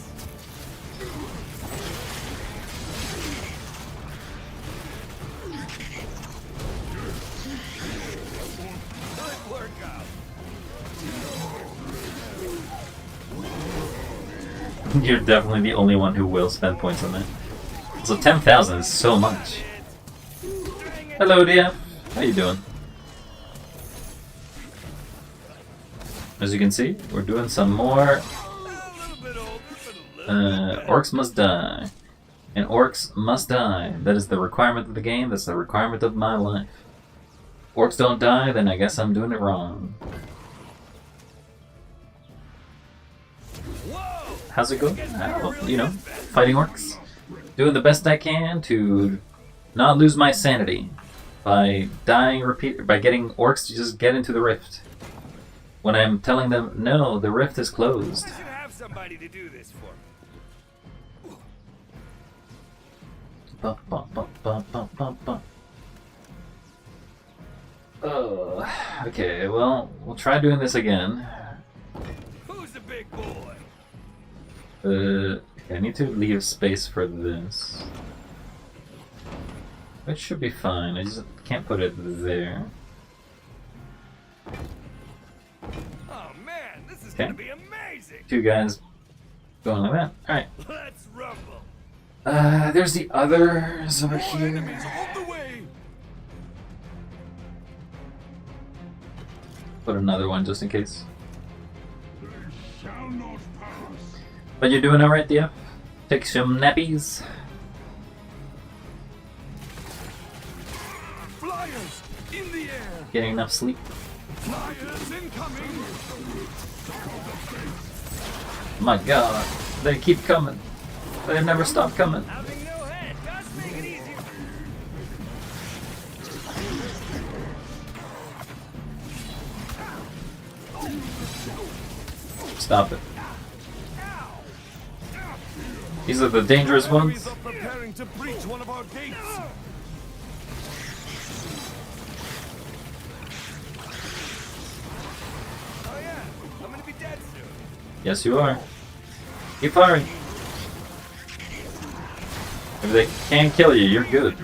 S3: Good workout.
S1: You're definitely the only one who will spend points on that. So 10,000 is so much. Hello, DF. How you doing? As you can see, we're doing some more Orcs Must Die. And Orcs must die. That is the requirement of the game, that's the requirement of my life. Orcs don't die, then I guess I'm doing it wrong.
S3: Whoa!
S1: How's it going? You know, fighting orcs. Doing the best I can to not lose my sanity by dying by getting orcs to just get into the rift. When I'm telling them, no, the rift is closed.
S3: I should have somebody to do this for me.
S1: Ba, ba, ba, ba, ba, ba, ba. Oh, okay, well, we'll try doing this again.
S3: Who's the big boy?
S1: I need to leave space for this. It should be fine, I just can't put it there.
S3: Oh man, this is
S1: Okay.
S3: gonna be amazing!
S1: Two guys going like that. Alright.
S3: Let's rumble!
S1: There's the others over
S4: More
S1: here.
S4: enemies on the way!
S1: Put another one just in case.
S4: They shall not pass.
S1: But you're doing alright, Dia? Take some nappies.
S4: Flyers in the air!
S1: Getting enough sleep.
S4: Flyers incoming!
S1: My god, they keep coming. They never stop coming.
S3: Having no head, just make it easier!
S1: Stop it. These are the dangerous
S4: Enemies
S1: ones.
S4: are preparing to breach one of our gates!
S3: Oh yeah, I'm gonna be dead soon.
S1: Yes, you are. Keep firing. If they can't kill you, you're good.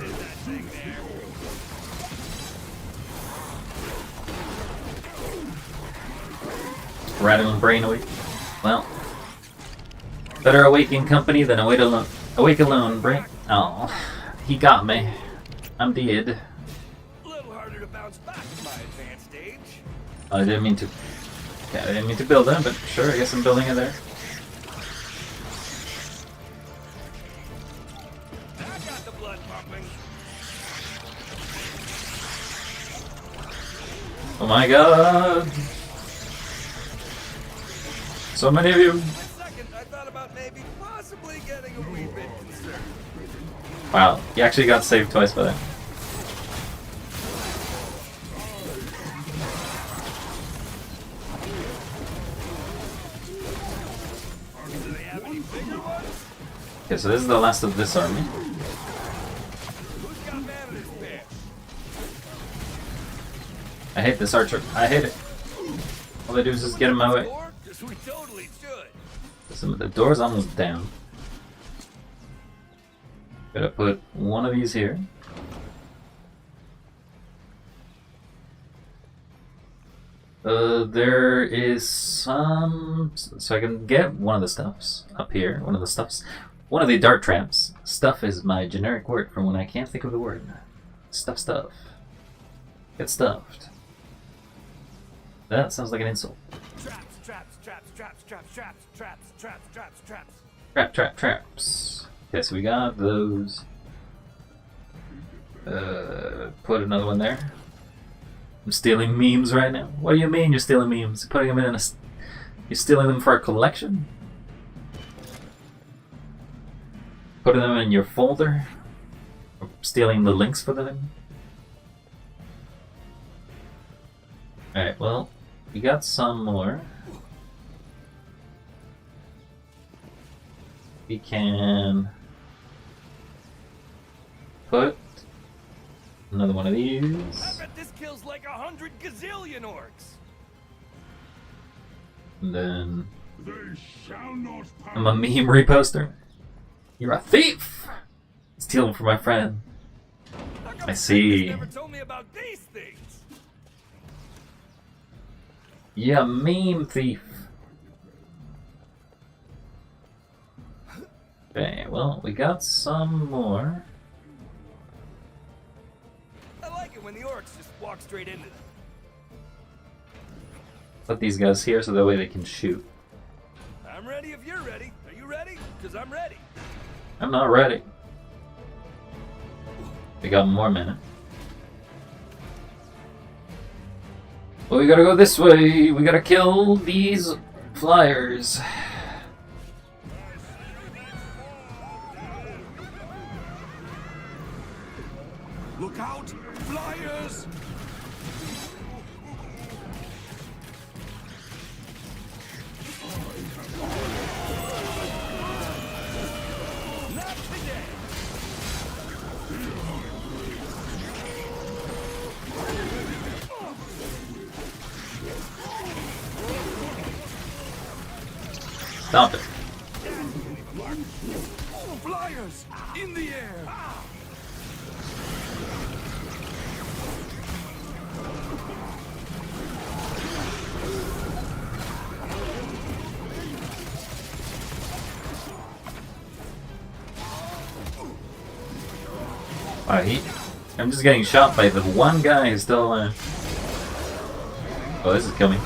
S1: Rattling brain awake. Well, better awake in company than awake alone. Awake alone, brain. Oh, he got me. I'm dead.
S3: A little harder to bounce back in my advanced stage.
S1: I didn't mean to. Yeah, I didn't mean to build it, but sure, I guess I'm building it there.
S3: I got the blood pumping.
S1: Oh my god! So many of you!
S3: For a second, I thought about maybe possibly getting a wee bit concerned.
S1: Wow, you actually got saved twice by that.
S3: Do they have any bigger ones?
S1: Okay, so this is the last of this army.
S3: Who's got man in his pants?
S1: I hate this archer. I hate it. All they do is just get in my way.
S3: Or, 'cause we totally should.
S1: Some of the door's almost down. Gotta put one of these here. There is some... So I can get one of the stuffs up here. One of the stuffs. One of the dart traps. Stuff is my generic word for when I can't think of the word. Stuff. Get stuffed. That sounds like an insult.
S3: Traps.
S1: Traps. Okay, so we got those. Put another one there. I'm stealing memes right now. What do you mean you're stealing memes? You're putting them in a... You're stealing them for a collection? Putting them in your folder? Or stealing the links for them? Alright, well, we got some more. We can put another one of these.
S3: I bet this kills like 100 gazillion orcs.
S1: And then
S4: They shall not pass.
S1: I'm a meme reposter. You're a thief! Stealing from my friend.
S3: How come
S1: I
S3: the
S1: see.
S3: Never told me about these things.
S1: Yeah, meme thief. Okay, well, we got some more.
S3: I like it when the orcs just walk straight into them.
S1: Put these guys here so that way they can shoot.
S3: I'm ready if you're ready. Are you ready? Because I'm ready.
S1: I'm not ready. We got more minute. Well, we gotta go this way. We gotta kill these flyers.
S4: Look out! Flyers!
S3: Not today.
S1: Stop it.
S4: Flyers! In the air!
S1: I'm just getting shot by the one guy who's still alive. Oh, this is coming.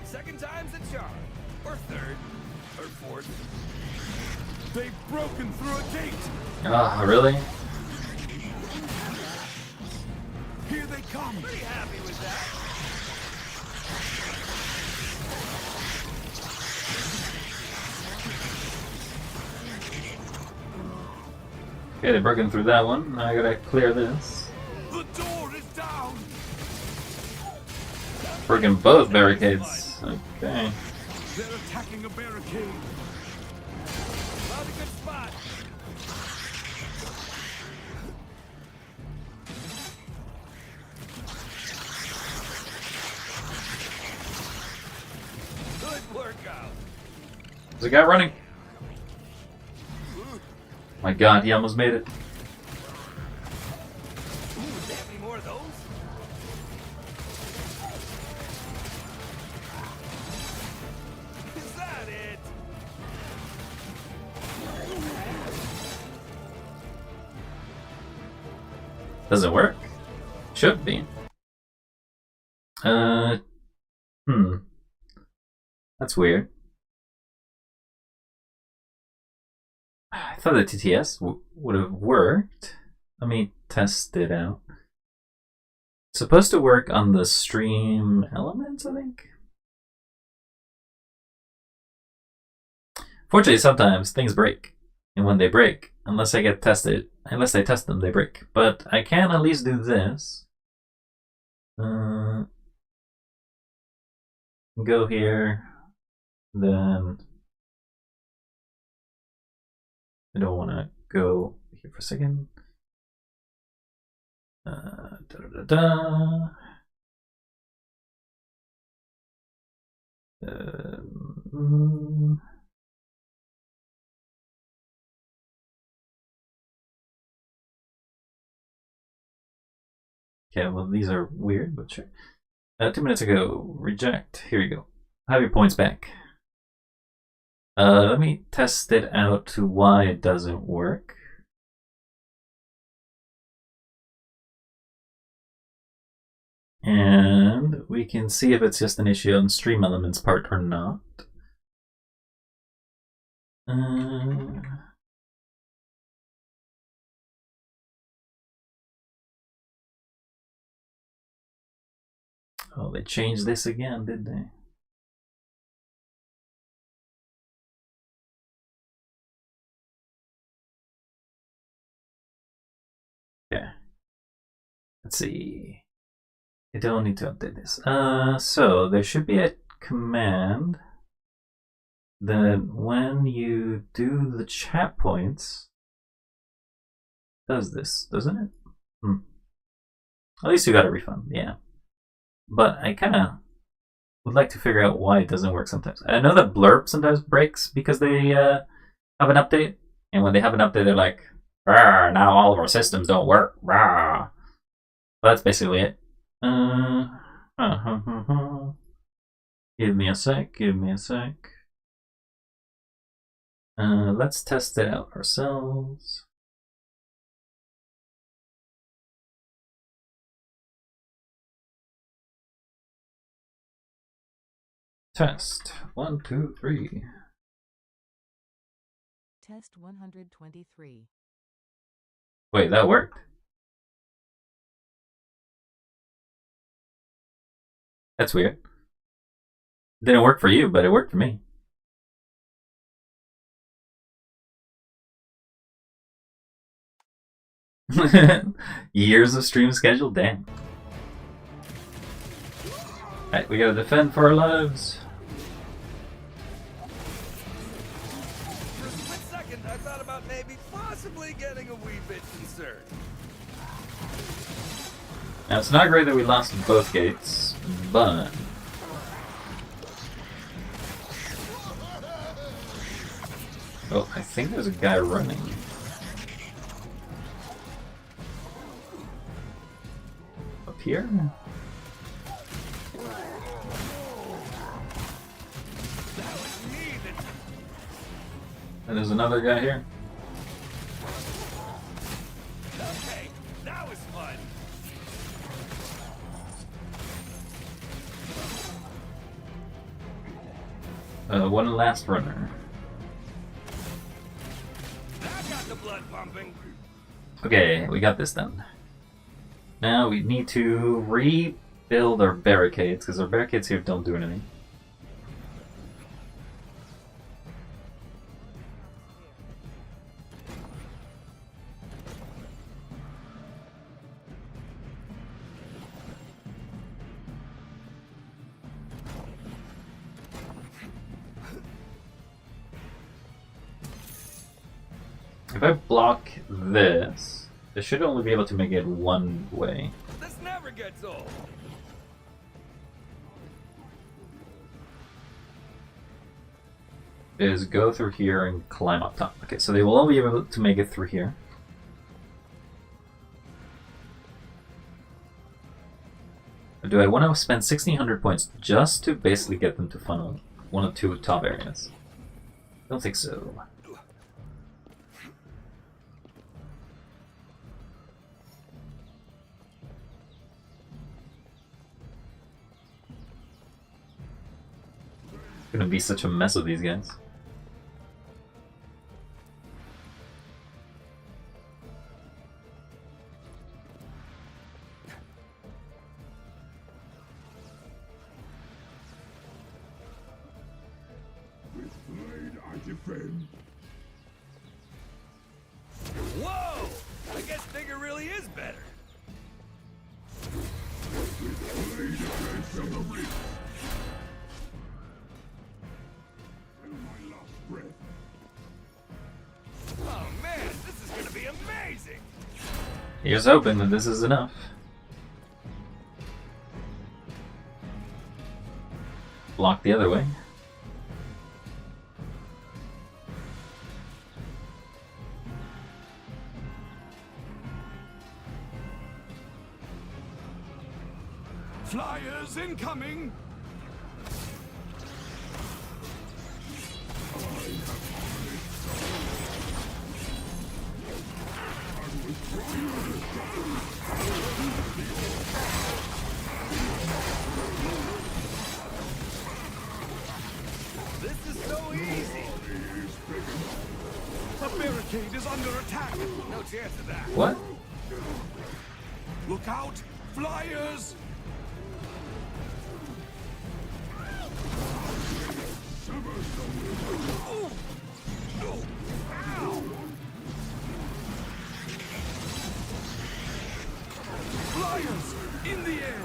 S3: Second time's a charm. Or third. Or fourth.
S4: They've broken through a gate!
S1: Ah, really?
S4: Here they come!
S3: Pretty happy with that.
S1: Okay, they've broken through that one. Now I gotta clear this.
S4: The door is down!
S1: Broken both barricades. Okay.
S4: They're attacking a barricade!
S3: Found a good spot. Good workout.
S1: There's a guy running. My god, he almost made it.
S3: Ooh, do they have any more of those? Is that it?
S1: Does it work? Should be. That's weird. I thought the TTS would have worked. Let me test it out. It's supposed to work on the stream elements, I think. Fortunately, sometimes things break. And when they break, unless I test them, they break. But I can at least do this. Go here. Then I don't want to go here for a second. Okay, well these are weird, but sure. 2 minutes ago, reject. Here you go. Have your points back. Let me test it out to why it doesn't work. And we can see if it's just an issue on stream elements part or not. Oh, they changed this again, did they? Okay. Let's see. I don't need to update this. So there should be a command that when you do the chat points, does this, doesn't it? At least you got a refund, yeah. But I kind of would like to figure out why it doesn't work sometimes. I know that Blurb sometimes breaks because they have an update, and when they have an update, they're like, "Rawr, now all of our systems don't work." Rawr. But that's basically it. Give me a sec, give me a sec. Let's test it out ourselves. Test 1, 2, 3.
S5: Test 123.
S1: Wait, that worked? That's weird. Didn't work for you, but it worked for me. Years of stream schedule, damn. Alright, we gotta defend for our lives.
S3: For a split second, I thought about maybe possibly getting a wee bit concerned.
S1: Now, it's not great that we lost both gates, but Oh, I think there's a guy running. Up here? And there's another guy here.
S3: Okay, that was fun.
S1: One last runner.
S3: That got the blood pumping.
S1: Okay, we got this done. Now we need to rebuild our barricades, because our barricades here don't do anything. If I block this, I should only be able to make it one way.
S3: This never gets old.
S1: Is go through here and climb up top. Okay, so they will only be able to make it through here. Do I want to spend 1600 points just to basically get them to funnel one of two top areas? I don't think so. It's gonna be such a mess with these guys.
S4: With blade I defend.
S3: Whoa! I guess bigger really is better.
S4: With blade against the rift. Till my last breath.
S3: Oh man, this is gonna be amazing!
S1: Here's hoping that this is enough. Block the other way.
S4: Flyers incoming!
S3: This is so easy!
S4: The barricade is under attack!
S3: No chance of that.
S1: What?
S4: Look out! Flyers! Flyers! In the air!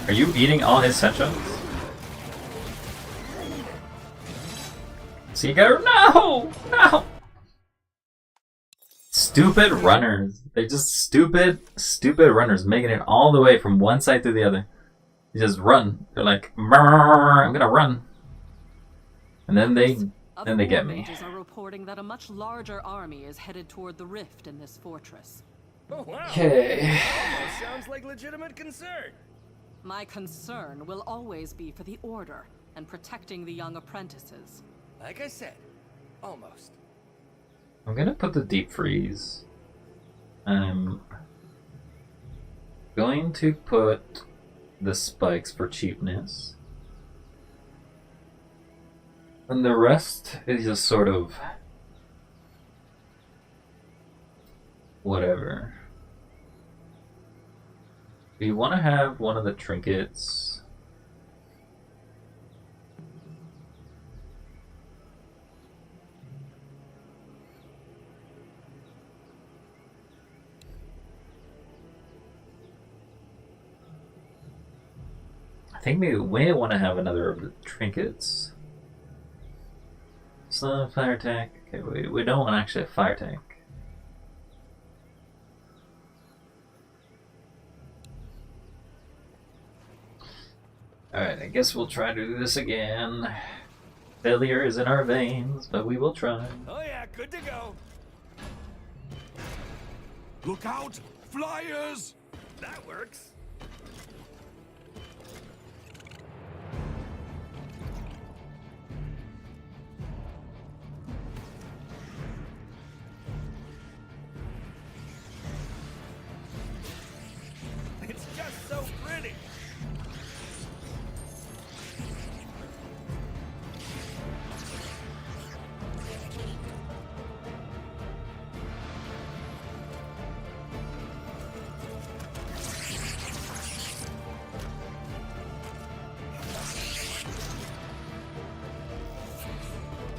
S1: Are you eating all his headshots? Seagull? No! No! Stupid runners. They're just stupid runners making it all the way from one side to the other. They just run. They're like, I'm gonna run. And then they get me.
S2: Mages are reporting that a much larger army is headed toward the rift in this fortress.
S3: Oh wow!
S1: Okay.
S3: Almost sounds like legitimate concern.
S2: My concern will always be for the Order and protecting the young apprentices.
S3: Like I said, almost.
S1: I'm gonna put the deep freeze. I'm going to put the spikes for cheapness. And the rest is just sort of whatever. Do you want to have one of the trinkets? I think maybe we want to have another of the trinkets. Slow fire tank. Okay, we don't want actually a fire tank. Alright, I guess we'll try to do this again. Failure is in our veins, but we will try.
S3: Oh yeah, good to go.
S4: Look out! Flyers!
S3: That works. It's just so pretty.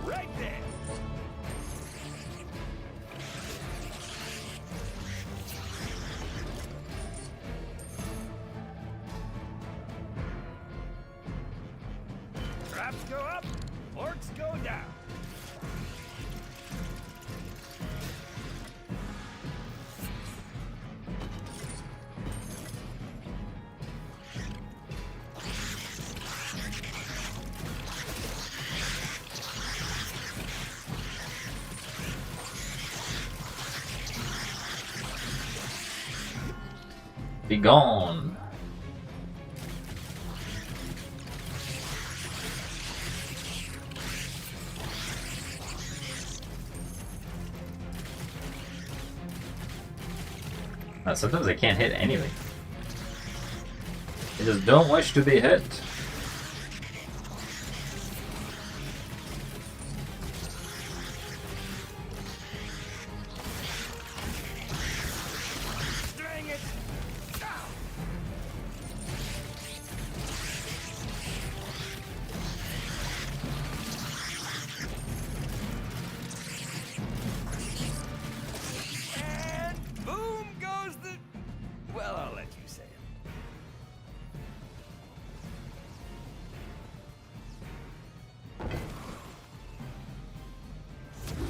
S3: Right there. Traps go up, orcs go down.
S1: Be gone. Sometimes I can't hit anything. I just don't wish to be hit.
S3: Dang it! Ow. And boom goes the... Well, I'll let you say it.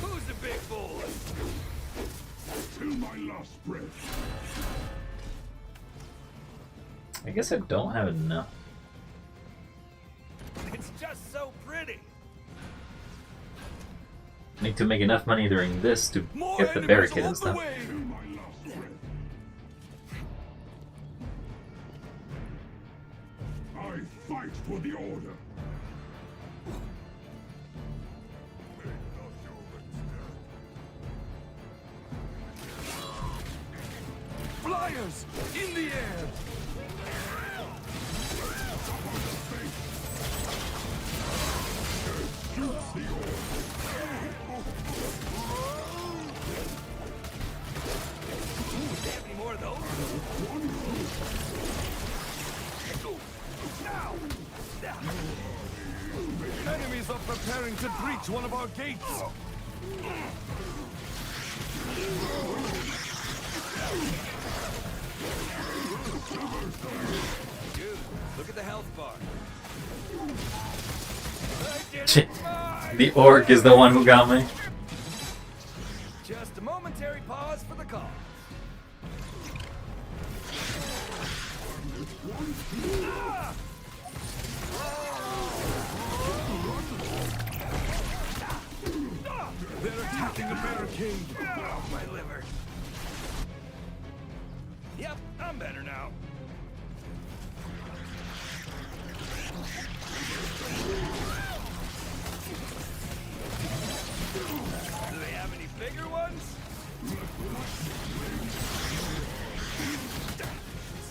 S3: Who's the big boy?
S4: Till my last breath.
S1: I guess I don't have enough.
S3: It's just so pretty.
S1: Need to make enough money during this to
S4: More
S1: get the
S4: enemies
S1: barricade
S4: on
S1: and
S4: the
S1: stuff.
S4: way. Till my last breath. I fight for the order. Flyers in the air.
S3: Ooh, they have any more of those?
S4: Enemies are preparing to breach one of our gates.
S3: Dude, look at the health bar.
S1: The orc is the one who got me.
S3: Just a momentary pause for the call. Ah!
S4: They're attacking the barricade.
S3: Oh, my liver. Yep, I'm better now. Do they have any bigger ones?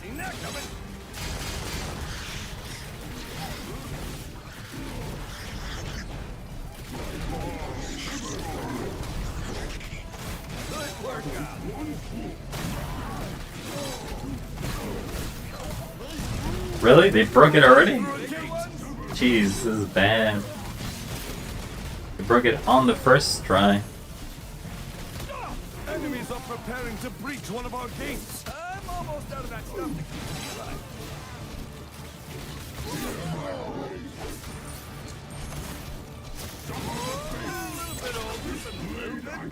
S3: Seen that coming.
S1: Really? They broke it already?
S4: Through a gate.
S1: Jeez, this is bad. They broke it on the first try.
S4: Enemies are preparing to breach one of our gates.
S3: I'm almost out of that stuff to keep me alive. A little bit older, but a little bit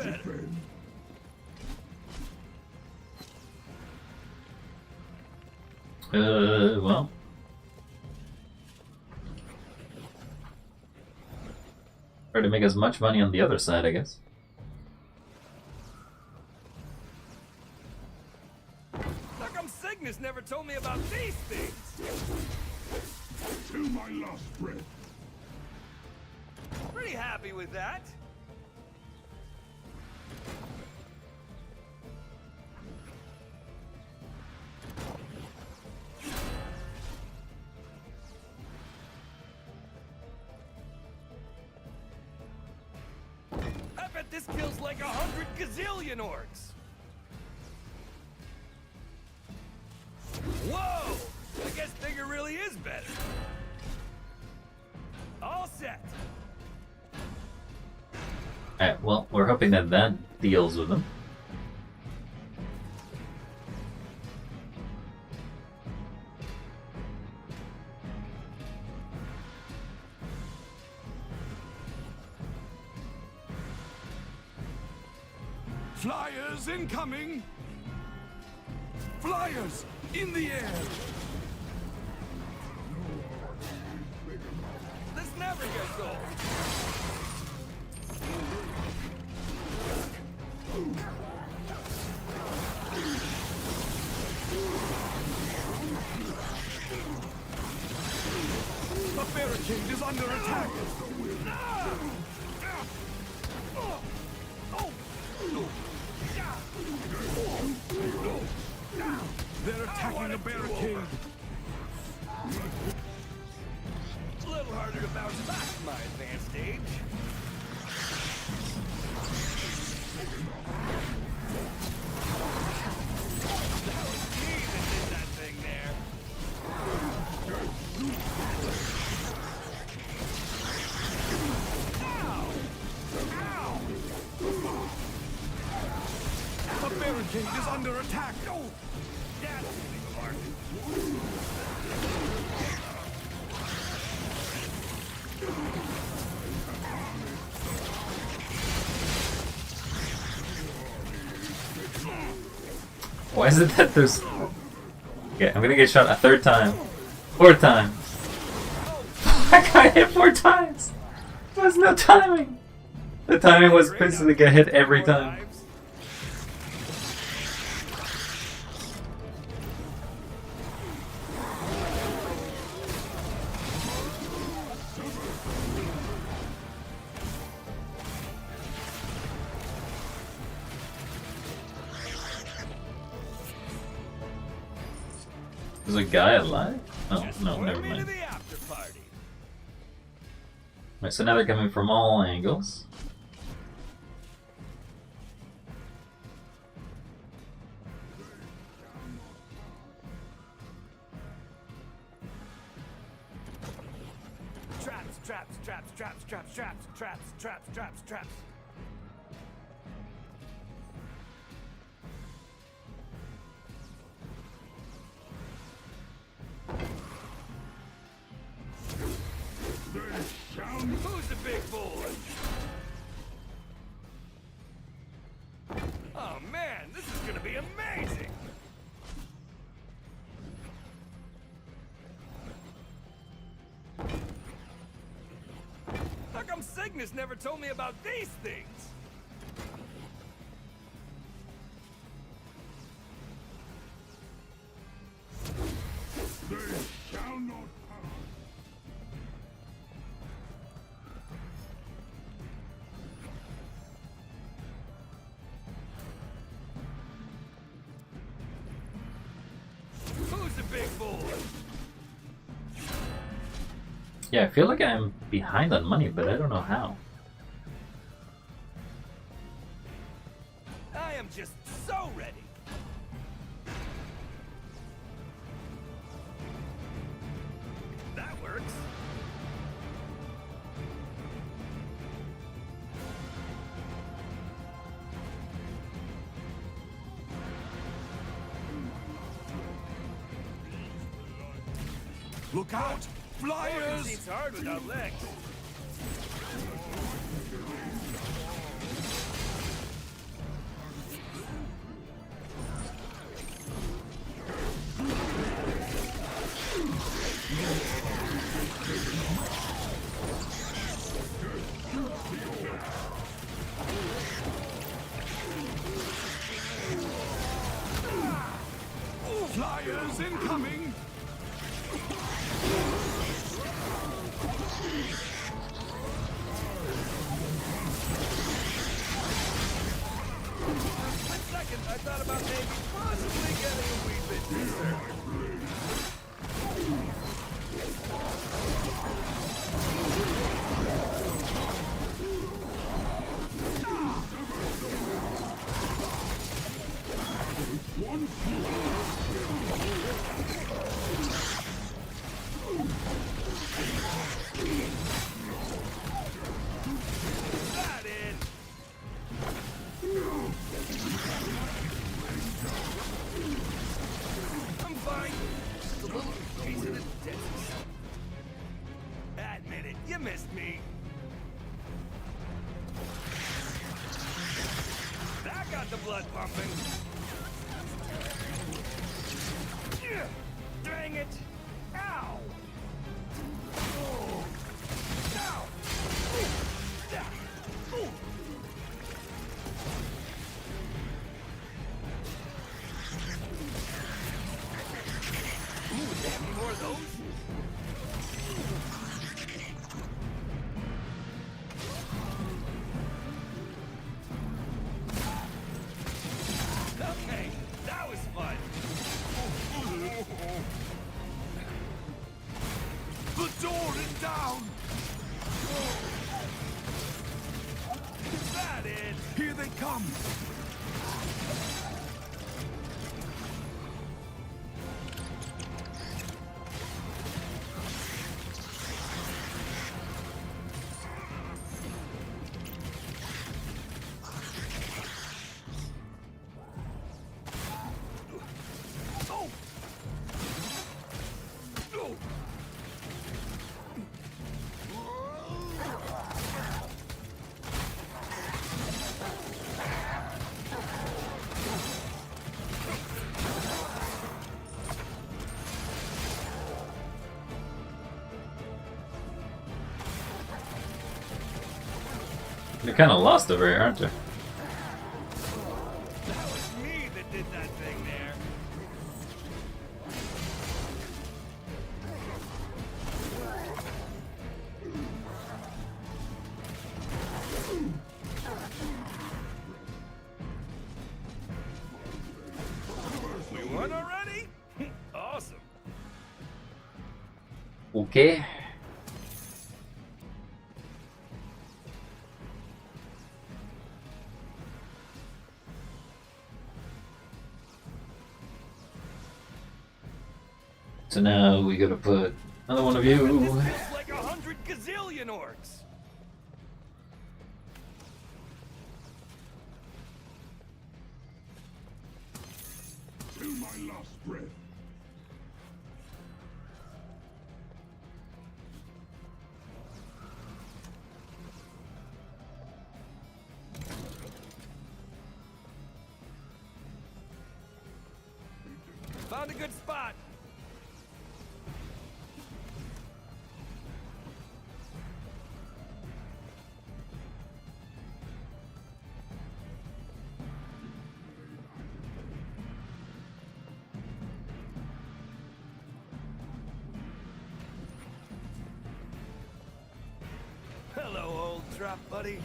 S3: better.
S1: Well. Try to make as much money on the other side, I guess.
S3: How come Cygnus never told me about these things?
S4: To my last breath.
S3: Pretty happy with that. I bet this kills like 100 gazillion orcs. Whoa! I guess bigger really is better. All set.
S1: Alright, well, we're hoping that that deals with them.
S4: Flyers incoming! Flyers in the air!
S3: This never gets old.
S4: The barricade is under attack! They're attacking the barricade!
S3: It's a little harder to bounce back from my advanced age. That was me that did that thing there.
S4: The barricade is under attack!
S3: Oh, that's the part.
S1: Why is it that there's... Okay, I'm gonna get shot a third time. 4 times. I got hit 4 times! There's no timing! The timing was basically get hit every time. There's a guy alive? Oh, no, never mind. Right, so now they're coming from all angles.
S3: Traps, traps, traps, traps, traps, traps, traps, traps, traps, traps. Who's the big boy? Oh man, this is gonna be amazing! How come Cygnus never told me about these things?
S4: They shall not pass!
S3: Who's the big boy?
S1: Yeah, I feel like I'm behind on money, but I don't know how.
S3: I am just so ready.
S4: Look out!
S3: Orc
S4: Flyers!
S3: seems hard without legs.
S4: Flyers incoming!
S3: For a second, I thought about maybe possibly getting a wee bit closer. That in. I'm fine. Just a little piece of the distance. Admit it, you missed me. That got the blood pumping. Yeah, dang it. Ow. Oh. Ow. Ooh. Yeah. Ooh. Ooh, damn, any more of those? Okay, that was fun.
S4: The door is down!
S3: Is that it?
S4: Here they come!
S3: Oh! Oh!
S1: You're kind of lost over here, aren't you?
S3: That was me that did that thing there. We won already? Awesome.
S1: Okay. So now we gotta put another one of
S3: This
S1: you.
S3: feels like 100 gazillion orcs.
S4: Till my last breath.
S3: Found a good spot. Hello, old trap buddy.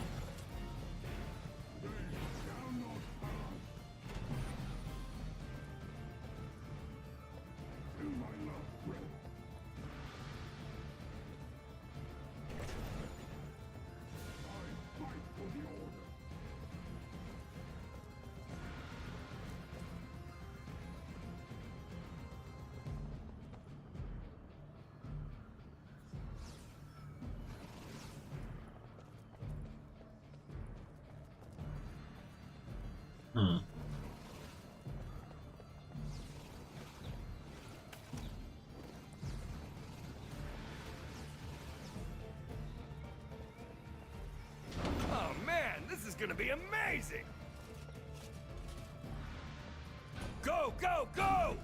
S4: Till my last breath. I fight for the order.
S1: Hmm.
S3: gonna be amazing! Go, go, go!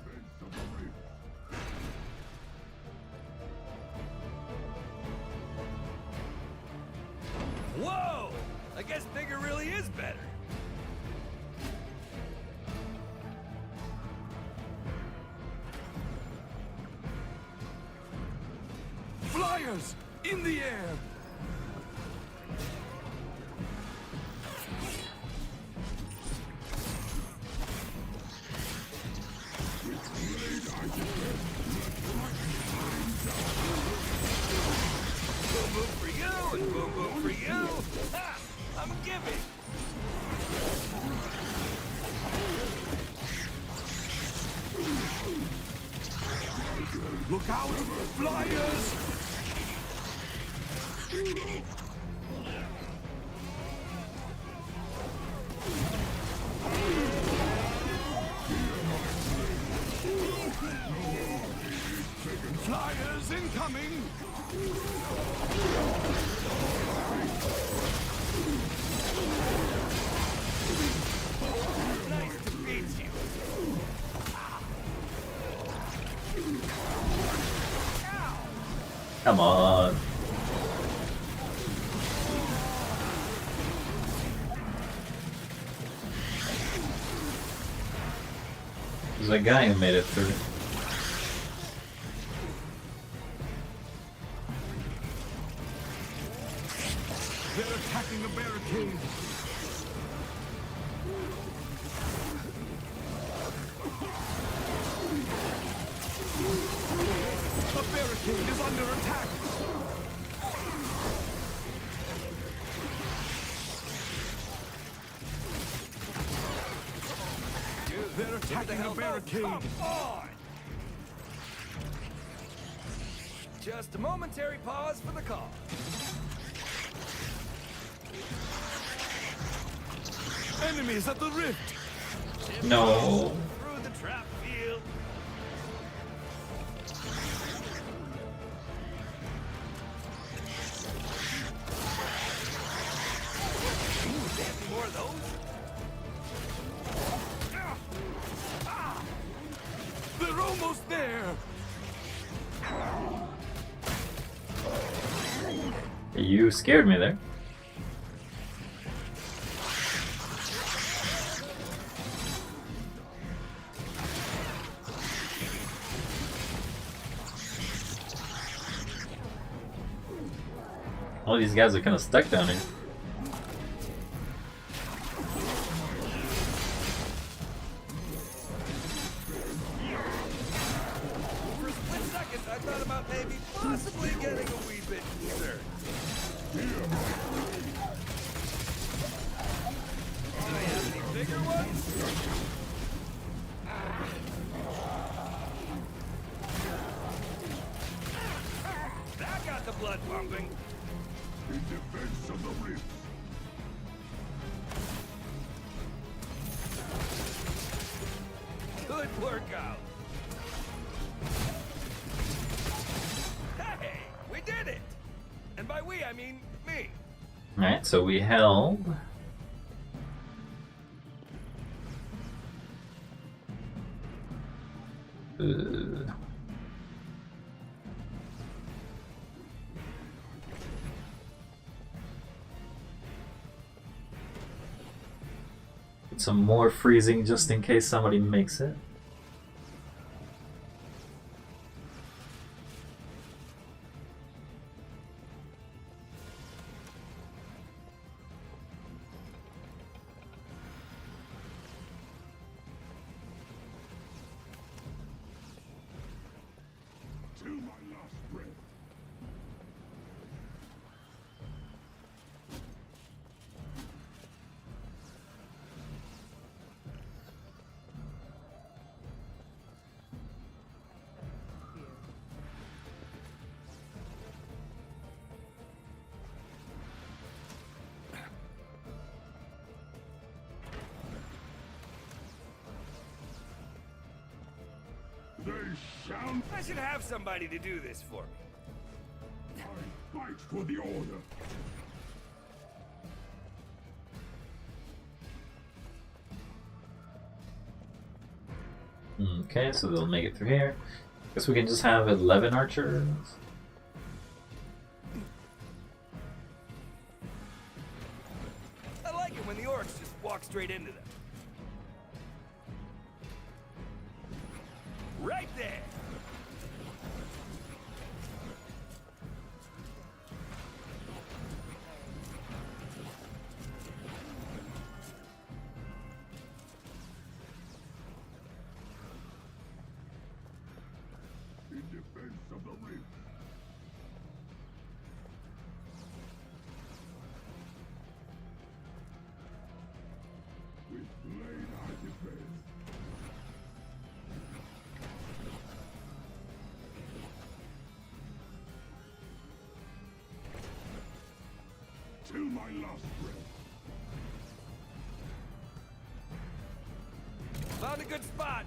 S3: Whoa! I guess bigger really is better.
S4: Flyers! In the air!
S3: Boom boom for you and boom boom for you. Ha! I'm giving.
S4: Look out! Flyers! Flyers incoming!
S3: Nice to meet you.
S1: Come on. There's a guy who made it through.
S4: They're attacking a barricade! A barricade is under attack! They're attacking a barricade!
S3: Come on! Just a momentary pause for the call.
S4: Enemies at the rift!
S1: No.
S3: Through the trap field. Ooh, fancy more of those?
S4: They're almost there!
S1: You scared me there. All these guys are kind of stuck down here.
S3: For a split second, I thought about maybe possibly getting a wee bit concerned. Do they have any bigger ones? That got the blood pumping.
S4: In defense of the rift!
S3: Good workout. Hey, we did it! And by we, I mean me.
S1: Alright, so we held. Get some more freezing just in case somebody makes it.
S4: To my last breath! They shall
S3: I should have somebody to do this for me.
S4: fight for the order!
S1: Okay, so they'll make it through here. Guess we can just have 11 archers.
S3: I like it when the orcs just walk straight into them. Right there.
S4: In defense of the rift. With blade I defend. Till my last breath.
S3: Found a good spot.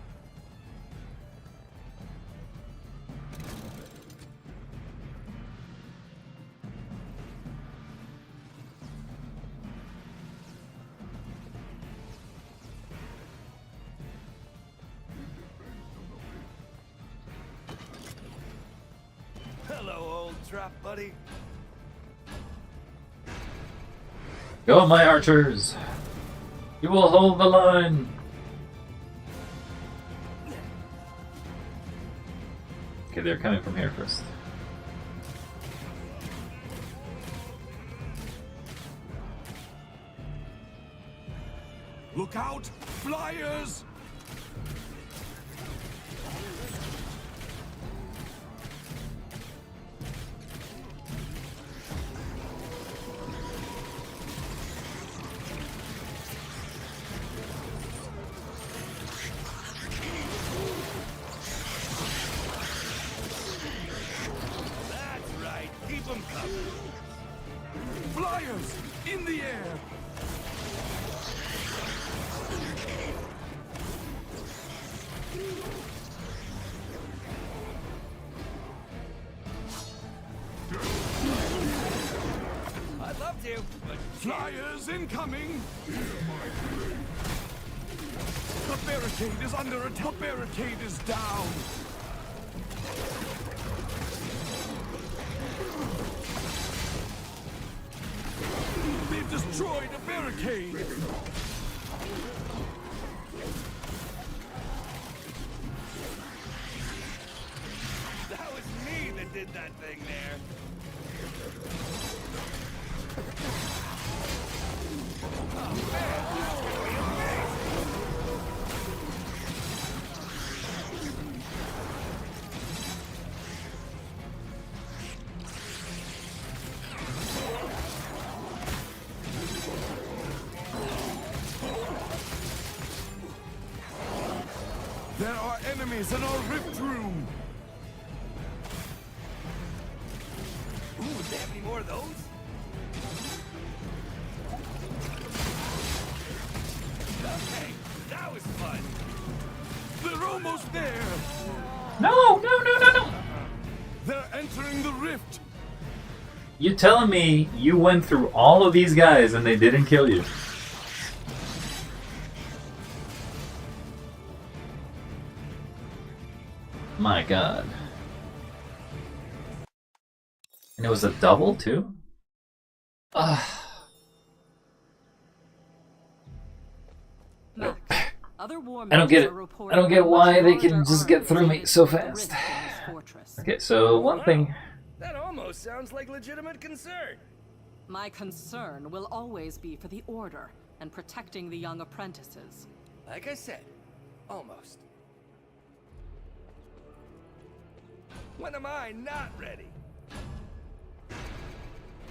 S3: Hello, old trap buddy.
S1: Go, my archers! You will hold the line! Okay, they're coming from here first.
S4: Look out! Flyers!
S3: That's right. Keep them covered.
S4: Flyers! In the air!
S3: I'd love to, but
S4: Flyers incoming! The barricade is under attack. The barricade is down. They've destroyed a barricade.
S3: that was me that did that thing there. Oh man, this is gonna be amazing.
S4: There are enemies in our rift room.
S3: Ooh, do they have any more of those? Okay, that was fun.
S4: They're almost there.
S1: No, no, no, no, no!
S4: They're entering the rift.
S1: You telling me you went through all of these guys and they didn't kill you? My god. And it was a double too?
S2: Max, other war
S1: I don't get it.
S2: are reporting
S1: I don't get
S2: how
S1: why
S2: much
S1: they can
S2: larger
S1: just get
S2: armies
S1: through me
S2: take
S1: so
S2: the
S1: fast.
S2: rift in this fortress.
S1: Okay, so one thing.
S3: That almost sounds like legitimate concern.
S2: My concern will always be for the Order and protecting the young apprentices.
S3: Like I said, almost. When am I not ready?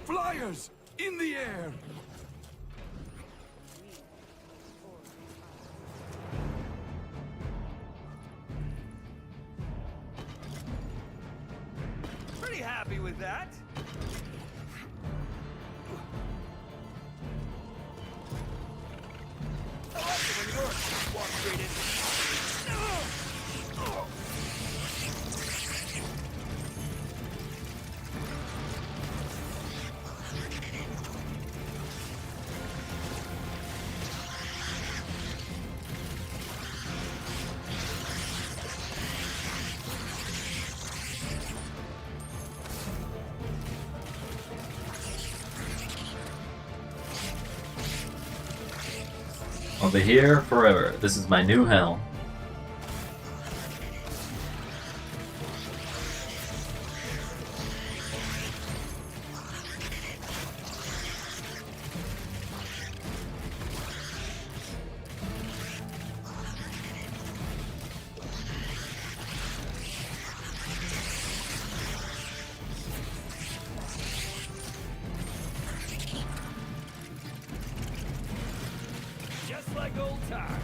S4: Flyers in the air.
S3: Pretty happy with that. I like it when the orcs just walk straight in.
S1: I'll be here forever. This is my new hell.
S3: Just like old times.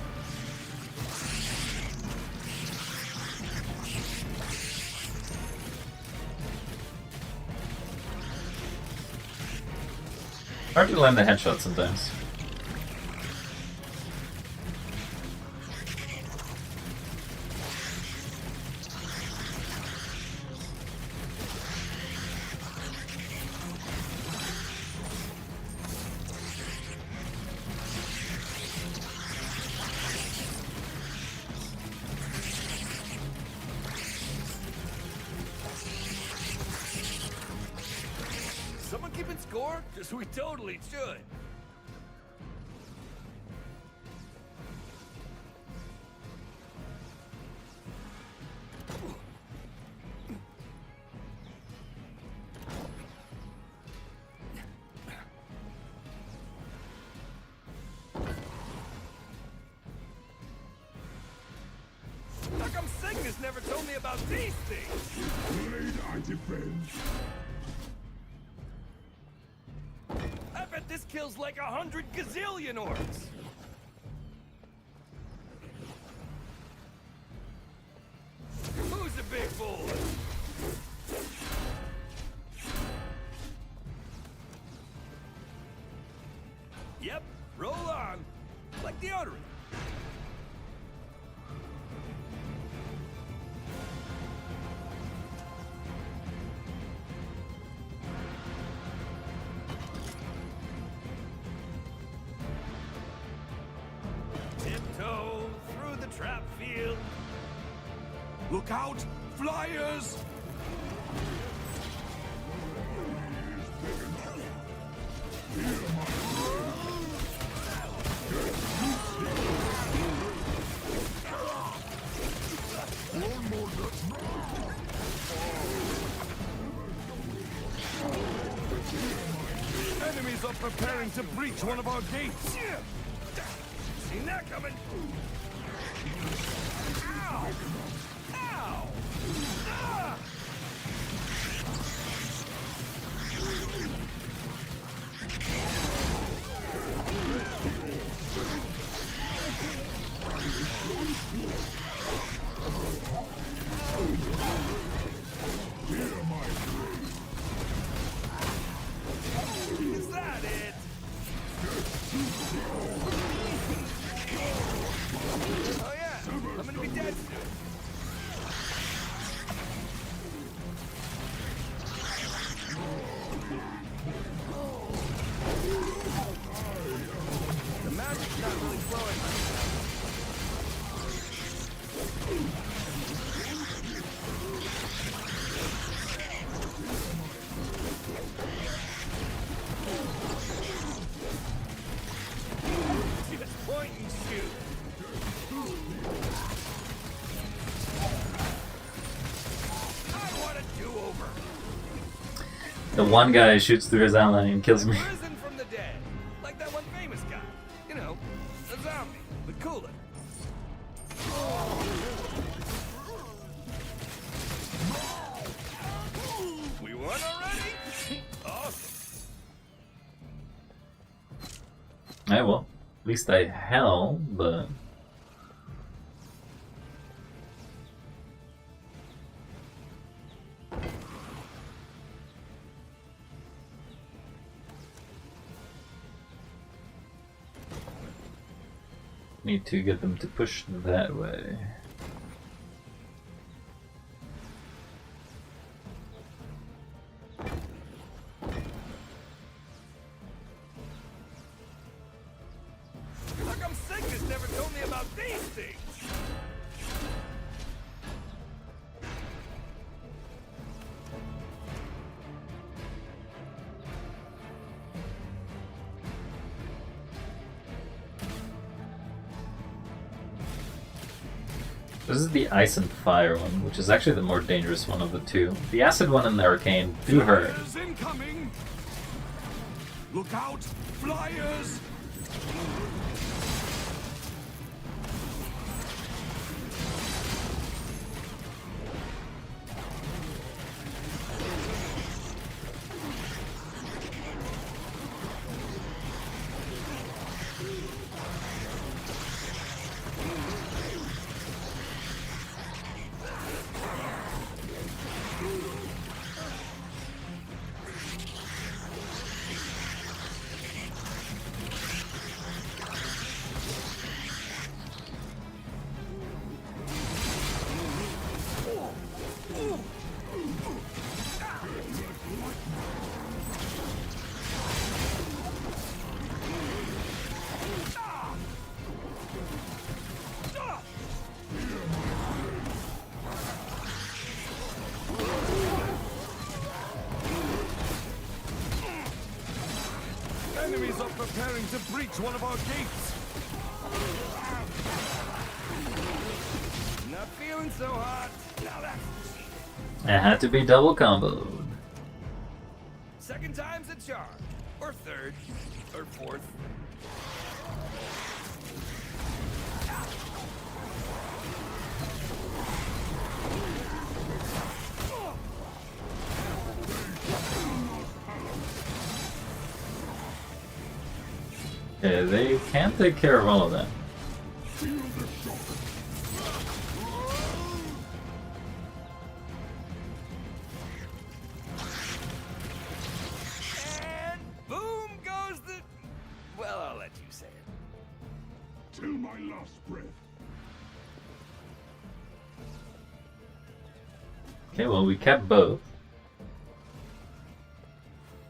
S1: Hard to land the headshot sometimes.
S3: Someone keeping score? Because we totally should. How come Cygnus never told me about these things?
S4: Blade I defend.
S3: I bet this kills like 100 gazillion orcs. Who's a big boy? Yep, roll on. Like deodorant. Tiptoe through the trap field.
S4: Look out! Flyers! Enemies are preparing to breach one of our gates.
S3: Seen that coming? Ow! Ow! Ah! Is that it? Oh yeah, I'm gonna be dead soon. The magic's not really flowing right now. Just point and shoot. I want a do-over.
S1: The one guy shoots through his ally and kills me.
S3: Risen from the dead. Like that one famous guy. You know, a zombie, but cooler. We won already? Awesome.
S1: Yeah, well, at least I held, but need to get them to push that way.
S3: How come Cygnus never told me about these things?
S1: This is the ice and fire one, which is actually the more dangerous one of the two. The acid one and the arcane do hurt.
S4: Flyers incoming! Look out! Flyers! Enemies are preparing to breach one of our gates.
S3: Not feeling so hot. Now that's
S1: It had to be double comboed.
S3: second time's a charm. Or third. Or fourth.
S1: Okay, they can't take care of all of that.
S3: And boom goes the... Well, I'll let you say it.
S4: Till my last breath.
S1: Okay, well, we kept both.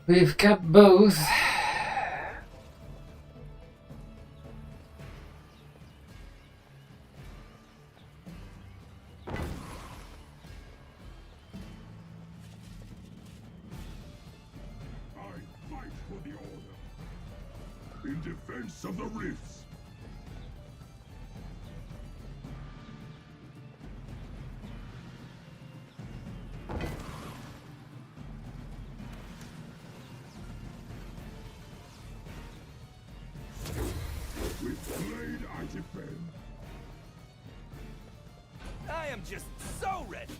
S1: We've kept both.
S4: I fight for the order. In defense of the rifts. With blade I defend.
S3: I am just so ready.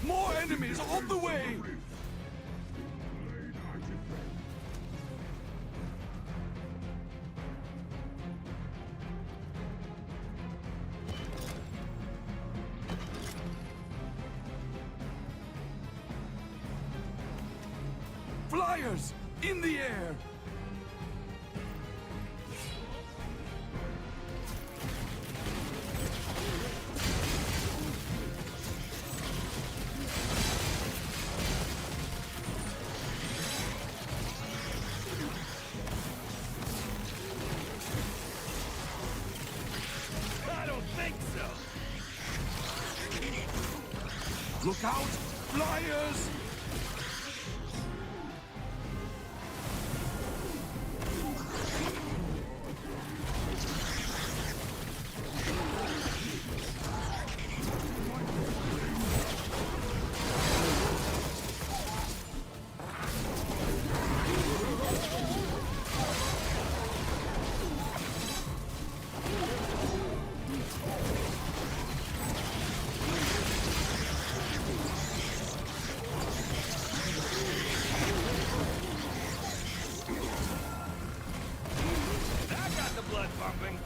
S4: More enemies on the way! Blade I defend. Flyers! In the air!
S3: I don't think so.
S4: Look out! Flyers!
S3: That got the blood pumping.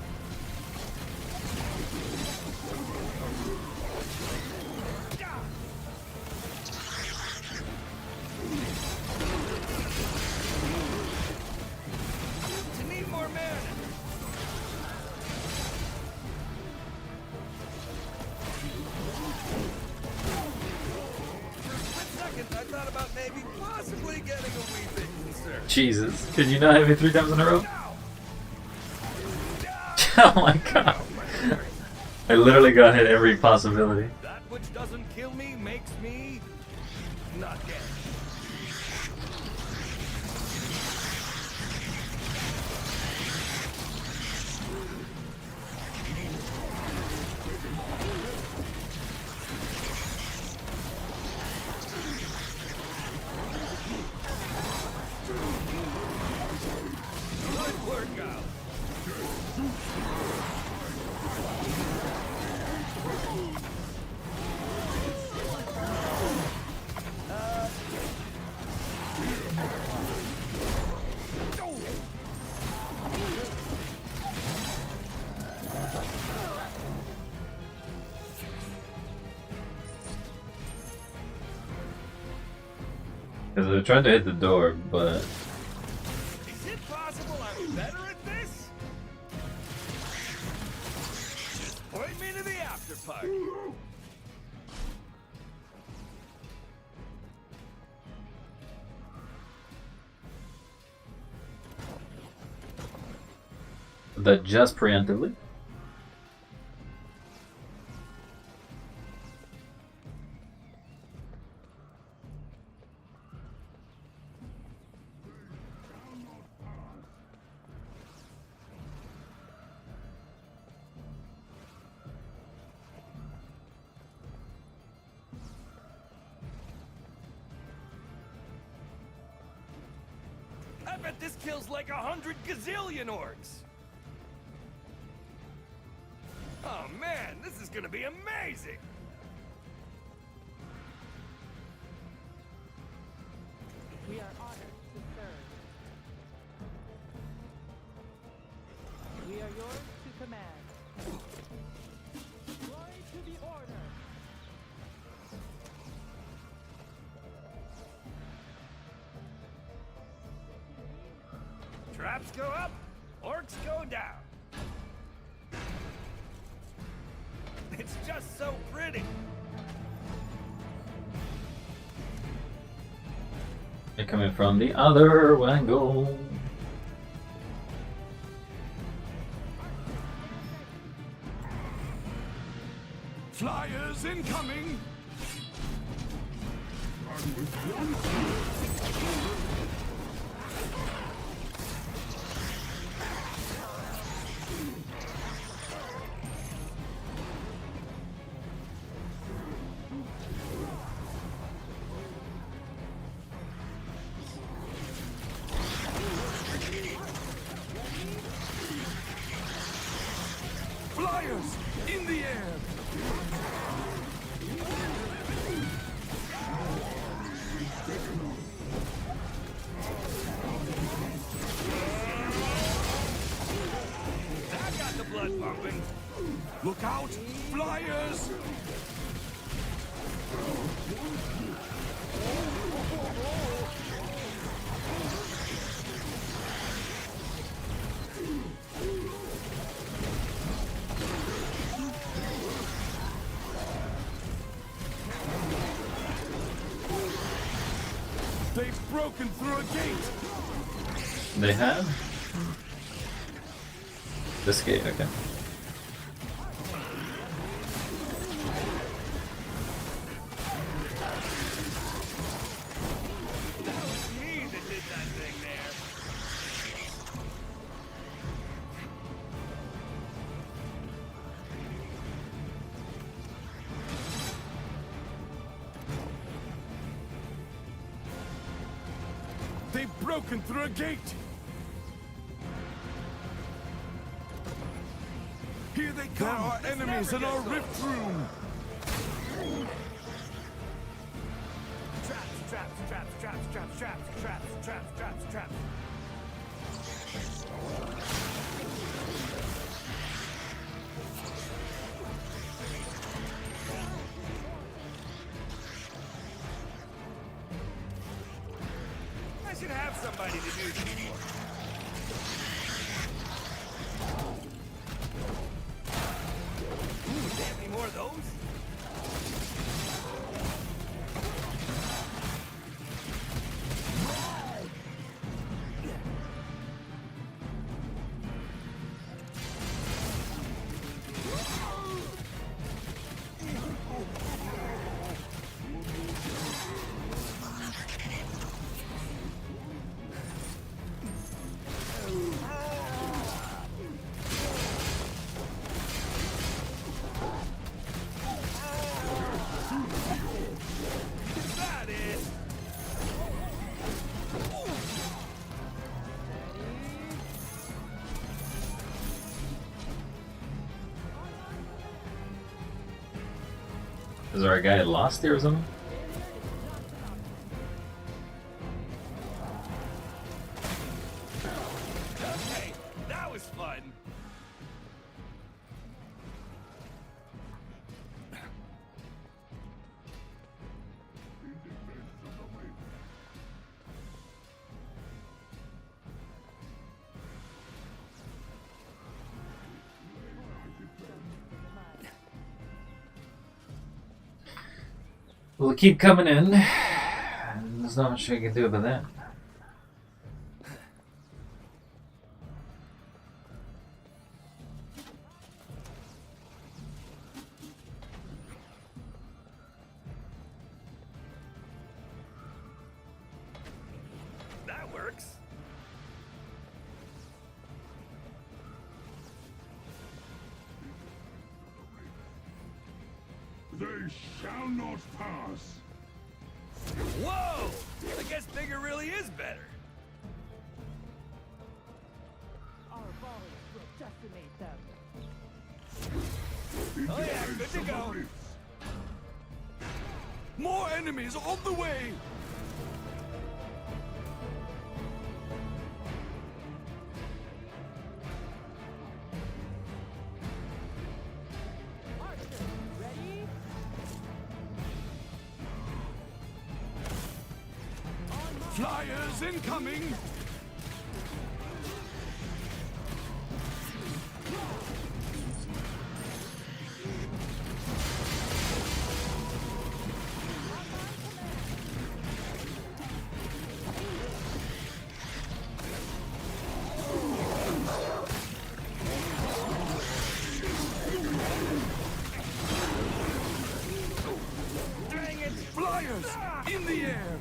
S3: You need more mana. For a split second, I thought about maybe possibly getting a wee bit concerned.
S1: Jesus, did you not have me 3 times in a row?
S3: Ow!
S1: Oh my god. I literally got hit every possibility.
S3: That which doesn't kill me makes me not dead.
S1: Because they're trying to hit the door, but
S3: Is it possible I'm better at this? Just point me to the after party.
S1: that just preemptively.
S3: I bet this kills like 100 gazillion orcs. Oh man, this is gonna be amazing.
S5: We are honored to serve. We are yours to command. Glory to the order.
S3: Traps go up, orcs go down. It's just so pretty.
S1: They're coming from the other angle.
S4: Flyers incoming! Flyers in the air!
S3: That got the blood pumping.
S4: Look out! Flyers! They've broken through a gate!
S1: They have this gate, okay.
S3: Me that did that thing there.
S4: They've broken through a gate! Here they come! There are enemies in our rift room!
S3: Traps, traps, traps, traps, traps, traps, traps, traps, traps, traps. I should have somebody to do this for. Ooh, they have any more of those? Is that it?
S1: Is there a guy lost here or something?
S3: Okay, that was fun.
S1: We'll keep coming in. There's not much I can do about that.
S3: That works.
S4: They shall not pass.
S3: Whoa! I guess bigger really is better.
S5: Our volleys will decimate them.
S3: Oh yeah, good to go.
S4: More enemies on the way.
S5: Archers, ready?
S4: Flyers incoming.
S3: Dang it!
S4: Flyers in the air.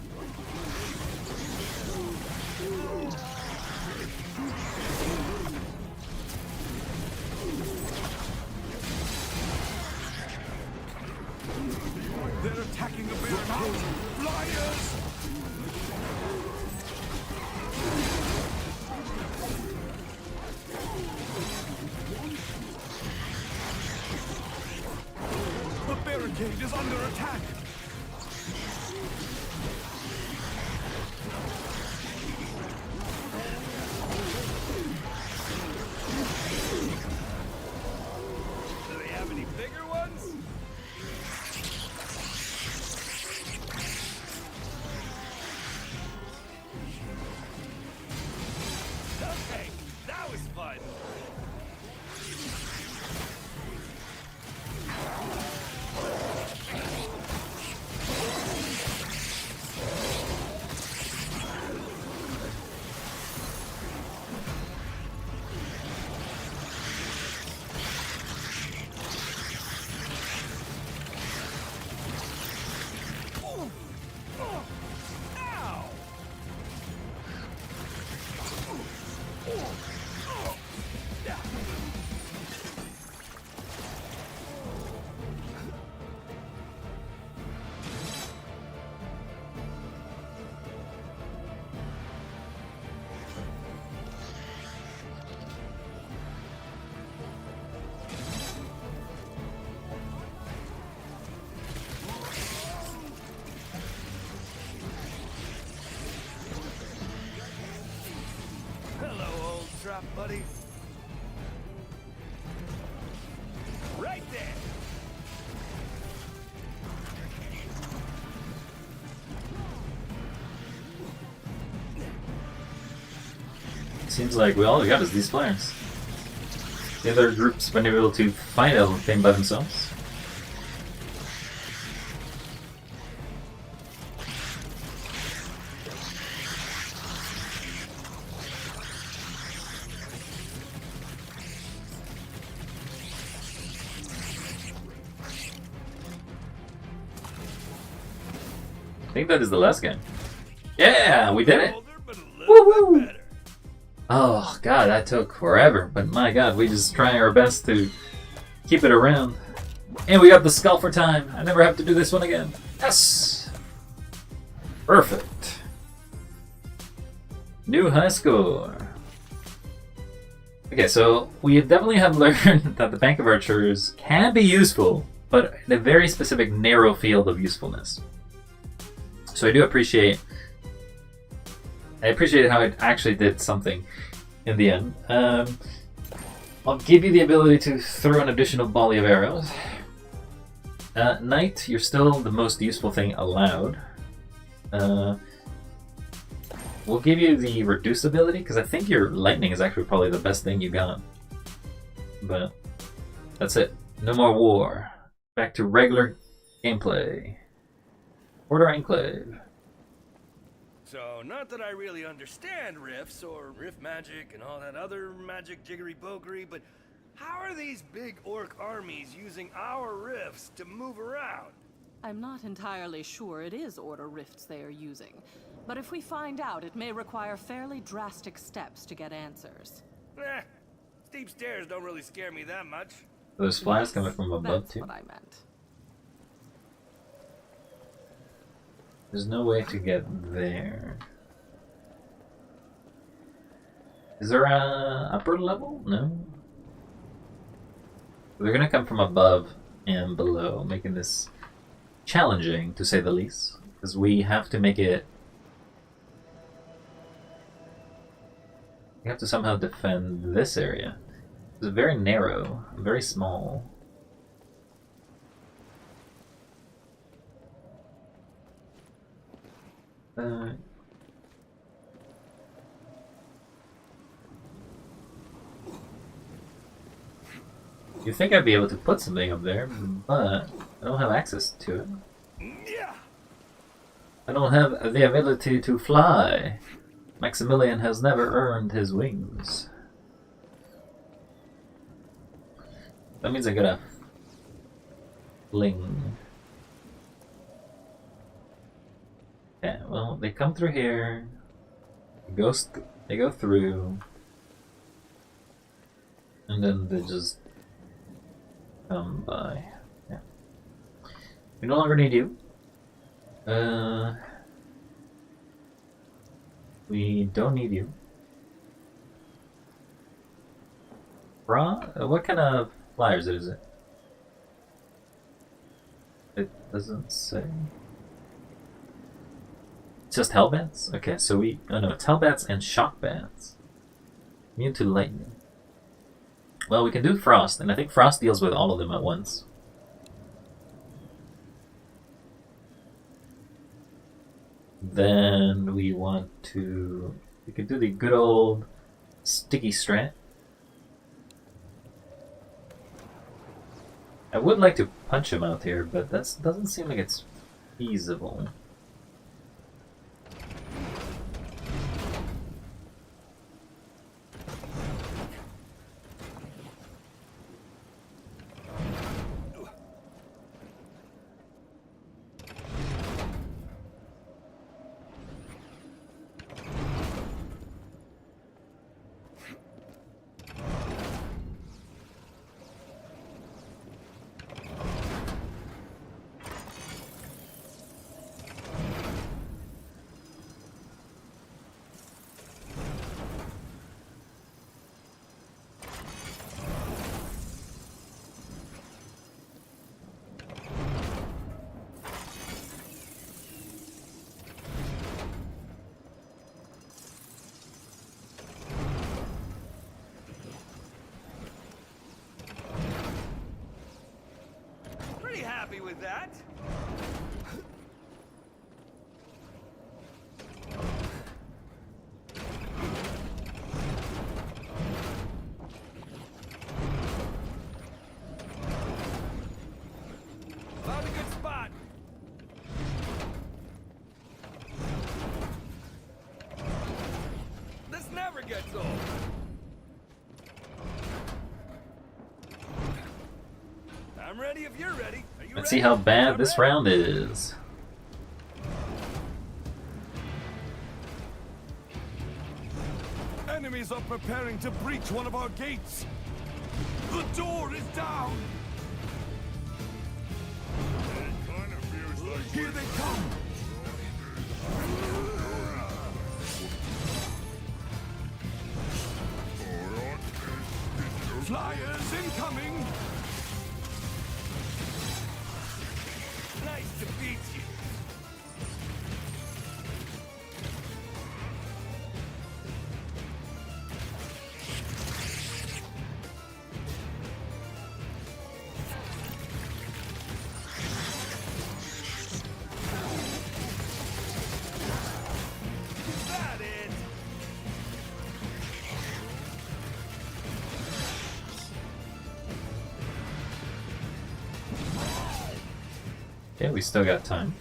S4: They're attacking a barricade. Flyers! The barricade is under attack.
S3: Do they have any bigger ones? Okay, that was fun. Ow! Hello, old trap buddy. Right there.
S1: Seems like all we got is these flyers. The other groups been able to find everything by themselves. I think that is the last game. Yeah, we did it!
S3: Older, but a little
S1: Woo-hoo!
S3: bit better.
S1: Oh god, that took forever, but my god, we just trying our best to keep it around. And we got the skull for time. I never have to do this one again. Yes! Perfect. New high score. Okay, so we definitely have learned that the Bank of Archers can be useful, but in a very specific narrow field of usefulness. So I do appreciate how it actually did something in the end. I'll give you the ability to throw an additional volley of arrows. Knight, you're still the most useful thing allowed. We'll give you the reduce ability, because I think your lightning is actually probably the best thing you got. But that's it. No more war. Back to regular gameplay. Order Enclave.
S3: So, not that I really understand rifts or rift magic and all that other magic jiggery pokery, but how are these big orc armies using our rifts to move around?
S2: I'm not entirely sure it is Order rifts they are using, but if we find out, it may require fairly drastic steps to get answers.
S3: Eh, steep stairs don't really scare me that much.
S1: Those flies coming from above
S2: That's
S1: too.
S2: what I meant.
S1: There's no way to get there. Is there a upper level? No. They're gonna come from above and below, making this challenging, to say the least. Because we have to make it... We have to somehow defend this area. It's very narrow, very small. You think I'd be able to put something up there, but I don't have access to it.
S3: Yeah.
S1: I don't have the ability to fly. Maximilian has never earned his wings. That means I gotta fling. Yeah, well, they come through here. They go through, and then they just come by. Yeah. We no longer need you. We don't need you. What kind of flyers is it? It doesn't say. It's just hellbats? Okay, so we... Oh no, it's hellbats and shockbats. Immune to lightning. Well, we can do frost, and I think frost deals with all of them at once. Then we want to... We could do the good old sticky strat. I would like to punch him out here, but that doesn't seem like it's feasible.
S3: Pretty happy with that. Found a good spot. This never gets old. I'm ready if you're ready. Are you
S1: Let's
S3: ready?
S1: see how bad
S3: I'm
S1: this
S3: ready.
S1: round is.
S4: Enemies are preparing to breach one of our gates. The door is down. Here they come. Flyers incoming.
S3: Nice to beat you. Is that it?
S1: Okay, we still got time.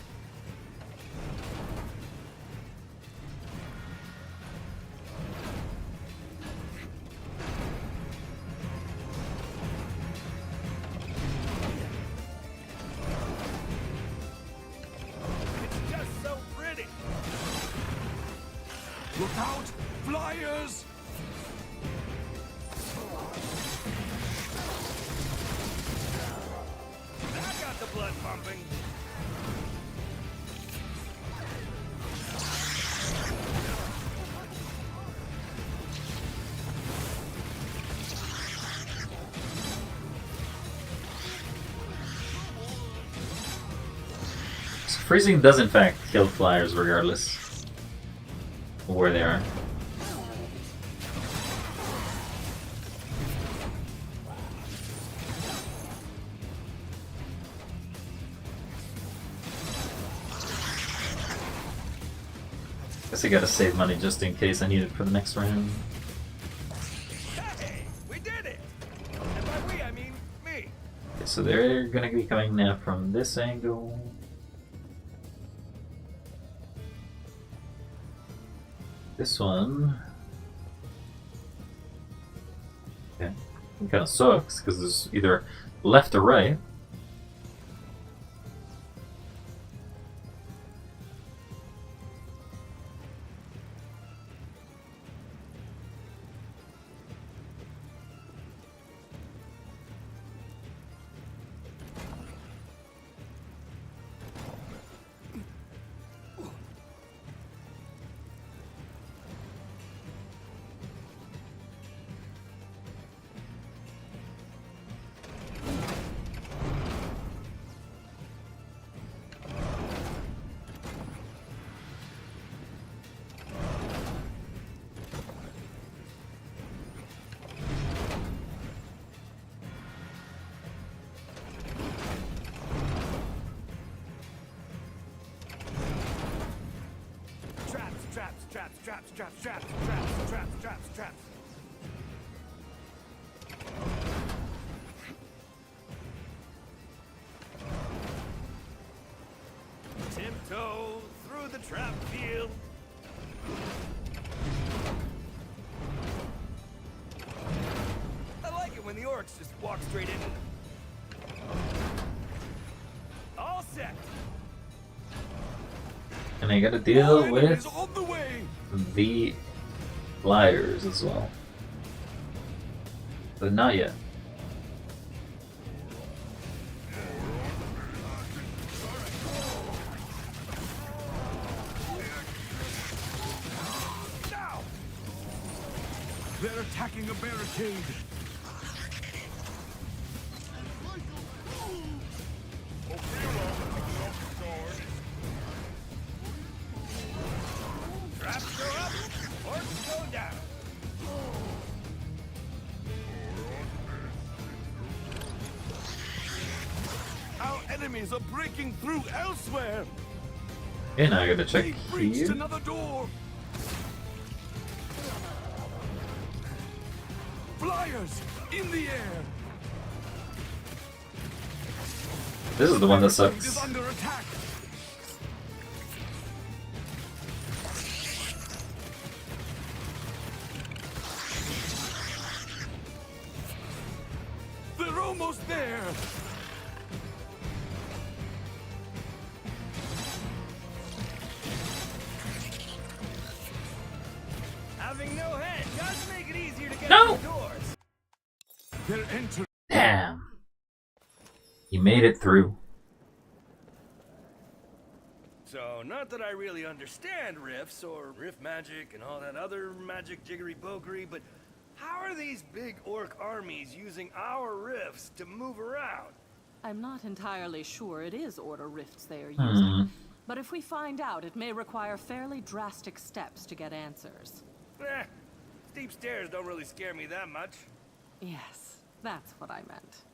S4: Look out! Flyers!
S3: That got the blood pumping.
S1: So freezing does in fact kill flyers regardless of where they are. Guess I gotta save money just in case I need it for the next round.
S3: Hey, we did it! And by we, I mean me.
S1: Okay, so they're gonna be coming now from this angle. This one. Okay. It kinda sucks because there's either left or right.
S3: Traps, traps, traps, traps, traps, traps, traps, traps, traps. Tiptoe through the trap field. I like it when the orcs just walk straight into them. All set.
S1: And I gotta deal
S4: More
S1: with
S4: enemies on the way!
S1: the flyers as well. But not yet.
S3: Now!
S4: They're attacking a barricade!
S3: Traps go up, orcs go down.
S4: Our enemies are breaking through elsewhere!
S1: Okay, now I gotta check
S4: They breached
S1: here.
S4: another door! Flyers! In the air!
S1: This is the one that
S4: Barricade
S1: sucks.
S4: is under attack! They're almost there!
S3: Having no head does make it easier to get
S1: No!
S3: through doors.
S4: They're entering.
S1: Damn. You made it through.
S3: So, not that I really understand rifts or rift magic and all that other magic jiggery pokery, but how are these big orc armies using our rifts to move around?
S2: I'm not entirely sure it is order rifts they are
S1: Hmm.
S2: using. But if we find out, it may require fairly drastic steps to get answers.
S3: Steep stairs don't really scare me that much.
S2: Yes, that's what I meant.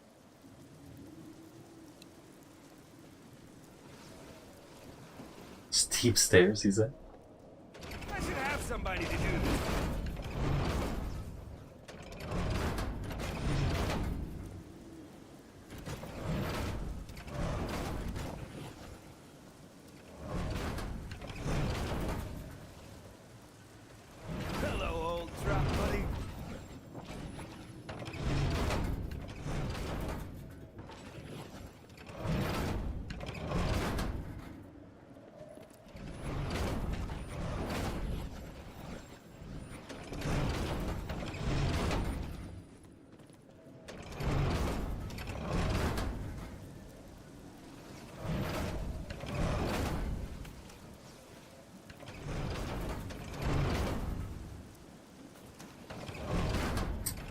S1: Steep stairs, he said.
S3: I should have somebody to do this. Hello, old trap buddy.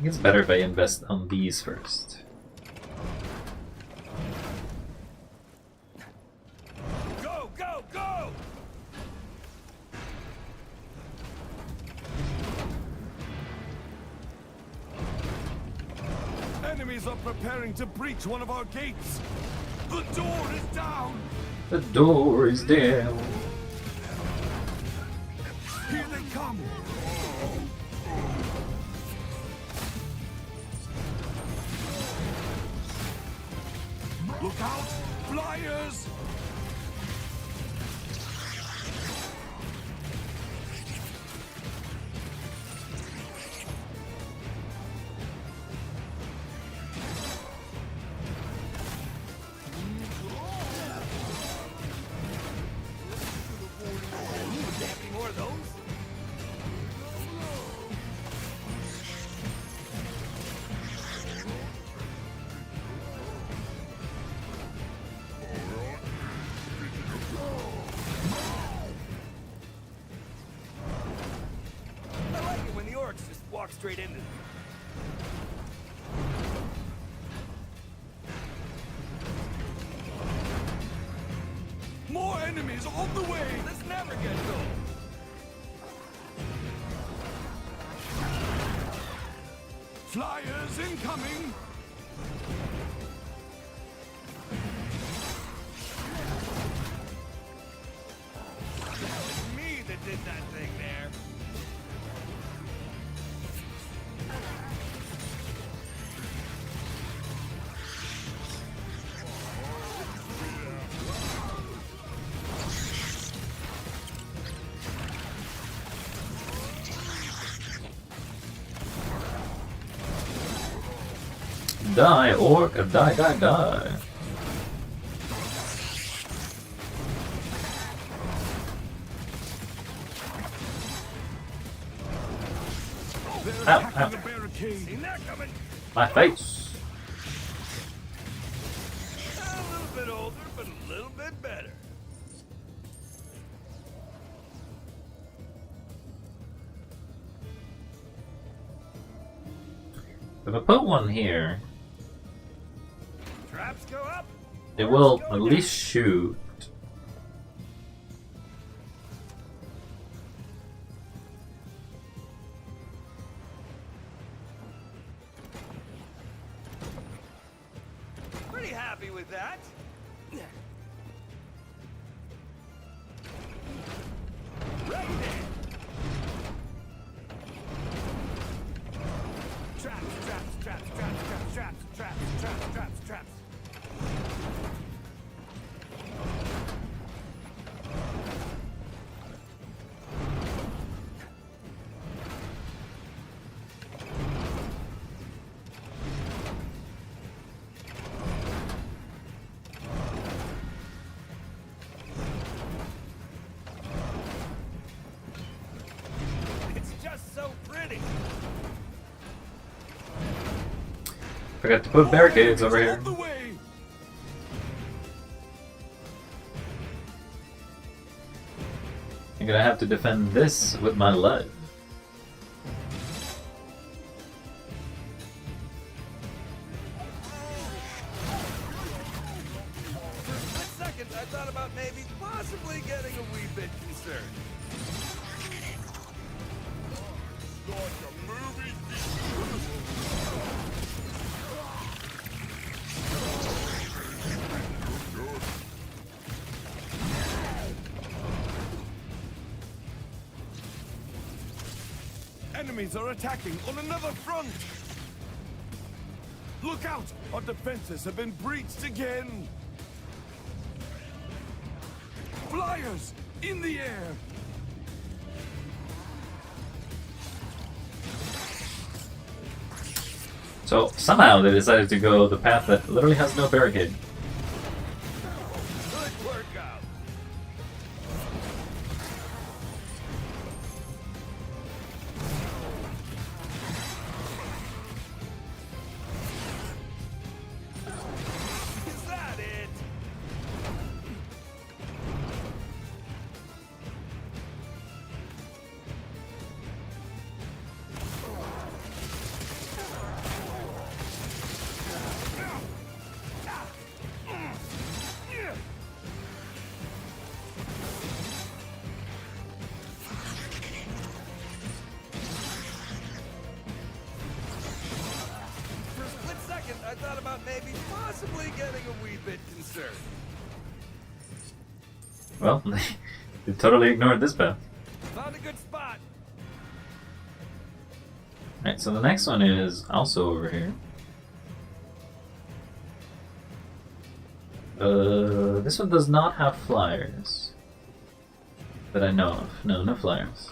S1: think it's better if I invest on these first.
S3: Go, go, go!
S4: Enemies are preparing to breach one of our gates. The door is down.
S1: The door is down.
S4: Here they come. Look out, flyers!
S3: Any more of those? I like it when the orcs just walk straight into them.
S4: More enemies on the way!
S3: This never gets old.
S4: Flyers incoming!
S3: It's me that did that thing there.
S1: Die, orc! Die, die, die!
S4: They're
S1: Ow,
S4: attacking
S1: ow.
S4: the barricade.
S3: Seen that coming?
S1: My face!
S3: A little bit older, but a little bit better.
S1: If I put one here,
S3: Traps go up.
S1: it
S3: orcs
S1: will
S3: go
S1: at
S3: down.
S1: least shoot.
S3: Pretty happy with that. Right there. Traps, traps, traps, traps, traps, traps, traps, traps, traps, traps. It's just so pretty.
S1: Forgot to put barricades over here.
S4: On the way!
S1: I'm gonna have to defend this with my life.
S3: For a split second, I thought about maybe possibly getting a wee bit concerned.
S4: Enemies are attacking on another front! Look out! Our defenses have been breached again! Flyers! In the air!
S1: So somehow they decided to go the path that literally has no barricade.
S3: Good workout. Is that it? maybe possibly getting a wee bit concerned.
S1: Well, they totally ignored this path.
S3: Found a good spot.
S1: Alright, so the next one is also over here. This one does not have flyers. That I know of. No, no flyers.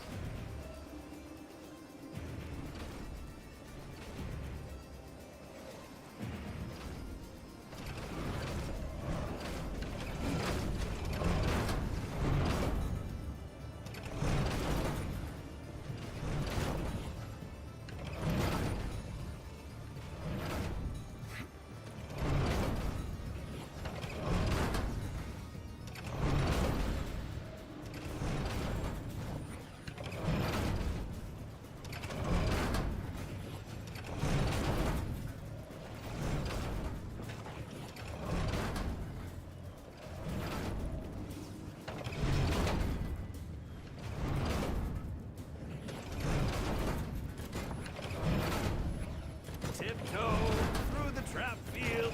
S3: Tiptoe through the trap field.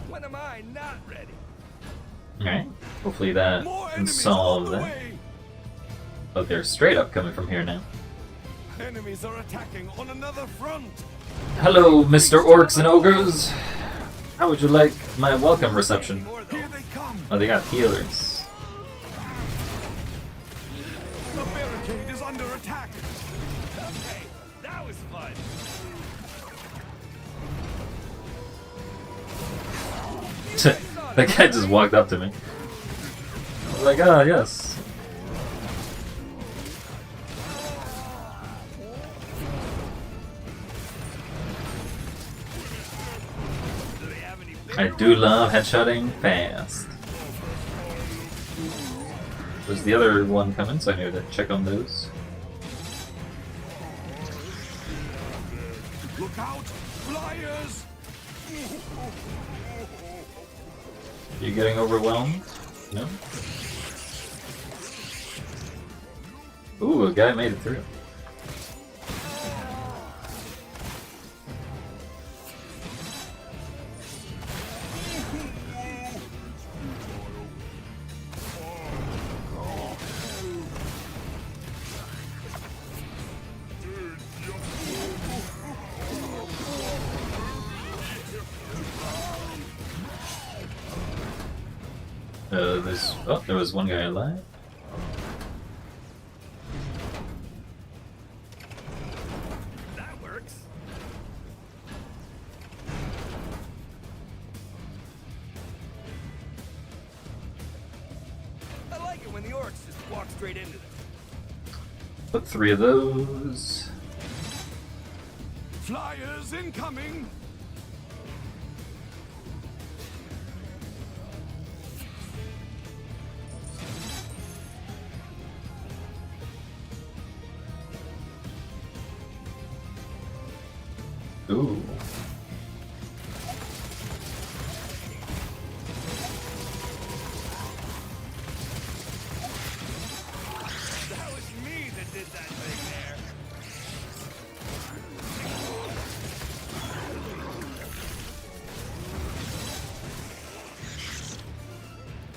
S3: When am I not ready?
S1: Alright, hopefully that
S4: More
S1: can
S4: enemies
S1: solve
S4: on the
S1: that.
S4: way.
S1: But they're straight up coming from here now.
S4: Enemies are attacking on another front.
S1: Hello, Mr. Orcs and Ogres! How would you like my welcome reception?
S3: More though.
S4: Here they come.
S1: Oh, they got healers.
S4: The barricade is under attack.
S3: Okay, that was fun.
S1: That guy just walked up to me. I was like, ah, yes.
S3: Do they have any
S1: I
S3: bigger
S1: do love headshotting fast. There's the other one coming, so I need to check on those.
S4: Look out, flyers!
S1: You getting overwhelmed? No? Ooh, a guy made it through. There was one guy alive.
S3: That works. I like it when the orcs just walk straight into them.
S1: Put 3 of those.
S4: Flyers incoming!
S1: Ooh.
S3: That was me that did that thing there.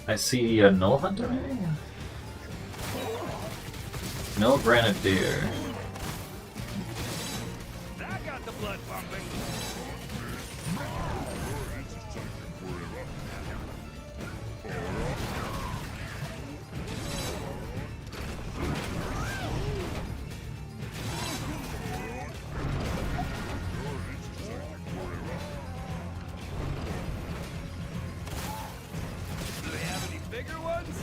S1: I see a Null Hunter, maybe? Null Grenadier.
S3: That got the blood pumping. Do they have any bigger ones?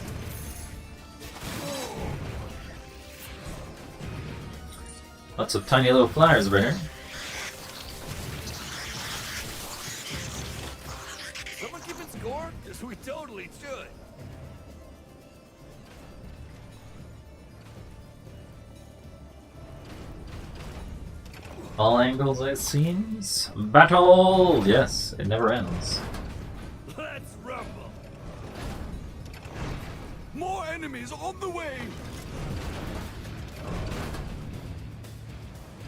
S1: Lots of tiny little flyers over here.
S3: Someone keeping score? Because we totally should.
S1: All angles, it seems. Battle! Yes, it never ends.
S3: Let's rumble.
S4: More Enemies on the way!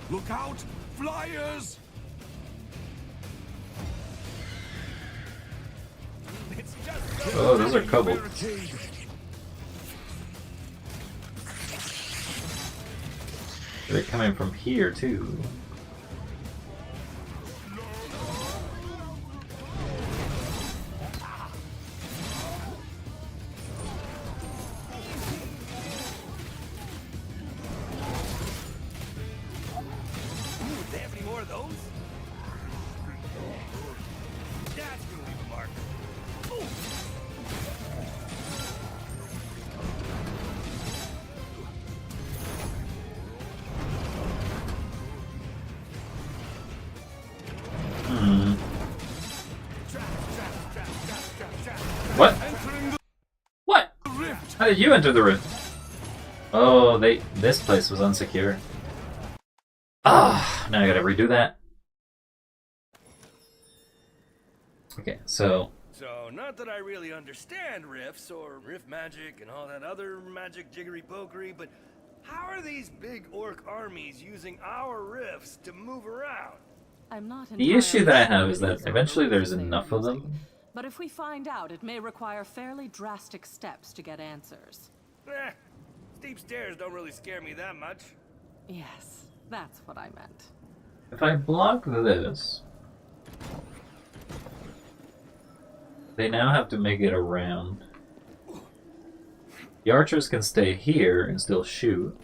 S4: Look out! Flyers!
S3: It's just so
S1: Oh, those are kobolds.
S4: Barricade.
S1: They're coming from here too.
S3: Ooh, they have any more of those? That's gonna leave a mark.
S1: Hmm.
S3: Trap, trap, trap, trap, trap, trap.
S1: What?
S4: Entering the
S1: What?
S4: rift!
S1: How did you enter the rift? Oh, this place was unsecure. Ah, now I gotta redo that. Okay, so
S3: So, not that I really understand rifts or rift magic and all that other magic jiggery pokery, but how are these big orc armies using our rifts to move around?
S2: I'm not
S1: the issue that I have
S2: entirely
S1: is
S2: sure
S1: that
S2: these are
S1: eventually
S2: the
S1: there's
S2: rules they are
S1: enough of
S2: using.
S1: them.
S2: But if we find out, it may require fairly drastic steps to get answers.
S3: Eh, steep stairs don't really scare me that much.
S2: Yes, that's what I meant.
S1: If I block this, they now have to make it around. The archers can stay here and still shoot.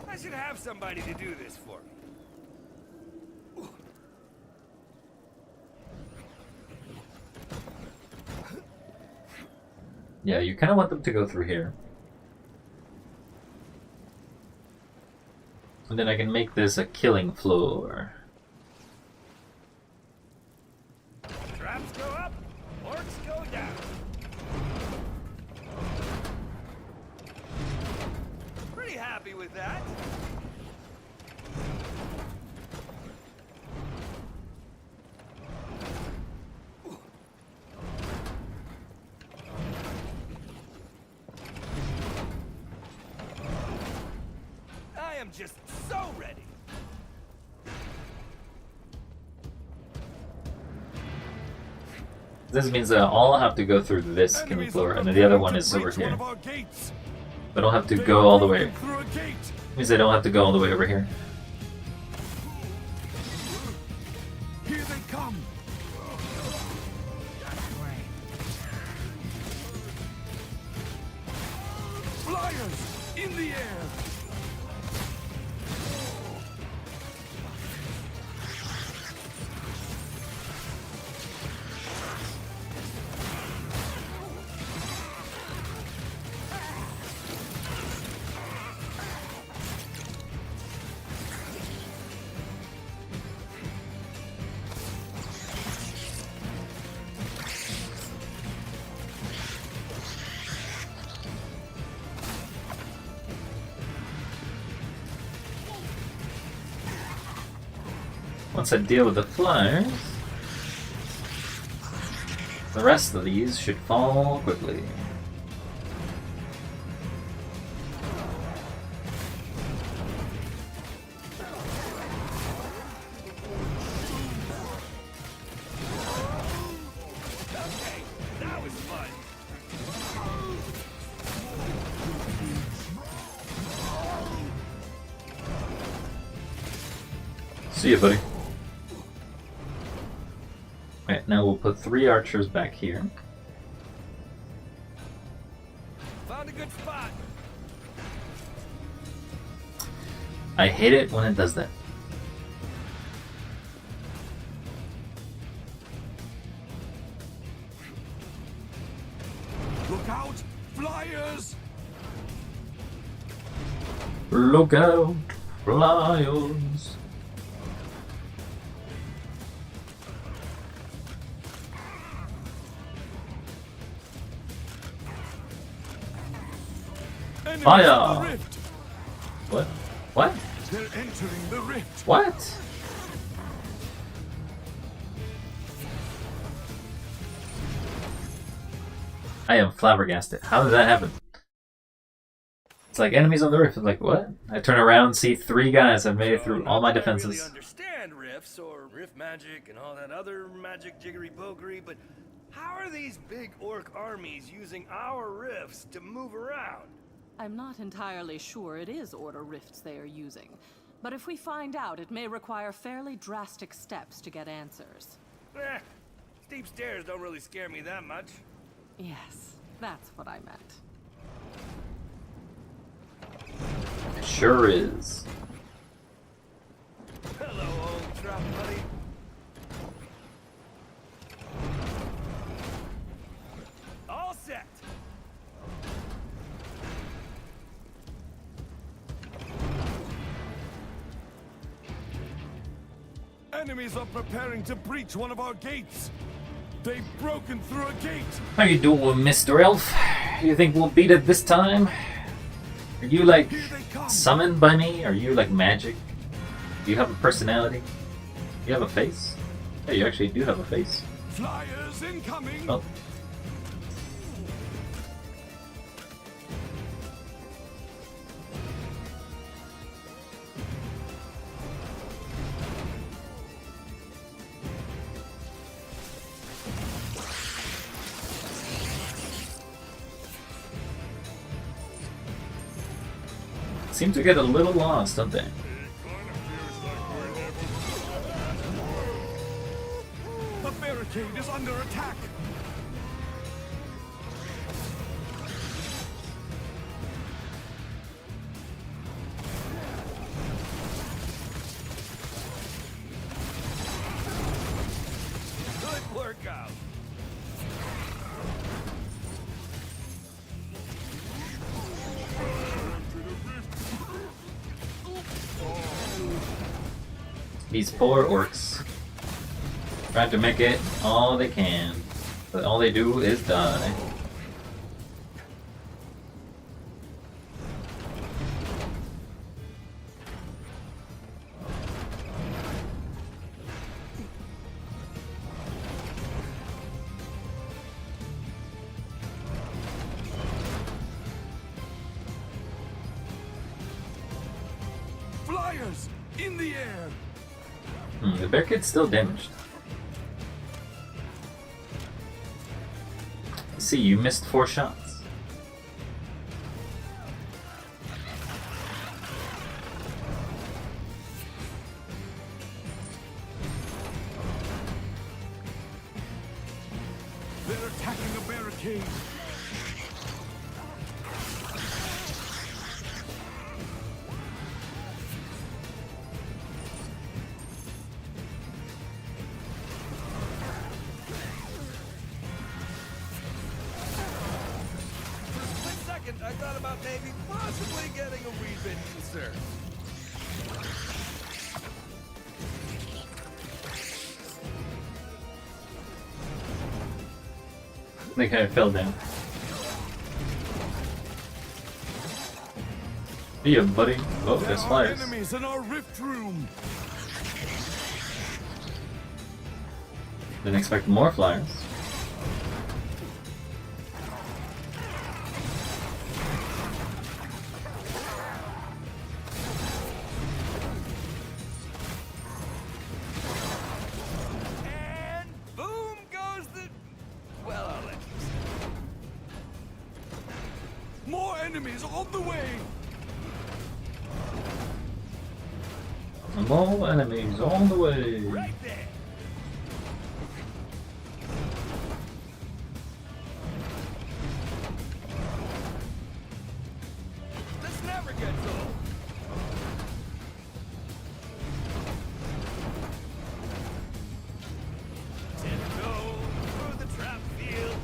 S3: I should have somebody to do this for me.
S1: Yeah, you kind of want them to go through here. And then I can make this a killing floor.
S3: Traps go up, orcs go down. Pretty happy with that. I am just so ready.
S1: This means that all have to go through this killing
S4: Enemies
S1: floor,
S4: are
S1: and then the other
S4: preparing
S1: one
S4: to
S1: is over
S4: breach one
S1: here.
S4: of our gates.
S1: But I don't have to
S4: They
S1: go
S4: are
S1: all the way.
S4: broken through a gate.
S1: Means I don't have to go all the way over here.
S4: Here they come. Flyers in the air.
S1: Once I deal with the flyers, the rest of these should fall quickly.
S3: Okay, that was fun.
S1: See ya, buddy. Alright, now we'll put 3 archers back here.
S3: Found a good spot.
S1: I hate it when it does that.
S4: Look out, flyers.
S1: Look out, flyers.
S4: Enemies
S1: Fire.
S4: in the rift.
S1: What? What?
S4: They're entering the rift.
S1: What? I am flabbergasted. How did that happen? It's like enemies on the rift. I'm like, what? I turn around, see 3 guys. I've made it through all my defenses.
S3: I really understand rifts or rift magic and all that other magic jiggery pokery, but how are these big orc armies using our rifts to move around?
S2: I'm not entirely sure it is Order rifts they are using, but if we find out, it may require fairly drastic steps to get answers.
S3: Steep stairs don't really scare me that much.
S2: Yes, that's what I meant.
S1: It sure is.
S3: Hello, old trap buddy. All set.
S4: Enemies are preparing to breach one of our gates. They've broken through a gate.
S1: How you doing, Mr. Elf? You think we'll beat it this time? Are you like
S4: Here they come.
S1: summoned by me? Are you like magic? Do you have a personality? Do you have a face? Yeah, you actually do have a face.
S4: Flyers incoming.
S1: Oh. Seem to get a little lost, don't they?
S4: The barricade is under attack.
S3: Good workout.
S1: These poor orcs. Trying to make it all they can, but all they do is die.
S4: Flyers in the air.
S1: The barricade's still damaged. See, you missed 4 shots.
S4: They're attacking a barricade.
S3: I thought about maybe possibly getting a wee bit concerned.
S1: The guy fell down. See ya, buddy. Oh,
S4: There
S1: there's
S4: are
S1: flyers.
S4: enemies in our rift room.
S1: Didn't expect more flyers.
S3: And boom goes the... Well, I'll let you say.
S4: More enemies on the way.
S1: More enemies on the way.
S3: Right there. This never gets old. Tiptoe through the trap field.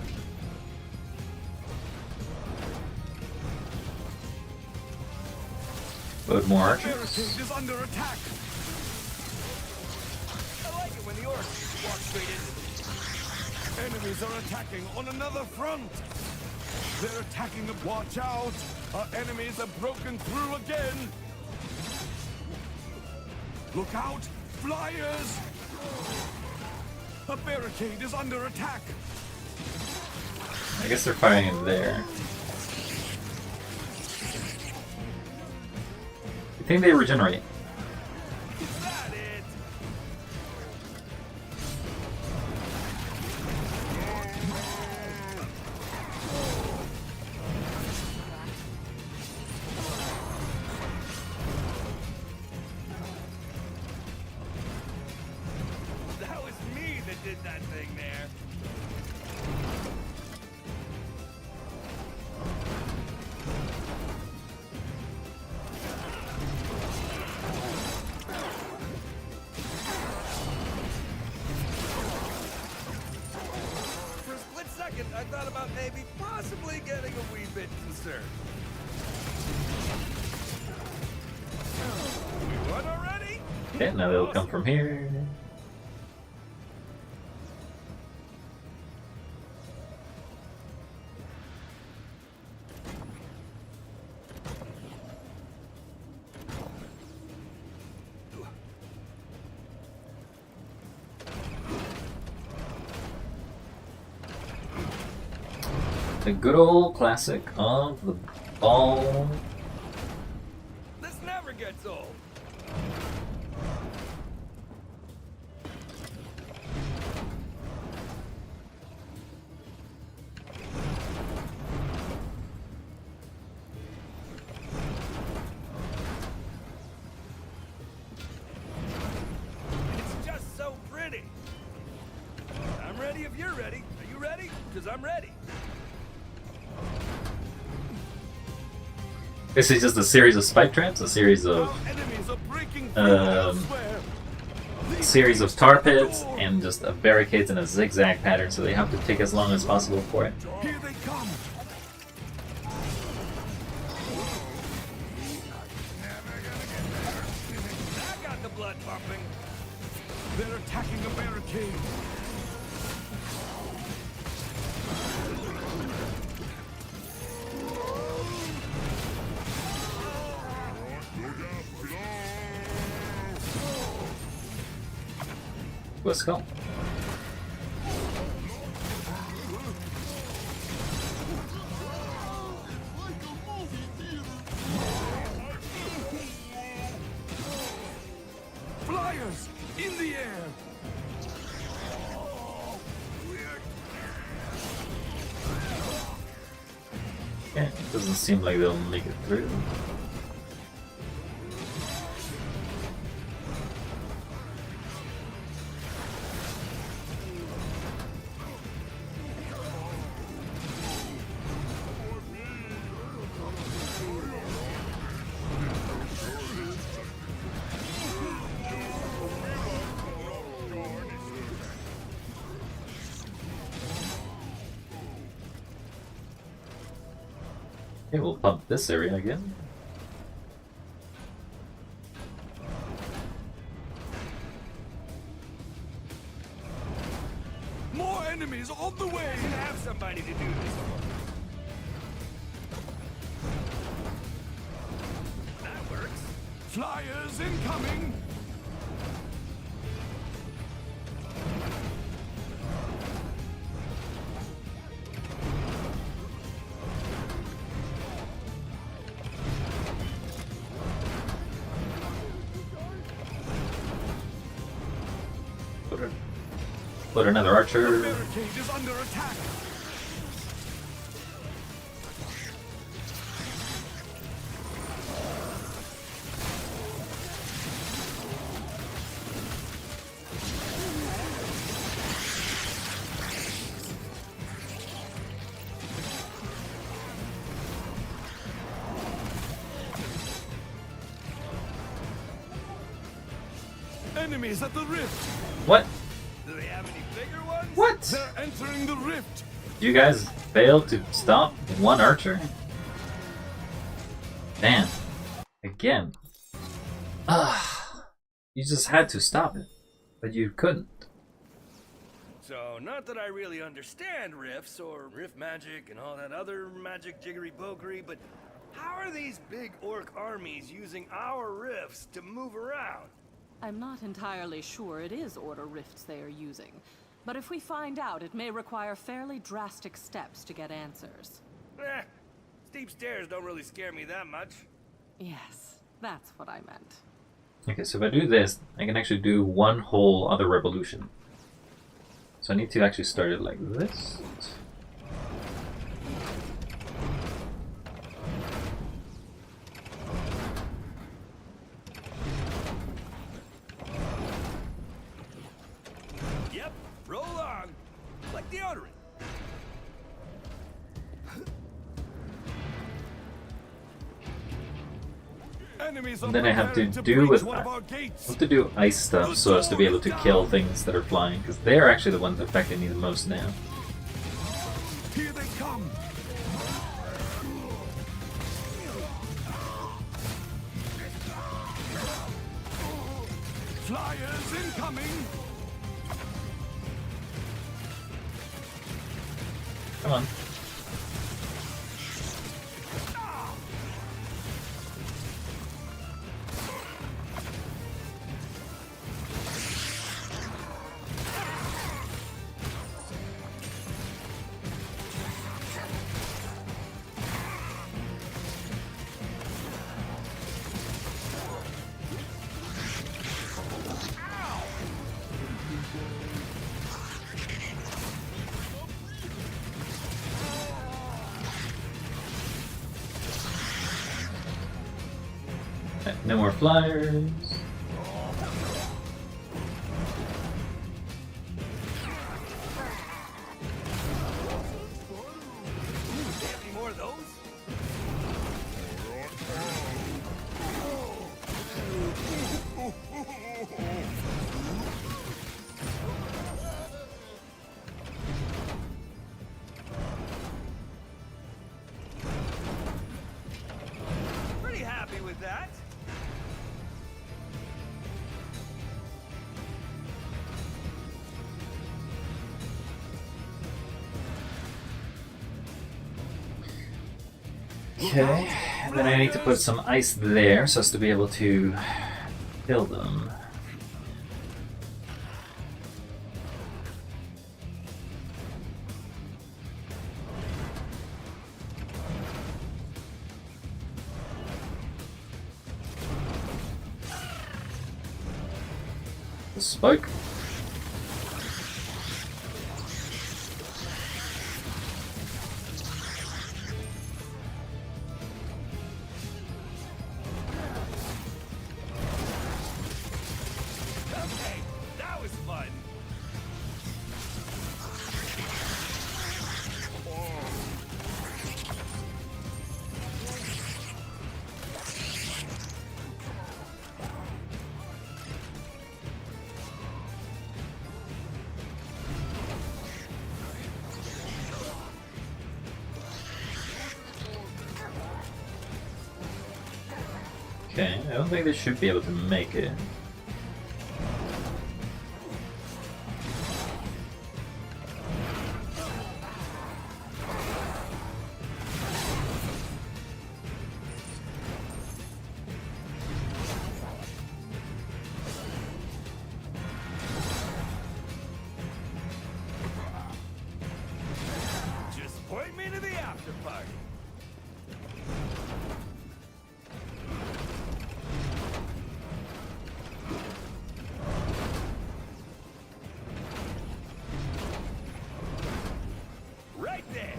S1: But more
S4: The
S1: archers.
S4: barricade is under attack.
S3: I like it when the orcs just walk straight into me.
S4: Enemies are attacking on another front. They're attacking. Watch out! Our enemies have broken through again. Look out! Flyers! A barricade is under attack.
S1: I guess they're fighting in there. I think they regenerate.
S3: Is that it? That was me that did that thing there. For a split second, I thought about maybe possibly getting a wee bit concerned. We won already?
S1: Okay, now they'll come from here. The good old classic of the ball.
S3: This never gets old. It's just so pretty. I'm ready if you're ready. Are you ready? Because I'm ready.
S1: This is just a series of spike traps, a series of
S4: Our enemies are breaking through elsewhere.
S1: series of tar pits, and just a barricades in a zigzag pattern, so they have to take as long as possible for it.
S4: Here they come.
S3: That got the blood pumping.
S4: They're attacking a barricade.
S1: Let's go.
S4: Flyers in the air.
S1: Yeah, doesn't seem like they'll make it through. Okay, we'll pump this area again.
S4: More enemies on the way.
S3: I have somebody to do this for. That works.
S4: Flyers incoming.
S1: Put another
S4: The
S1: archer.
S4: barricade is under attack. Enemies at the rift.
S1: What?
S3: Do they have any bigger ones?
S1: What?
S4: They're entering the rift.
S1: You guys failed to stop one archer? Damn. Again. You just had to stop it. But you couldn't.
S3: So, not that I really understand rifts or rift magic and all that other magic jiggery pokery, but how are these big orc armies using our rifts to move around?
S2: I'm not entirely sure it is Order rifts they are using. But if we find out, it may require fairly drastic steps to get answers.
S3: Eh, steep stairs don't really scare me that much.
S2: Yes, that's what I meant.
S1: Okay, so if I do this, I can actually do one whole other revolution. So I need to actually start it like this.
S3: Yep, roll on. Like deodorant.
S4: Enemies
S1: And
S4: are
S1: then I have to
S4: preparing
S1: do
S4: breach
S1: with
S4: one of
S1: that.
S4: our
S1: I
S4: gates.
S1: have to do ice stuff so as to be able to kill things that are flying, because they're actually the ones affecting me the most now.
S4: Here they come. Flyers incoming.
S1: Come on. No more flyers.
S3: Any more of those? Pretty happy with that.
S1: Okay, and then I need to put some ice there so as to be able to kill them. The spike.
S3: Okay, that was fun.
S1: Okay, I don't think they should be able to make it.
S3: Just point me to the after party. Right there.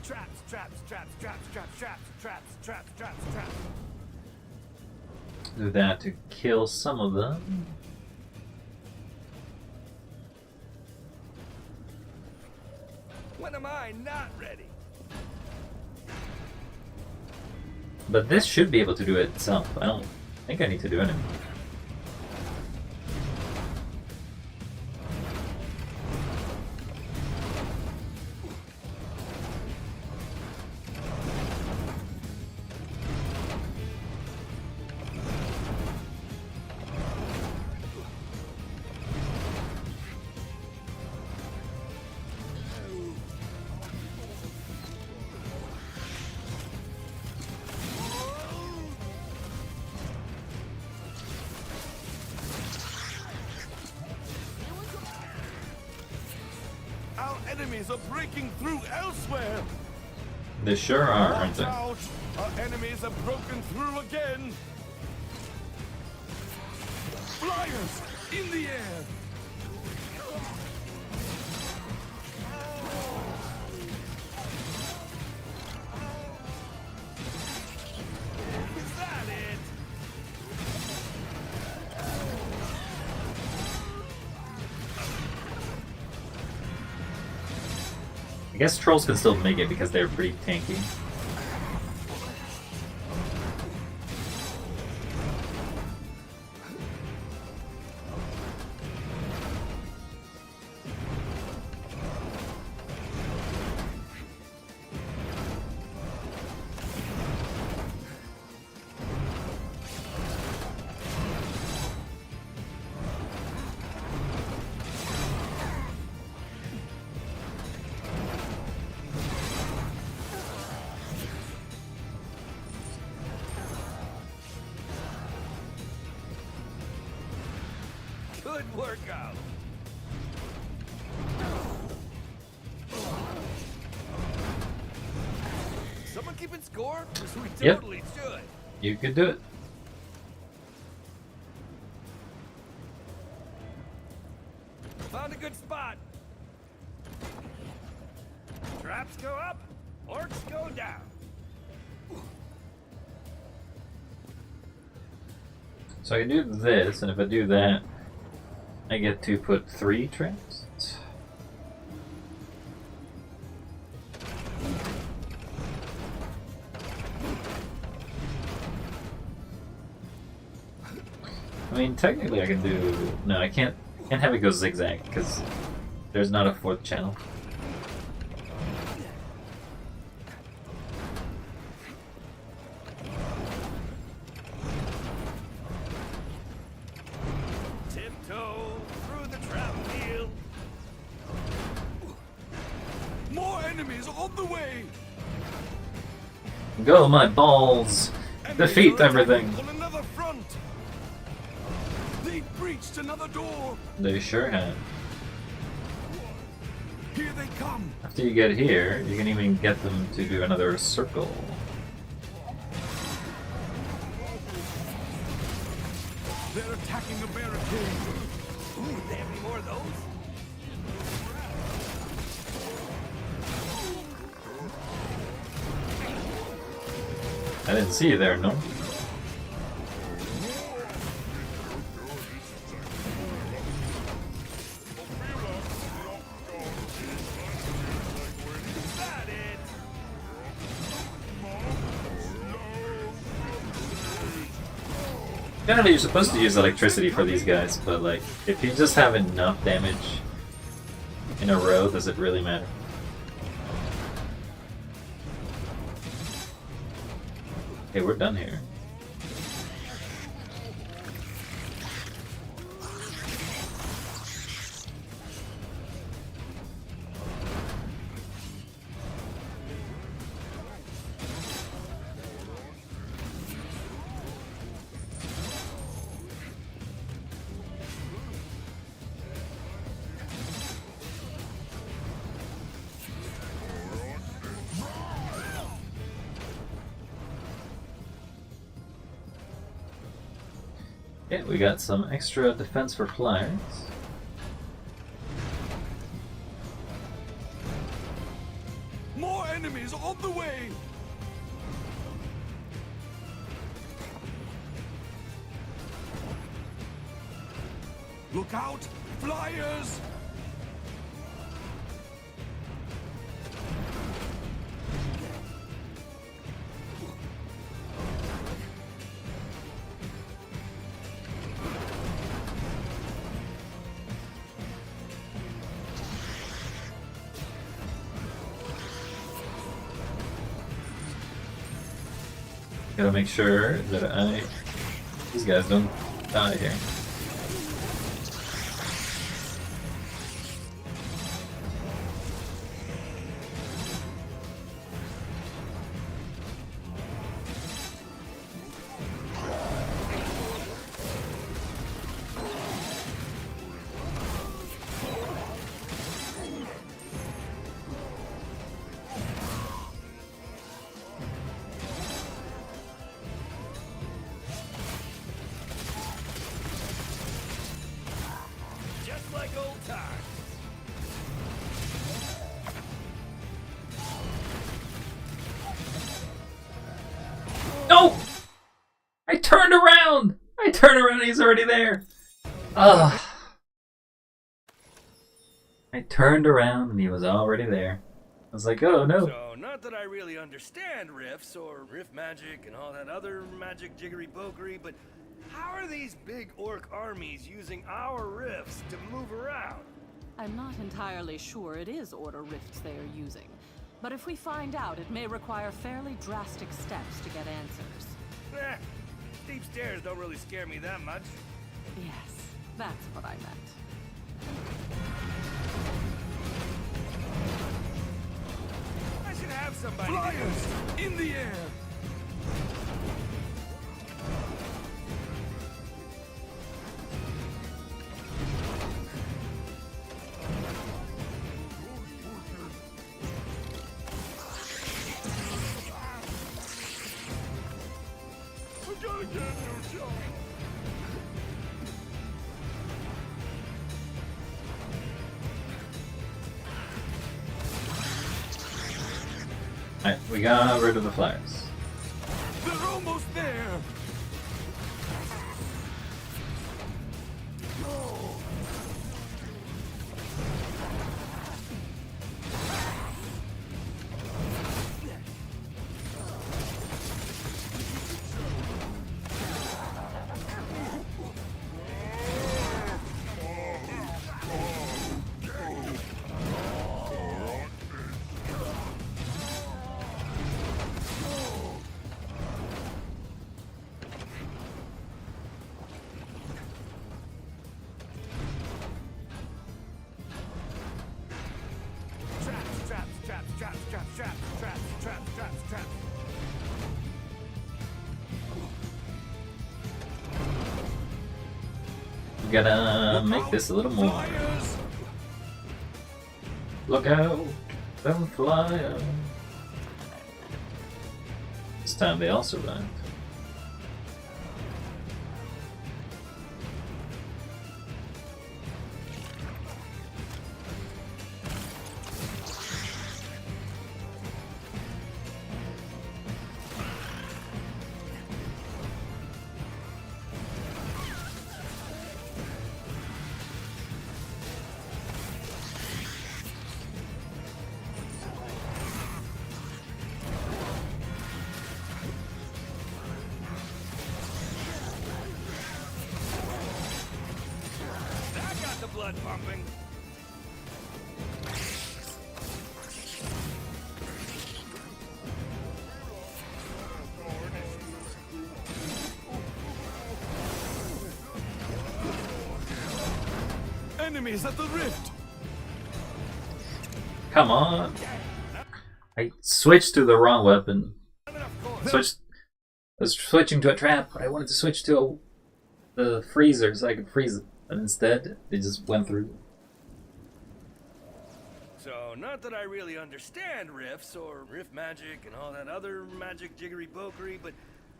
S3: Traps, traps, traps, traps, traps, traps, traps, traps, traps, traps.
S1: Do that to kill some of them.
S3: When am I not ready?
S1: But this should be able to do it itself. I don't think I need to do anything.
S4: enemies are breaking through elsewhere.
S1: They sure are, aren't
S4: Watch
S1: they?
S4: out! Our enemies have broken through again. Flyers in the air.
S3: Is that it?
S1: I guess trolls can still make it because they're pretty tanky.
S3: Good workout. Someone keeping score? 'Cause we
S1: Yep.
S3: totally should.
S1: You could do it.
S3: Found a good spot. Traps go up, orcs go down.
S1: So I can do this, and if I do that, I get to put 3 traps. I mean, technically I can do... No, I can't have it go zigzag, because there's not a 4th channel.
S3: Tiptoe through the trap field.
S4: More enemies on the way.
S1: Go, my balls!
S4: Enemies
S1: Defeat
S4: are
S1: everything!
S4: attacking on another front. They breached another door.
S1: They sure have.
S4: Here they come.
S1: After you get here, you can even get them to do another circle.
S4: They're attacking a barricade.
S3: Ooh, they have any more of those?
S1: I didn't see you there, no?
S3: Is that it?
S1: Generally, you're supposed to use electricity for these guys, but like, if you just have enough damage in a row, does it really matter? Okay, we're done here. Okay, we got some extra defense for flyers.
S4: More enemies on the way. Look out, flyers!
S1: Gotta make sure that these guys don't die here. turn around, he's already there. Ugh. I turned around and he was already there. I was like, oh no.
S3: So, not that I really understand rifts or rift magic and all that other magic jiggery pokery, but how are these big orc armies using our rifts to move around?
S2: I'm not entirely sure it is order rifts they are using, but if we find out, it may require fairly drastic steps to get answers.
S3: Eh, steep stairs don't really scare me that much.
S2: Yes, that's what I meant.
S3: I should have somebody.
S4: Flyers in the air.
S1: Alright, we got rid of the flyers.
S4: They're almost there. Traps.
S1: We gotta make this a little more.
S4: Flyers.
S1: Look out, them flyers. This time they all survived.
S3: That got the blood pumping.
S4: Enemies at the rift.
S1: Come on! I switched to the wrong weapon. I was switching to a trap, but I wanted to switch to the freezer so I could freeze it. But instead, they just went through.
S3: So, not that I really understand rifts or rift magic and all that other magic jiggery pokery, but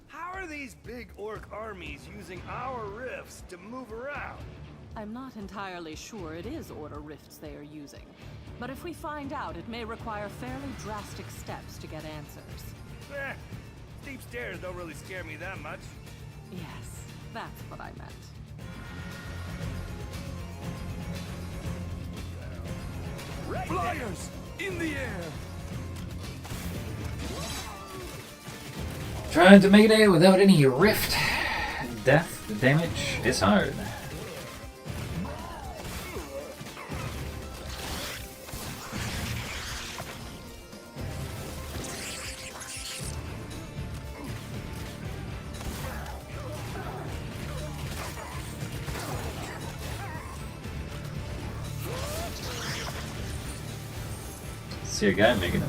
S3: how are these big orc armies using our rifts to move around?
S2: I'm not entirely sure it is order rifts they are using, but if we find out, it may require fairly drastic steps to get answers.
S3: Eh, steep stairs don't really scare me that much.
S2: Yes, that's what I meant.
S3: Right
S4: Flyers in the air.
S1: Trying to make it without any rift. Death, the damage is hard. See a guy making it.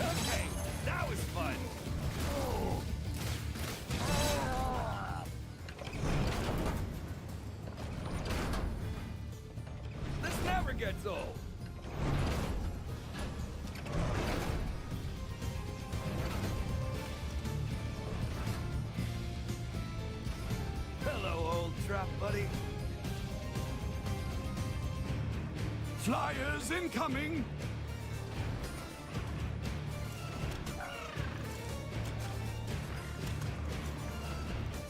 S3: Okay, that was fun. gets old. Hello, old trap buddy.
S4: Flyers incoming!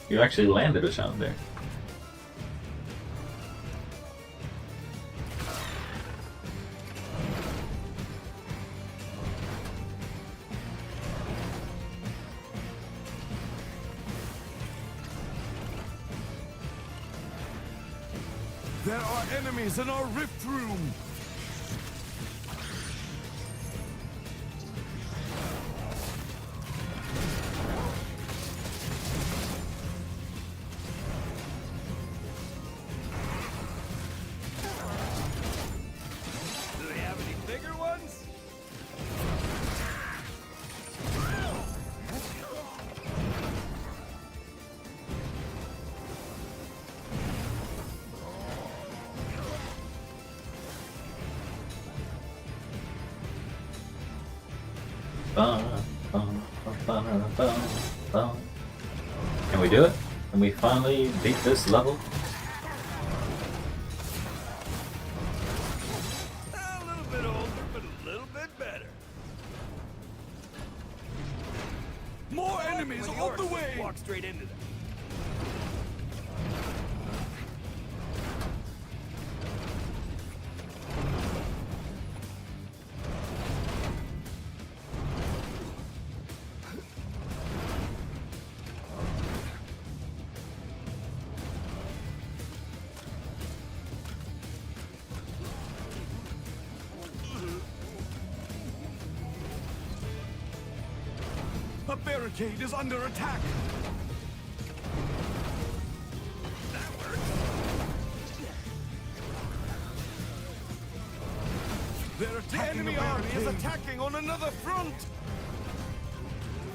S1: You actually landed a shot there.
S4: There are enemies in our rift room!
S3: Do they have any bigger ones?
S1: Can we do it? Can we finally beat this level?
S3: A little bit older, but a little bit better.
S4: More enemies
S3: When
S4: on the
S3: orcs
S4: way!
S3: walk straight into them.
S4: A barricade is under attack! They're attacking enemy army is attacking on another front!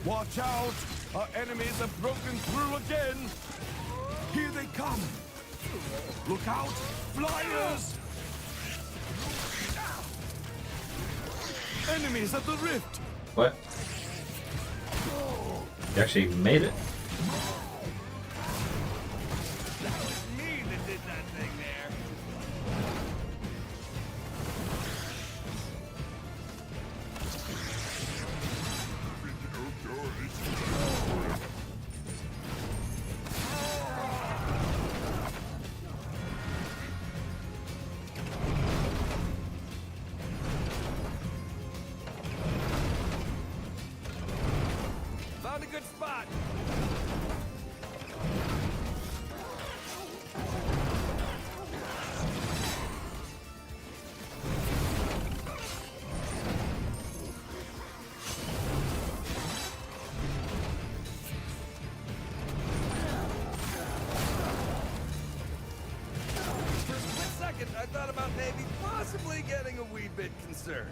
S4: Watch out! Our enemies have broken through again! Here they come! Look out! Flyers! Enemies at the rift!
S1: What? You actually made it.
S3: That was me that did that thing there. Found a good spot. For a split second, I thought about maybe possibly getting a wee bit concerned.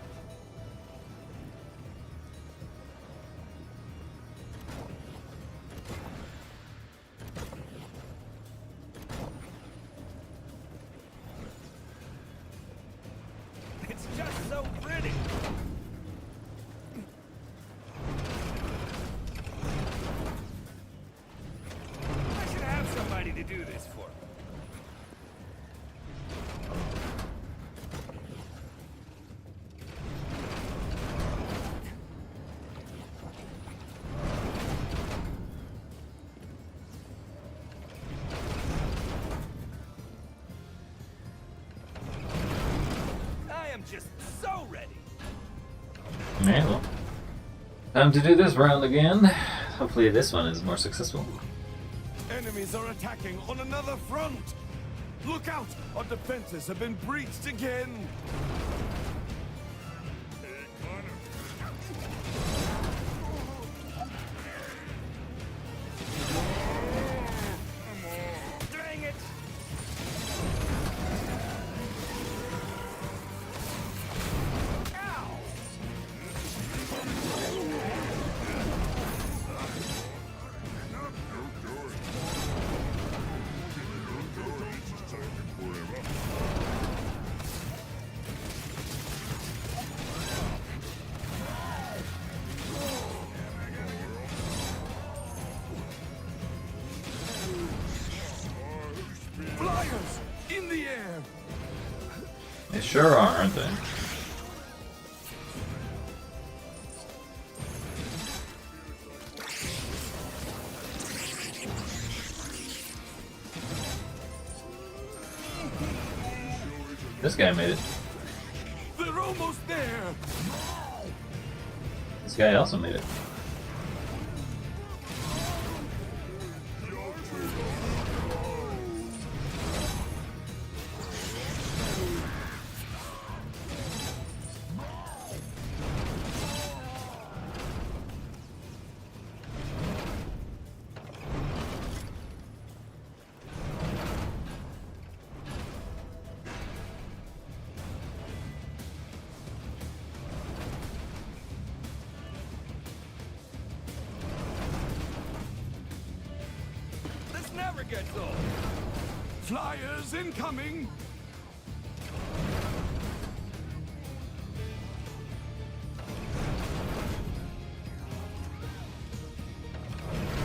S3: It's just so pretty. I should have somebody to do this for me. I am just so ready.
S1: Yeah, well. Time to do this round again. Hopefully this one is more successful.
S4: Enemies are attacking on another front! Look out! Our defenses have been breached again!
S3: Dang it! Ow!
S4: Flyers in the air.
S1: They sure are, aren't they? This guy made it.
S4: They're almost there.
S1: This guy also made it.
S3: This never gets old.
S4: Flyers incoming.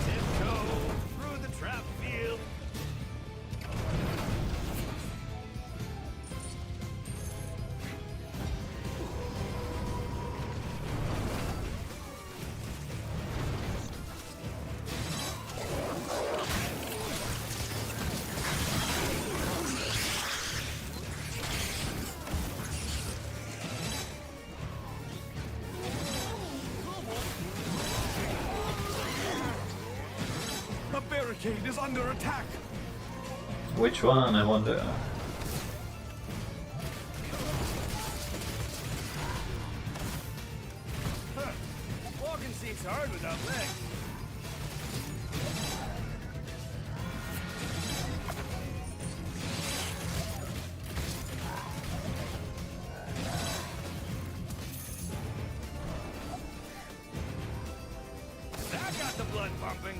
S3: Tiptoe through the trap field.
S4: The barricade is under attack.
S1: Which one, I wonder?
S3: Huh. Walking seems hard without legs. That got the blood pumping.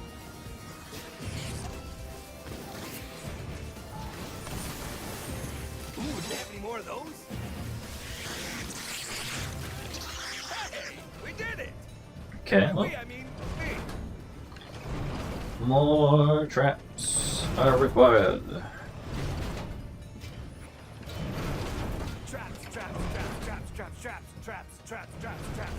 S3: Ooh, do they have any more of those? Hey, we did it!
S1: Okay, well,
S3: We, I mean, me.
S1: more traps are required.
S3: Traps, traps, traps, traps, traps, traps, traps, traps, traps, traps.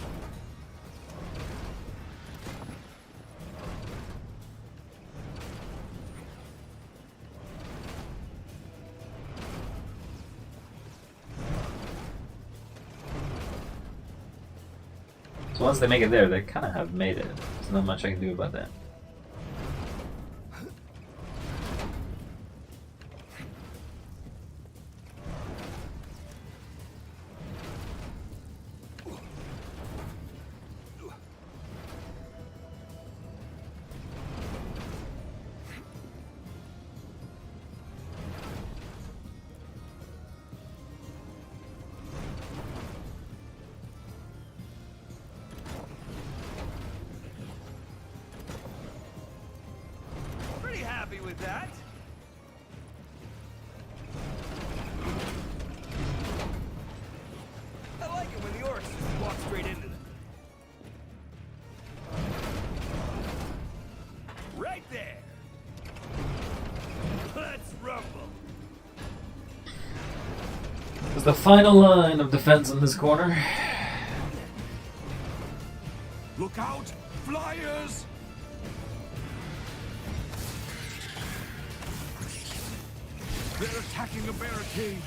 S1: So once they make it there, they kind of have made it. There's not much I can do about that.
S3: Pretty happy with that. I like it when the orcs just walk straight into them. Right there. Let's rumble.
S1: This is the final line of defense in this corner.
S4: Look out, flyers. They're attacking a barricade.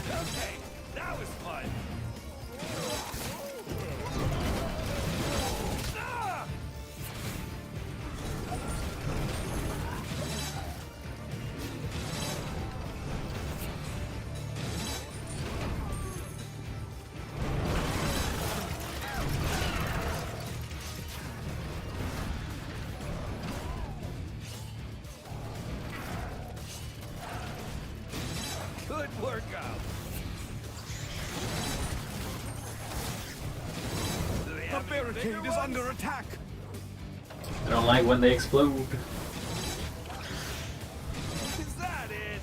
S3: Okay, that was fun. Ah! Good workout. Do they
S4: The
S3: have any
S4: barricade
S3: bigger
S4: is
S3: ones?
S4: under attack.
S1: I don't like when they explode.
S3: Is that it?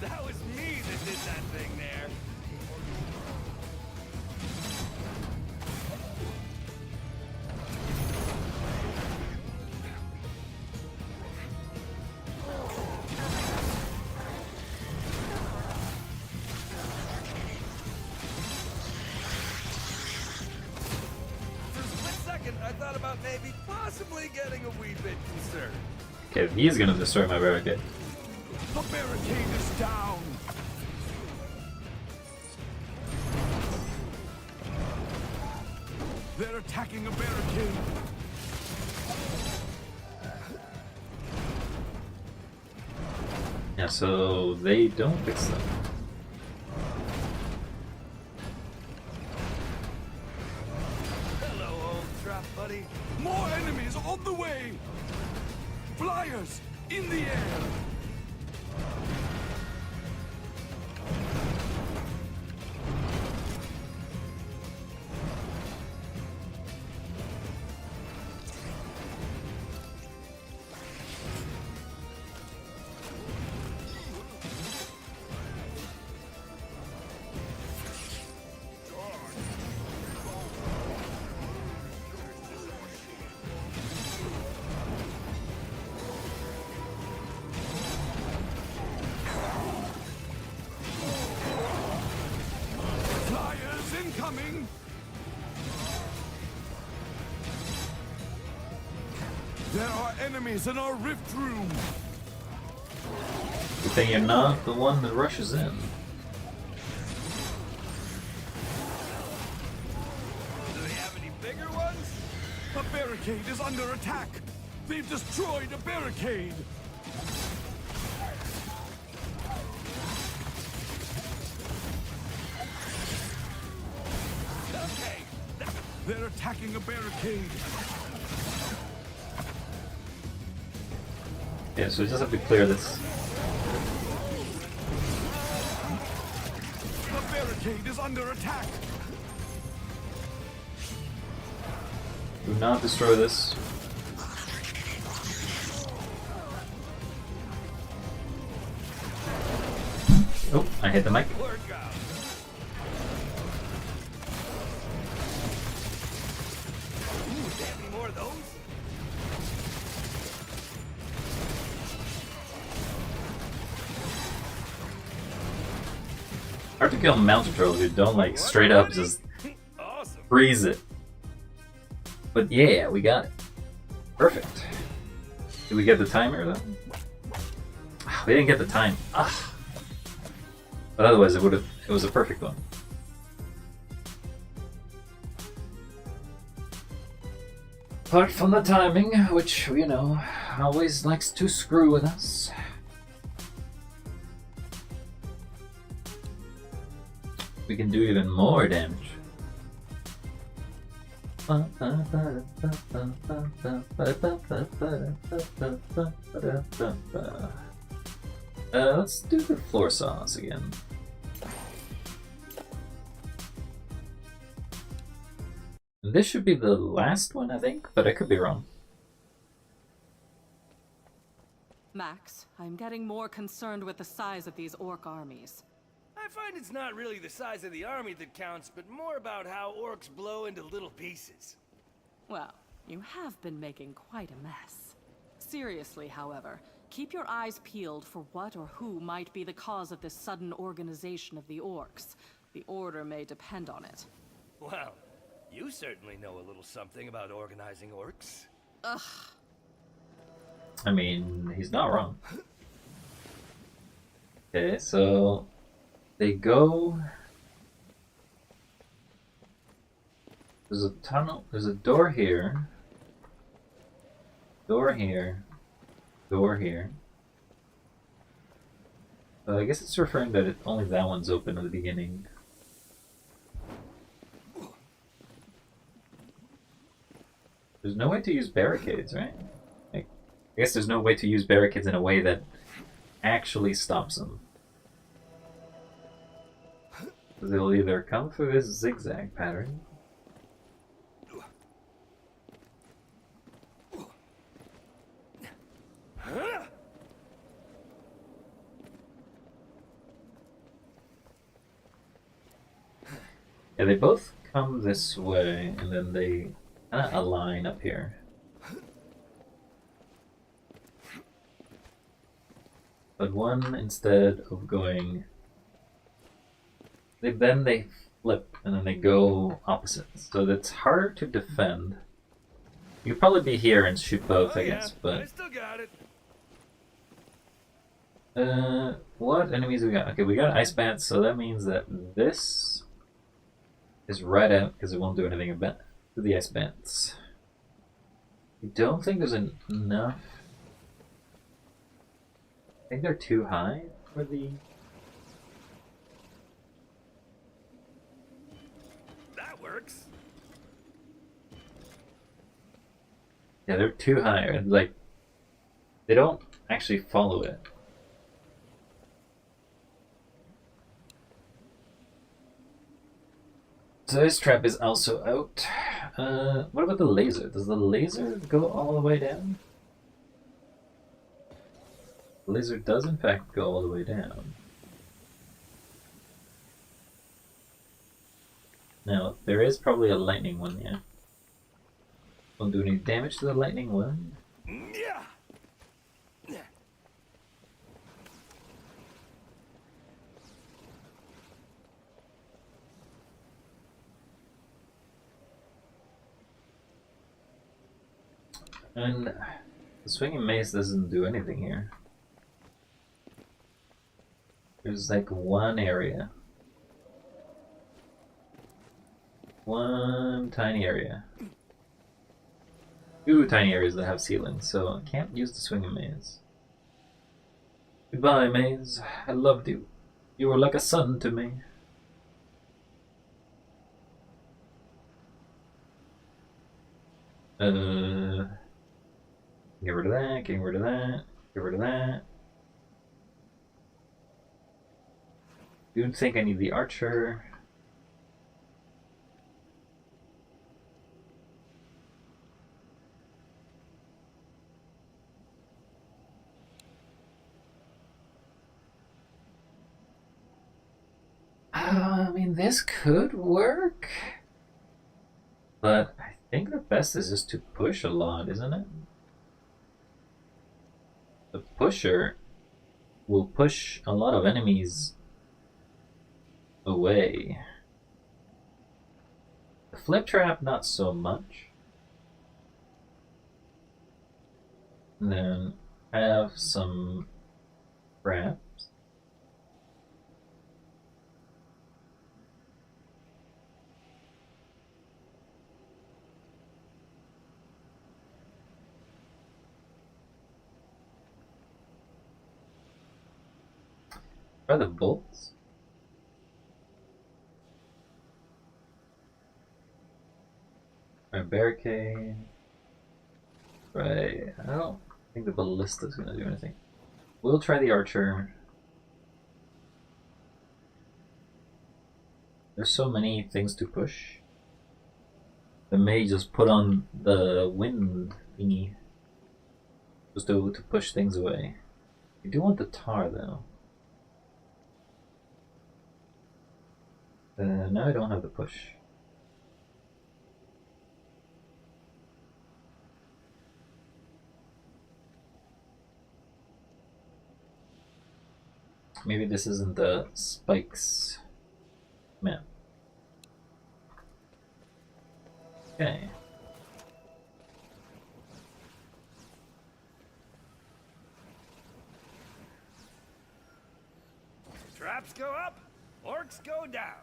S3: That was me that did that thing there. For a split second, I thought about maybe possibly getting a wee bit concerned.
S1: Okay, he's gonna destroy my barricade.
S4: The barricade is down. They're attacking a barricade.
S1: Yeah, so they don't fix them.
S3: Hello, old trap buddy.
S4: More enemies on the way. Flyers in the air. Flyers incoming. There are enemies in our rift room.
S1: Good thing you're not the one that rushes in.
S3: Do they have any bigger ones?
S4: A barricade is under attack. They've destroyed a barricade.
S3: Okay.
S4: They're attacking a barricade.
S1: Yeah, so we just have to clear this.
S4: The barricade is under attack.
S1: Do not destroy this. Oh, I hit the mic.
S3: Work out. Ooh, do they have any more of those?
S1: Hard to kill mountain trolls who don't like straight up just
S3: Awesome.
S1: freeze it. But yeah, we got it. Perfect. Did we get the timer though? Ah, we didn't get the time. Ah. But otherwise it was a perfect one. Apart from the timing, which, you know, always likes to screw with us. We can do even more damage. Let's do the floor saws again. And this should be the last one, I think, but I could be wrong.
S2: Max, I'm getting more concerned with the size of these orc armies.
S3: I find it's not really the size of the army that counts, but more about how orcs blow into little pieces.
S2: Well, you have been making quite a mess. Seriously, however, keep your eyes peeled for what or who might be the cause of this sudden organization of the orcs. The order may depend on it.
S3: Well, you certainly know a little something about organizing orcs.
S2: Ugh.
S1: I mean, he's not wrong. Okay, so they go. There's a tunnel. There's a door here. Door here. Door here. I guess it's referring that only that one's open at the beginning. There's no way to use barricades, right? I guess there's no way to use barricades in a way that actually stops them. They'll either come through this zigzag pattern. Yeah, they both come this way, and then they kind of align up here. But one, instead of going, then they flip, and then they go opposite. So that's harder to defend. You could probably be here and shoot both, I guess,
S3: I
S1: but...
S3: still got it.
S1: What enemies we got? Okay, we got ice bats, so that means that this is right out, because it won't do anything about to the ice bats. I don't think there's enough. I think they're too high for the...
S3: That works.
S1: Yeah, they're too high, and like, they don't actually follow it. So this trap is also out. What about the laser? Does the laser go all the way down? The laser does in fact go all the way down. Now, there is probably a lightning one, yeah. Won't do any damage to the lightning one.
S3: Yeah.
S1: And the swinging mace doesn't do anything here. There's like one area. One tiny area. Two tiny areas that have ceilings, so I can't use the swinging maze. Goodbye, maze. I loved you. You were like a son to me. Get rid of that, get rid of that, get rid of that. Don't think I need the archer. I mean, this could work, but I think the best is just to push a lot, isn't it? The pusher will push a lot of enemies away. The flip trap, not so much. And then have some traps. Try the bolts. Try barricade. Right. I don't think the ballista is going to do anything. We'll try the archer. There's so many things to push. The mage just put on the wind thingy just to push things away. You do want the tar though. Now I don't have the push. Maybe this isn't the spikes map. Okay.
S3: Traps go up, orcs go down.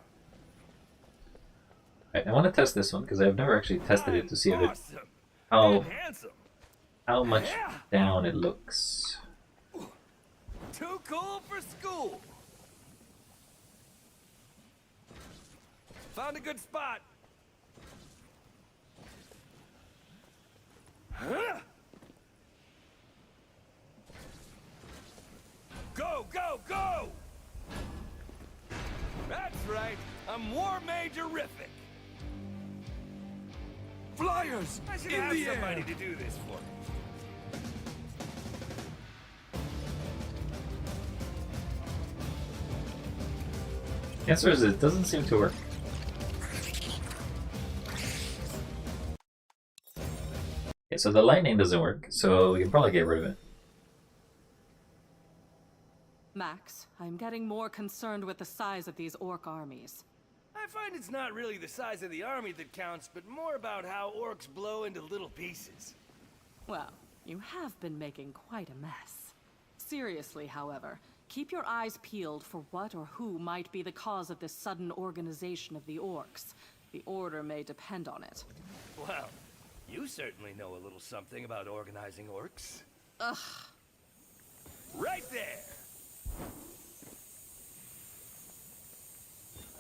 S1: Right, I want to test this one because I've never actually tested it to see if it,
S3: Awesome.
S1: how
S3: And handsome.
S1: much
S3: Yeah.
S1: down it looks.
S3: Too cool for school. Found a good spot. Huh? Go, go, go! That's right. I'm War Majorific.
S4: Flyers
S3: I should
S4: in
S3: have
S4: the
S3: somebody
S4: air.
S3: to do this for me.
S1: The answer is it doesn't seem to work. Okay, so the lightning doesn't work, so we can probably get rid of it.
S2: Max, I'm getting more concerned with the size of these orc armies.
S3: I find it's not really the size of the army that counts, but more about how orcs blow into little pieces.
S2: Well, you have been making quite a mess. Seriously, however, keep your eyes peeled for what or who might be the cause of this sudden organization of the orcs. The order may depend on it.
S3: Well, you certainly know a little something about organizing orcs.
S2: Ugh.
S3: Right there!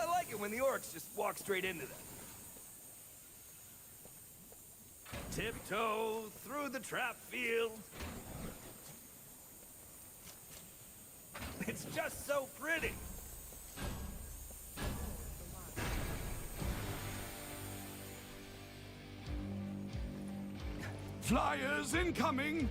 S3: I like it when the orcs just walk straight into them. Tiptoe through the trap field. It's just so pretty.
S4: Flyers incoming.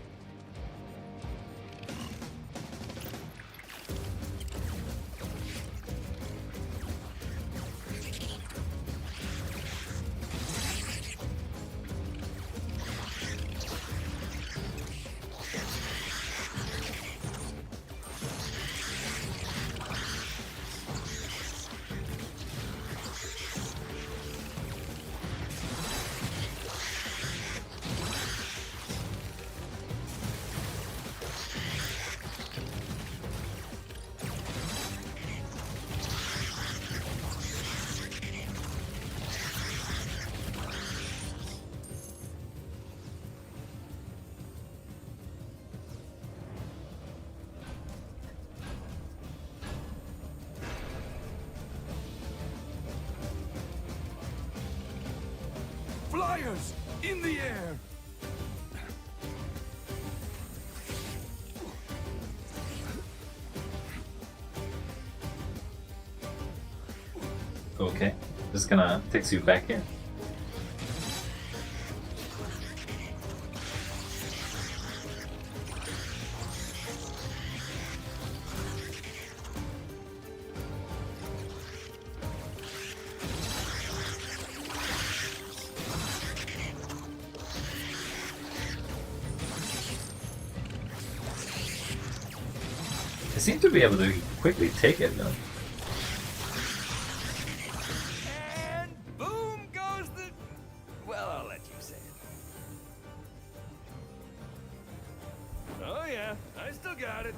S4: Flyers in the air.
S1: Okay, just gonna takes you back here. I seem to be able to quickly take it though.
S3: And boom goes the... Well, I'll let you say it. Oh yeah, I still got it.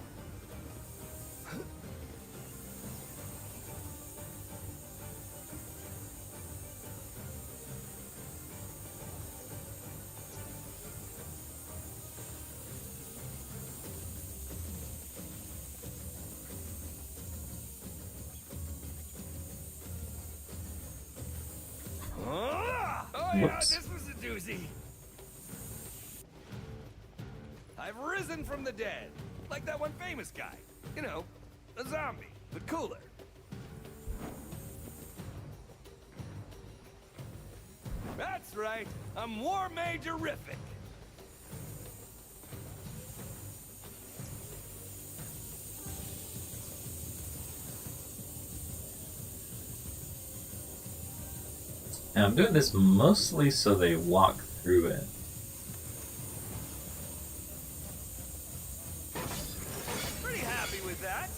S3: Oh yeah,
S1: Whoops.
S3: this was a doozy. I've risen from the dead, like that one famous guy. You know, a zombie, but cooler. That's right, I'm War Majorific.
S1: And I'm doing this mostly so they walk through it.
S3: Pretty happy with that.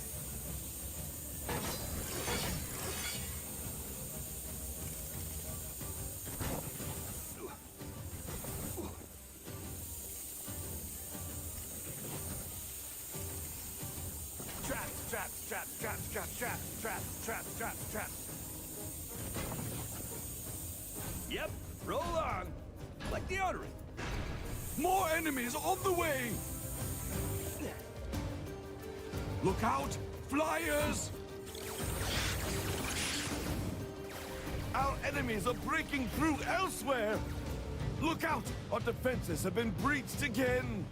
S3: Traps, traps, traps, traps, traps, traps, traps, traps, traps, traps. Yep, roll on. Like deodorant.
S4: More enemies on the way. Look out, flyers. Our enemies are breaking through elsewhere. Look out, our defenses have been breached again.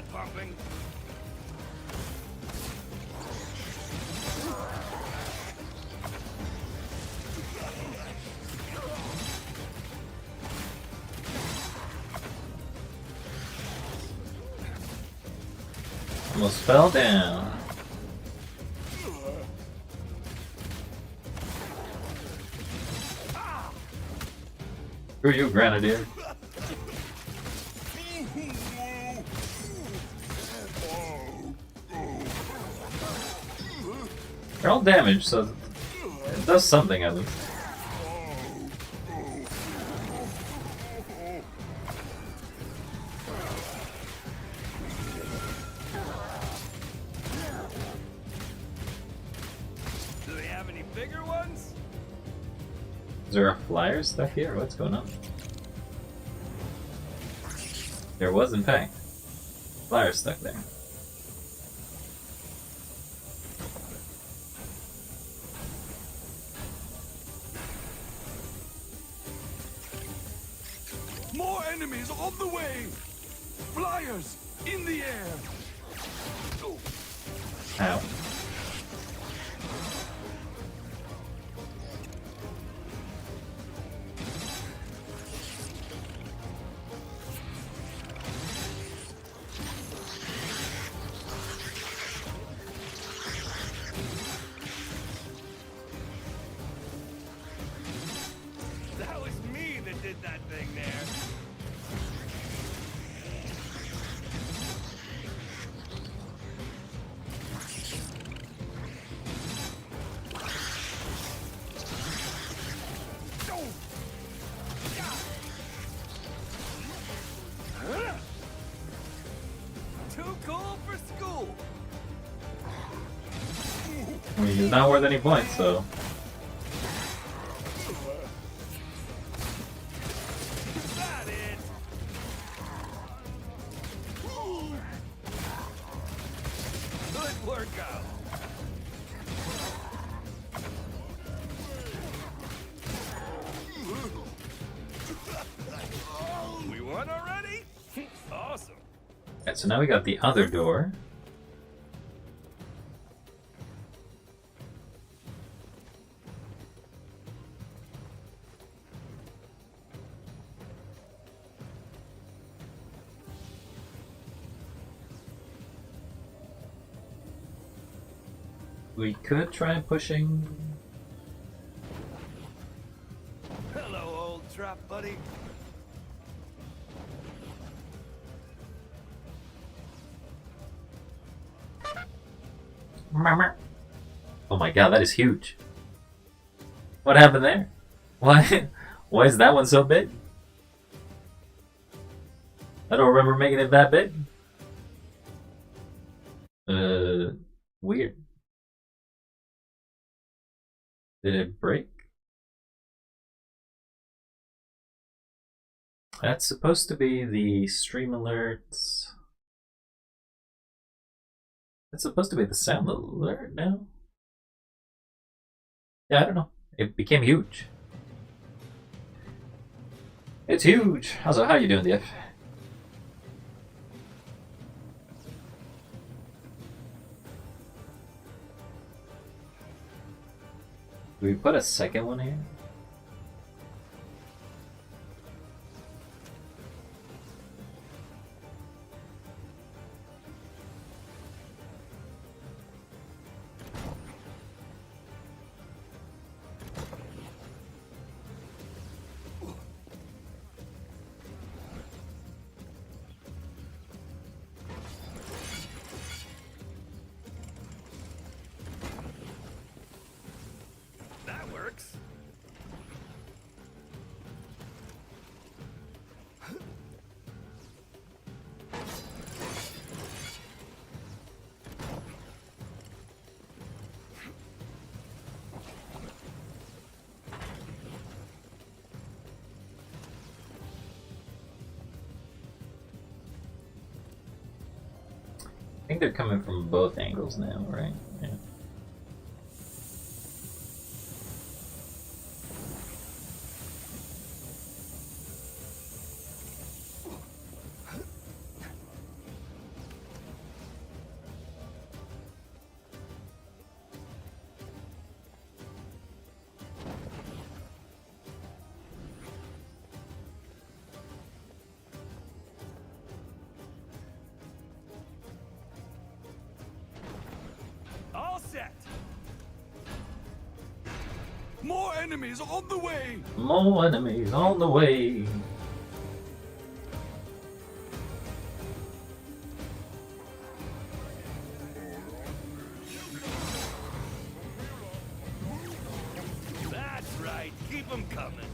S3: blood pumping.
S1: Almost fell down. Screw you, Grenadier. They're all damaged, so it does something at least.
S3: Do they have any bigger ones?
S1: Is there a flyer stuck here? What's going on? There was, in fact, flyer stuck there.
S4: More enemies on the way! Flyers in the air!
S1: Ow.
S3: That was me that did that thing there. Too cool for school.
S1: I mean, he's not worth any points, so.
S3: Is that it? Good workout. We won already? Awesome.
S1: Alright, so now we got the other door. We could try pushing.
S3: Hello, old trap buddy.
S1: Oh my god, that is huge. What happened there? Why? Why is that one so big? I don't remember making it that big. Weird. Did it break? That's supposed to be the stream alerts. That's supposed to be the sound alert now? Yeah, I don't know. It became huge. It's huge! How you doing, DF? Do we put a second one here?
S3: That works.
S1: I think they're coming from both angles now, right? Yeah.
S4: More enemies on the way!
S1: More enemies on the way.
S3: That's right. Keep them coming.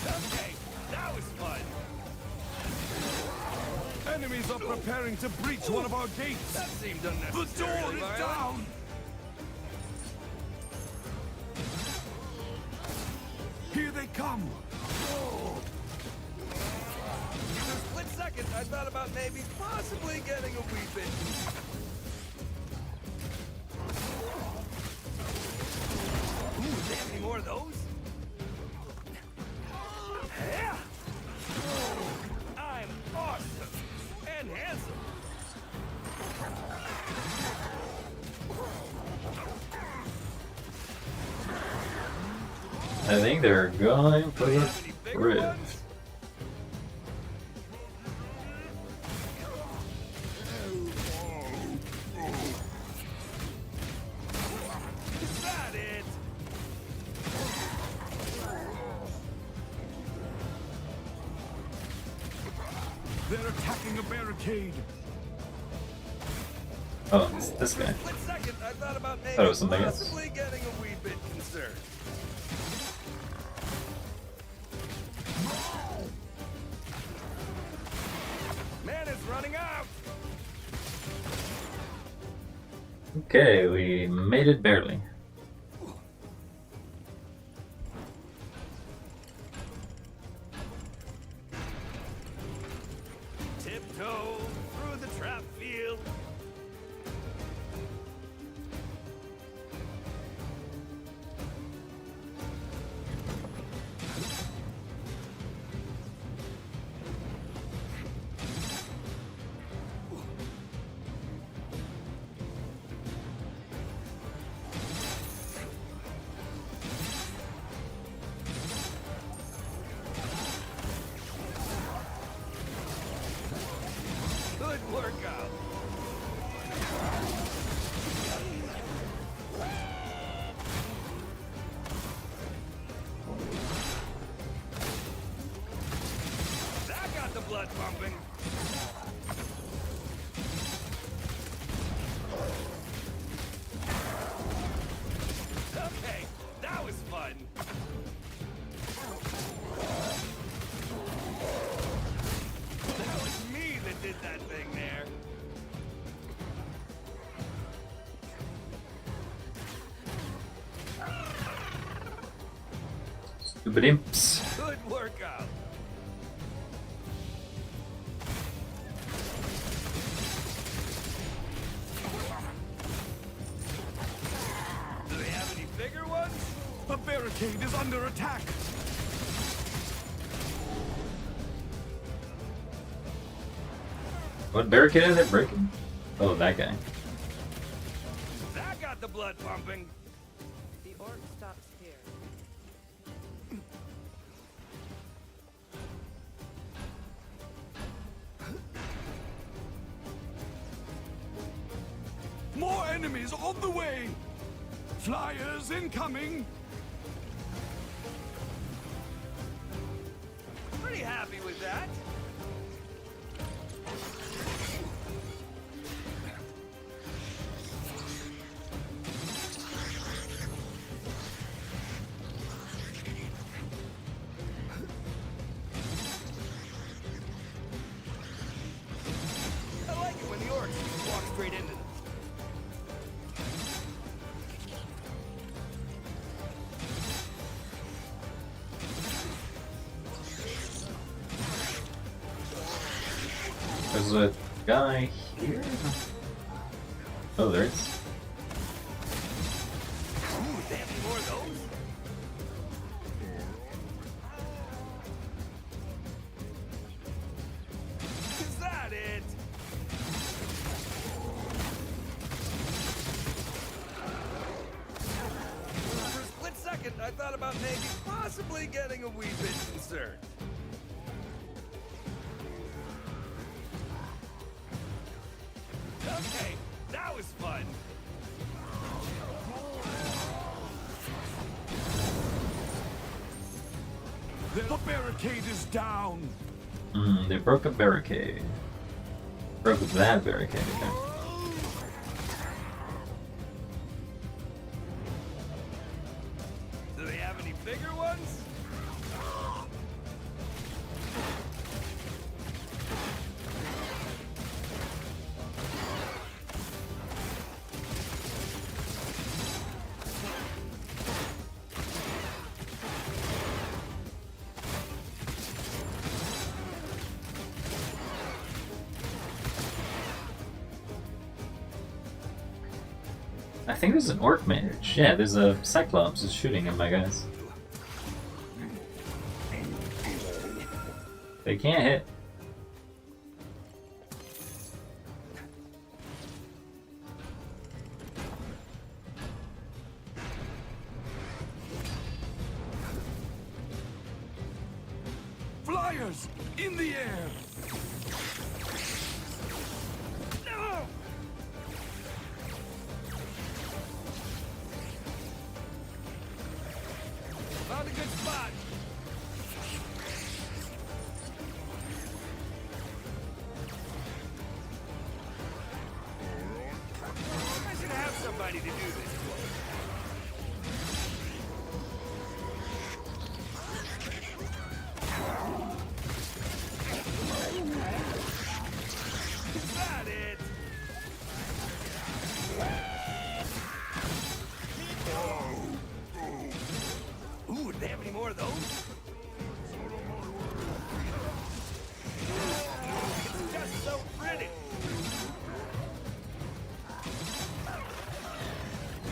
S3: Okay, that was fun.
S4: Enemies are preparing to breach one of our gates!
S3: That seemed
S4: The
S3: unnecessary.
S4: door is down! Here they come!
S3: For a split second, I thought about maybe possibly getting a wee bit. Ooh, do they have any more of those? Yeah! I'm awesome and handsome.
S1: I think they're going for
S3: Do they
S1: the
S3: have any bigger
S1: rift.
S3: ones? Is that it?
S4: They're attacking a barricade!
S1: Oh, it's this guy.
S3: Split second, I thought about maybe
S1: Thought it was something else.
S3: possibly getting a wee bit concerned. Man is running out.
S1: Okay, we made it barely.
S3: Tiptoe through the trap field. Good workout. That got the blood pumping. Okay, that was fun. That was me that did that thing there.
S1: Stupid imps.
S3: Good workout. Do they have any bigger ones?
S4: A barricade is under attack!
S1: What barricade is it breaking? Oh, that guy.
S3: That got the blood pumping.
S5: The orc stops here.
S4: More enemies on the way! Flyers incoming!
S3: Pretty happy with that. I like it when the orcs just walk straight into them.
S1: There's a guy here. Oh, there is.
S3: Ooh, they have any more of those? Is that it? For a split second, I thought about maybe possibly getting a wee bit concerned.
S4: The barricade is down.
S1: They broke a barricade. Broke that barricade. Okay.
S3: Do they have any bigger ones?
S1: I think there's an orc mage. Yeah, there's a cyclops is shooting at my guys. They can't hit.
S4: Flyers in the air.
S3: No! Found a good spot. I should have somebody to do this for. Is that it? Ooh, do they have any more of those? It's just so pretty.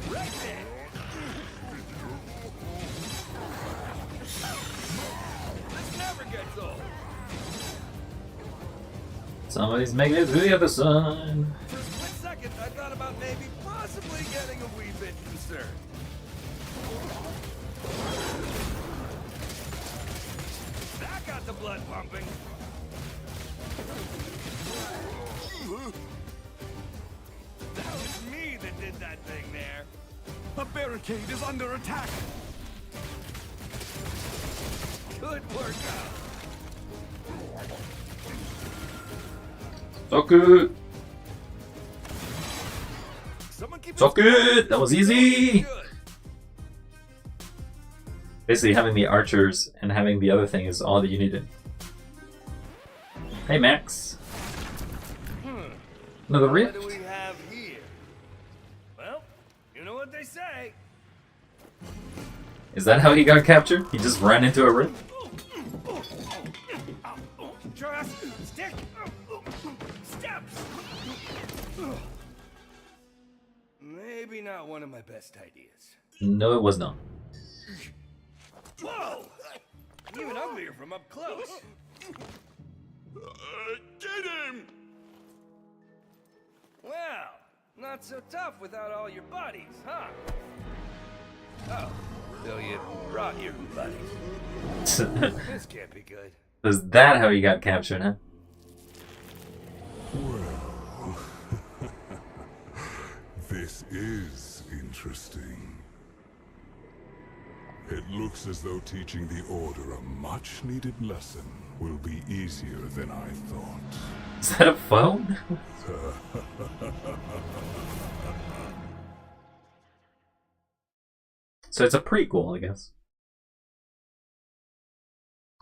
S3: Right there. This never gets old.
S1: Somebody's making it to the other side.
S3: For a split second, I thought about maybe possibly getting a wee bit concerned. That got the blood pumping. That was me that did that thing there.
S4: The barricade is under attack.
S3: Good workout.
S1: So good.
S3: Someone keep
S1: So good. That was easy.
S3: Good.
S1: Basically, having the archers and having the other thing is all that you needed. Hey, Max. Another
S3: What
S1: rift?
S3: do we have here? Well, you know what they say.
S1: Is that how he got captured? He just ran into a rift?
S3: Trust, stick, steps. Maybe not one of my best ideas.
S1: No, it was not.
S3: Whoa! Even uglier from up close.
S4: Get him!
S3: Well, not so tough without all your buddies, huh? Oh, so you brought your buddies. This can't be good.
S1: Was that how he got captured, huh?
S4: Well, this is interesting. It looks as though teaching the Order a much-needed lesson will be easier than I thought.
S1: Is that a phone? So it's a prequel, I guess.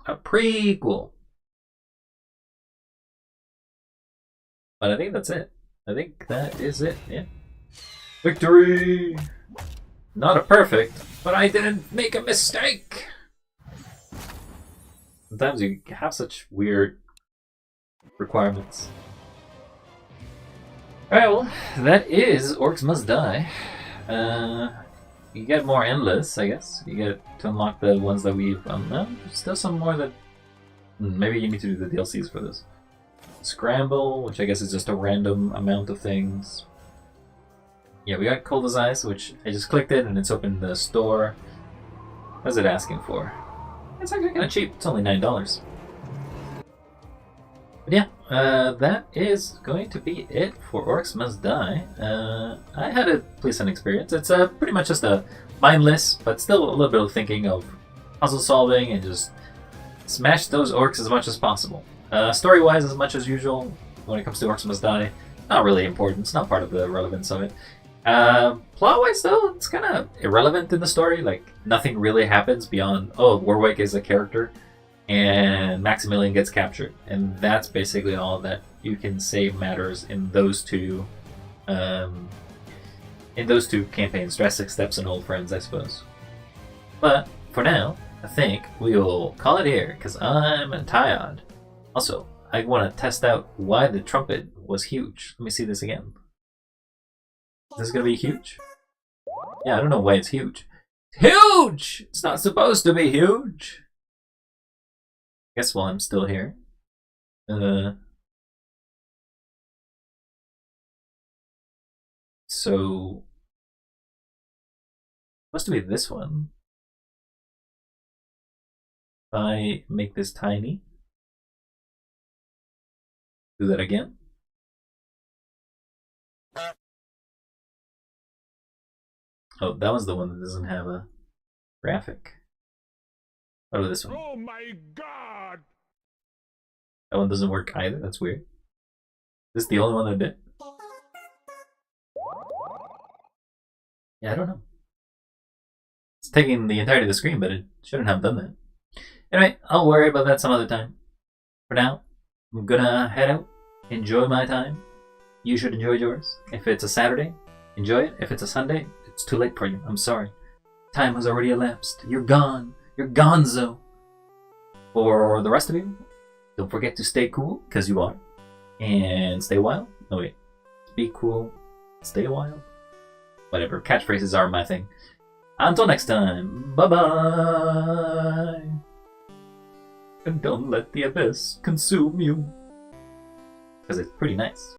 S1: A prequel. But I think that's it. I think that is it, yeah. Victory! Not a perfect, but I didn't make a mistake! Sometimes you have such weird requirements. Alright, well, that is Orcs Must Die. You get more endless, I guess. You get to unlock the ones that we've... no, there's still some more that... Maybe you need to do the DLCs for this. Scramble, which I guess is just a random amount of things. Yeah, we got Cold as Ice, which I just clicked it and it's opened the store. What's it asking for? It's actually kind of cheap. It's only $9. But yeah, that is going to be it for Orcs Must Die. I had a pleasant experience. It's pretty much just a mindless, but still a little bit of thinking of puzzle solving and just smash those orcs as much as possible. Story-wise, as much as usual, when it comes to Orcs Must Die, not really important. It's not part of the relevance of it. Plot-wise, though, it's kind of irrelevant in the story. Like, nothing really happens beyond, oh, Warwick is a character, and Maximilian gets captured. And that's basically all that you can say matters in those two campaigns. Drastic Steps and Old Friends, I suppose. But, for now, I think we'll call it here, because I'm tired. Also, I want to test out why the trumpet was huge. Let me see this again. Is this going to be huge? Yeah, I don't know why it's huge. Huge! It's not supposed to be huge! Guess while I'm still here. So... supposed to be this one. If I make this tiny. Do that again. Oh, that was the one that doesn't have a graphic. What about this one?
S4: Oh my god!
S1: That one doesn't work either. That's weird. Is this the only one that did? Yeah, I don't know. It's taking the entirety of the screen, but it shouldn't have done that. Anyway, I'll worry about that some other time. For now, I'm gonna head out, enjoy my time. You should enjoy yours. If it's a Saturday, enjoy it. If it's a Sunday, it's too late for you. I'm sorry. Time has already elapsed. You're gone. You're gonzo. For the rest of you, don't forget to stay cool, because you are. And stay wild. No, wait. Be cool. Stay wild. Whatever. Catchphrases are my thing. Until next time. Bye-bye. And don't let the abyss consume you. Because it's pretty nice.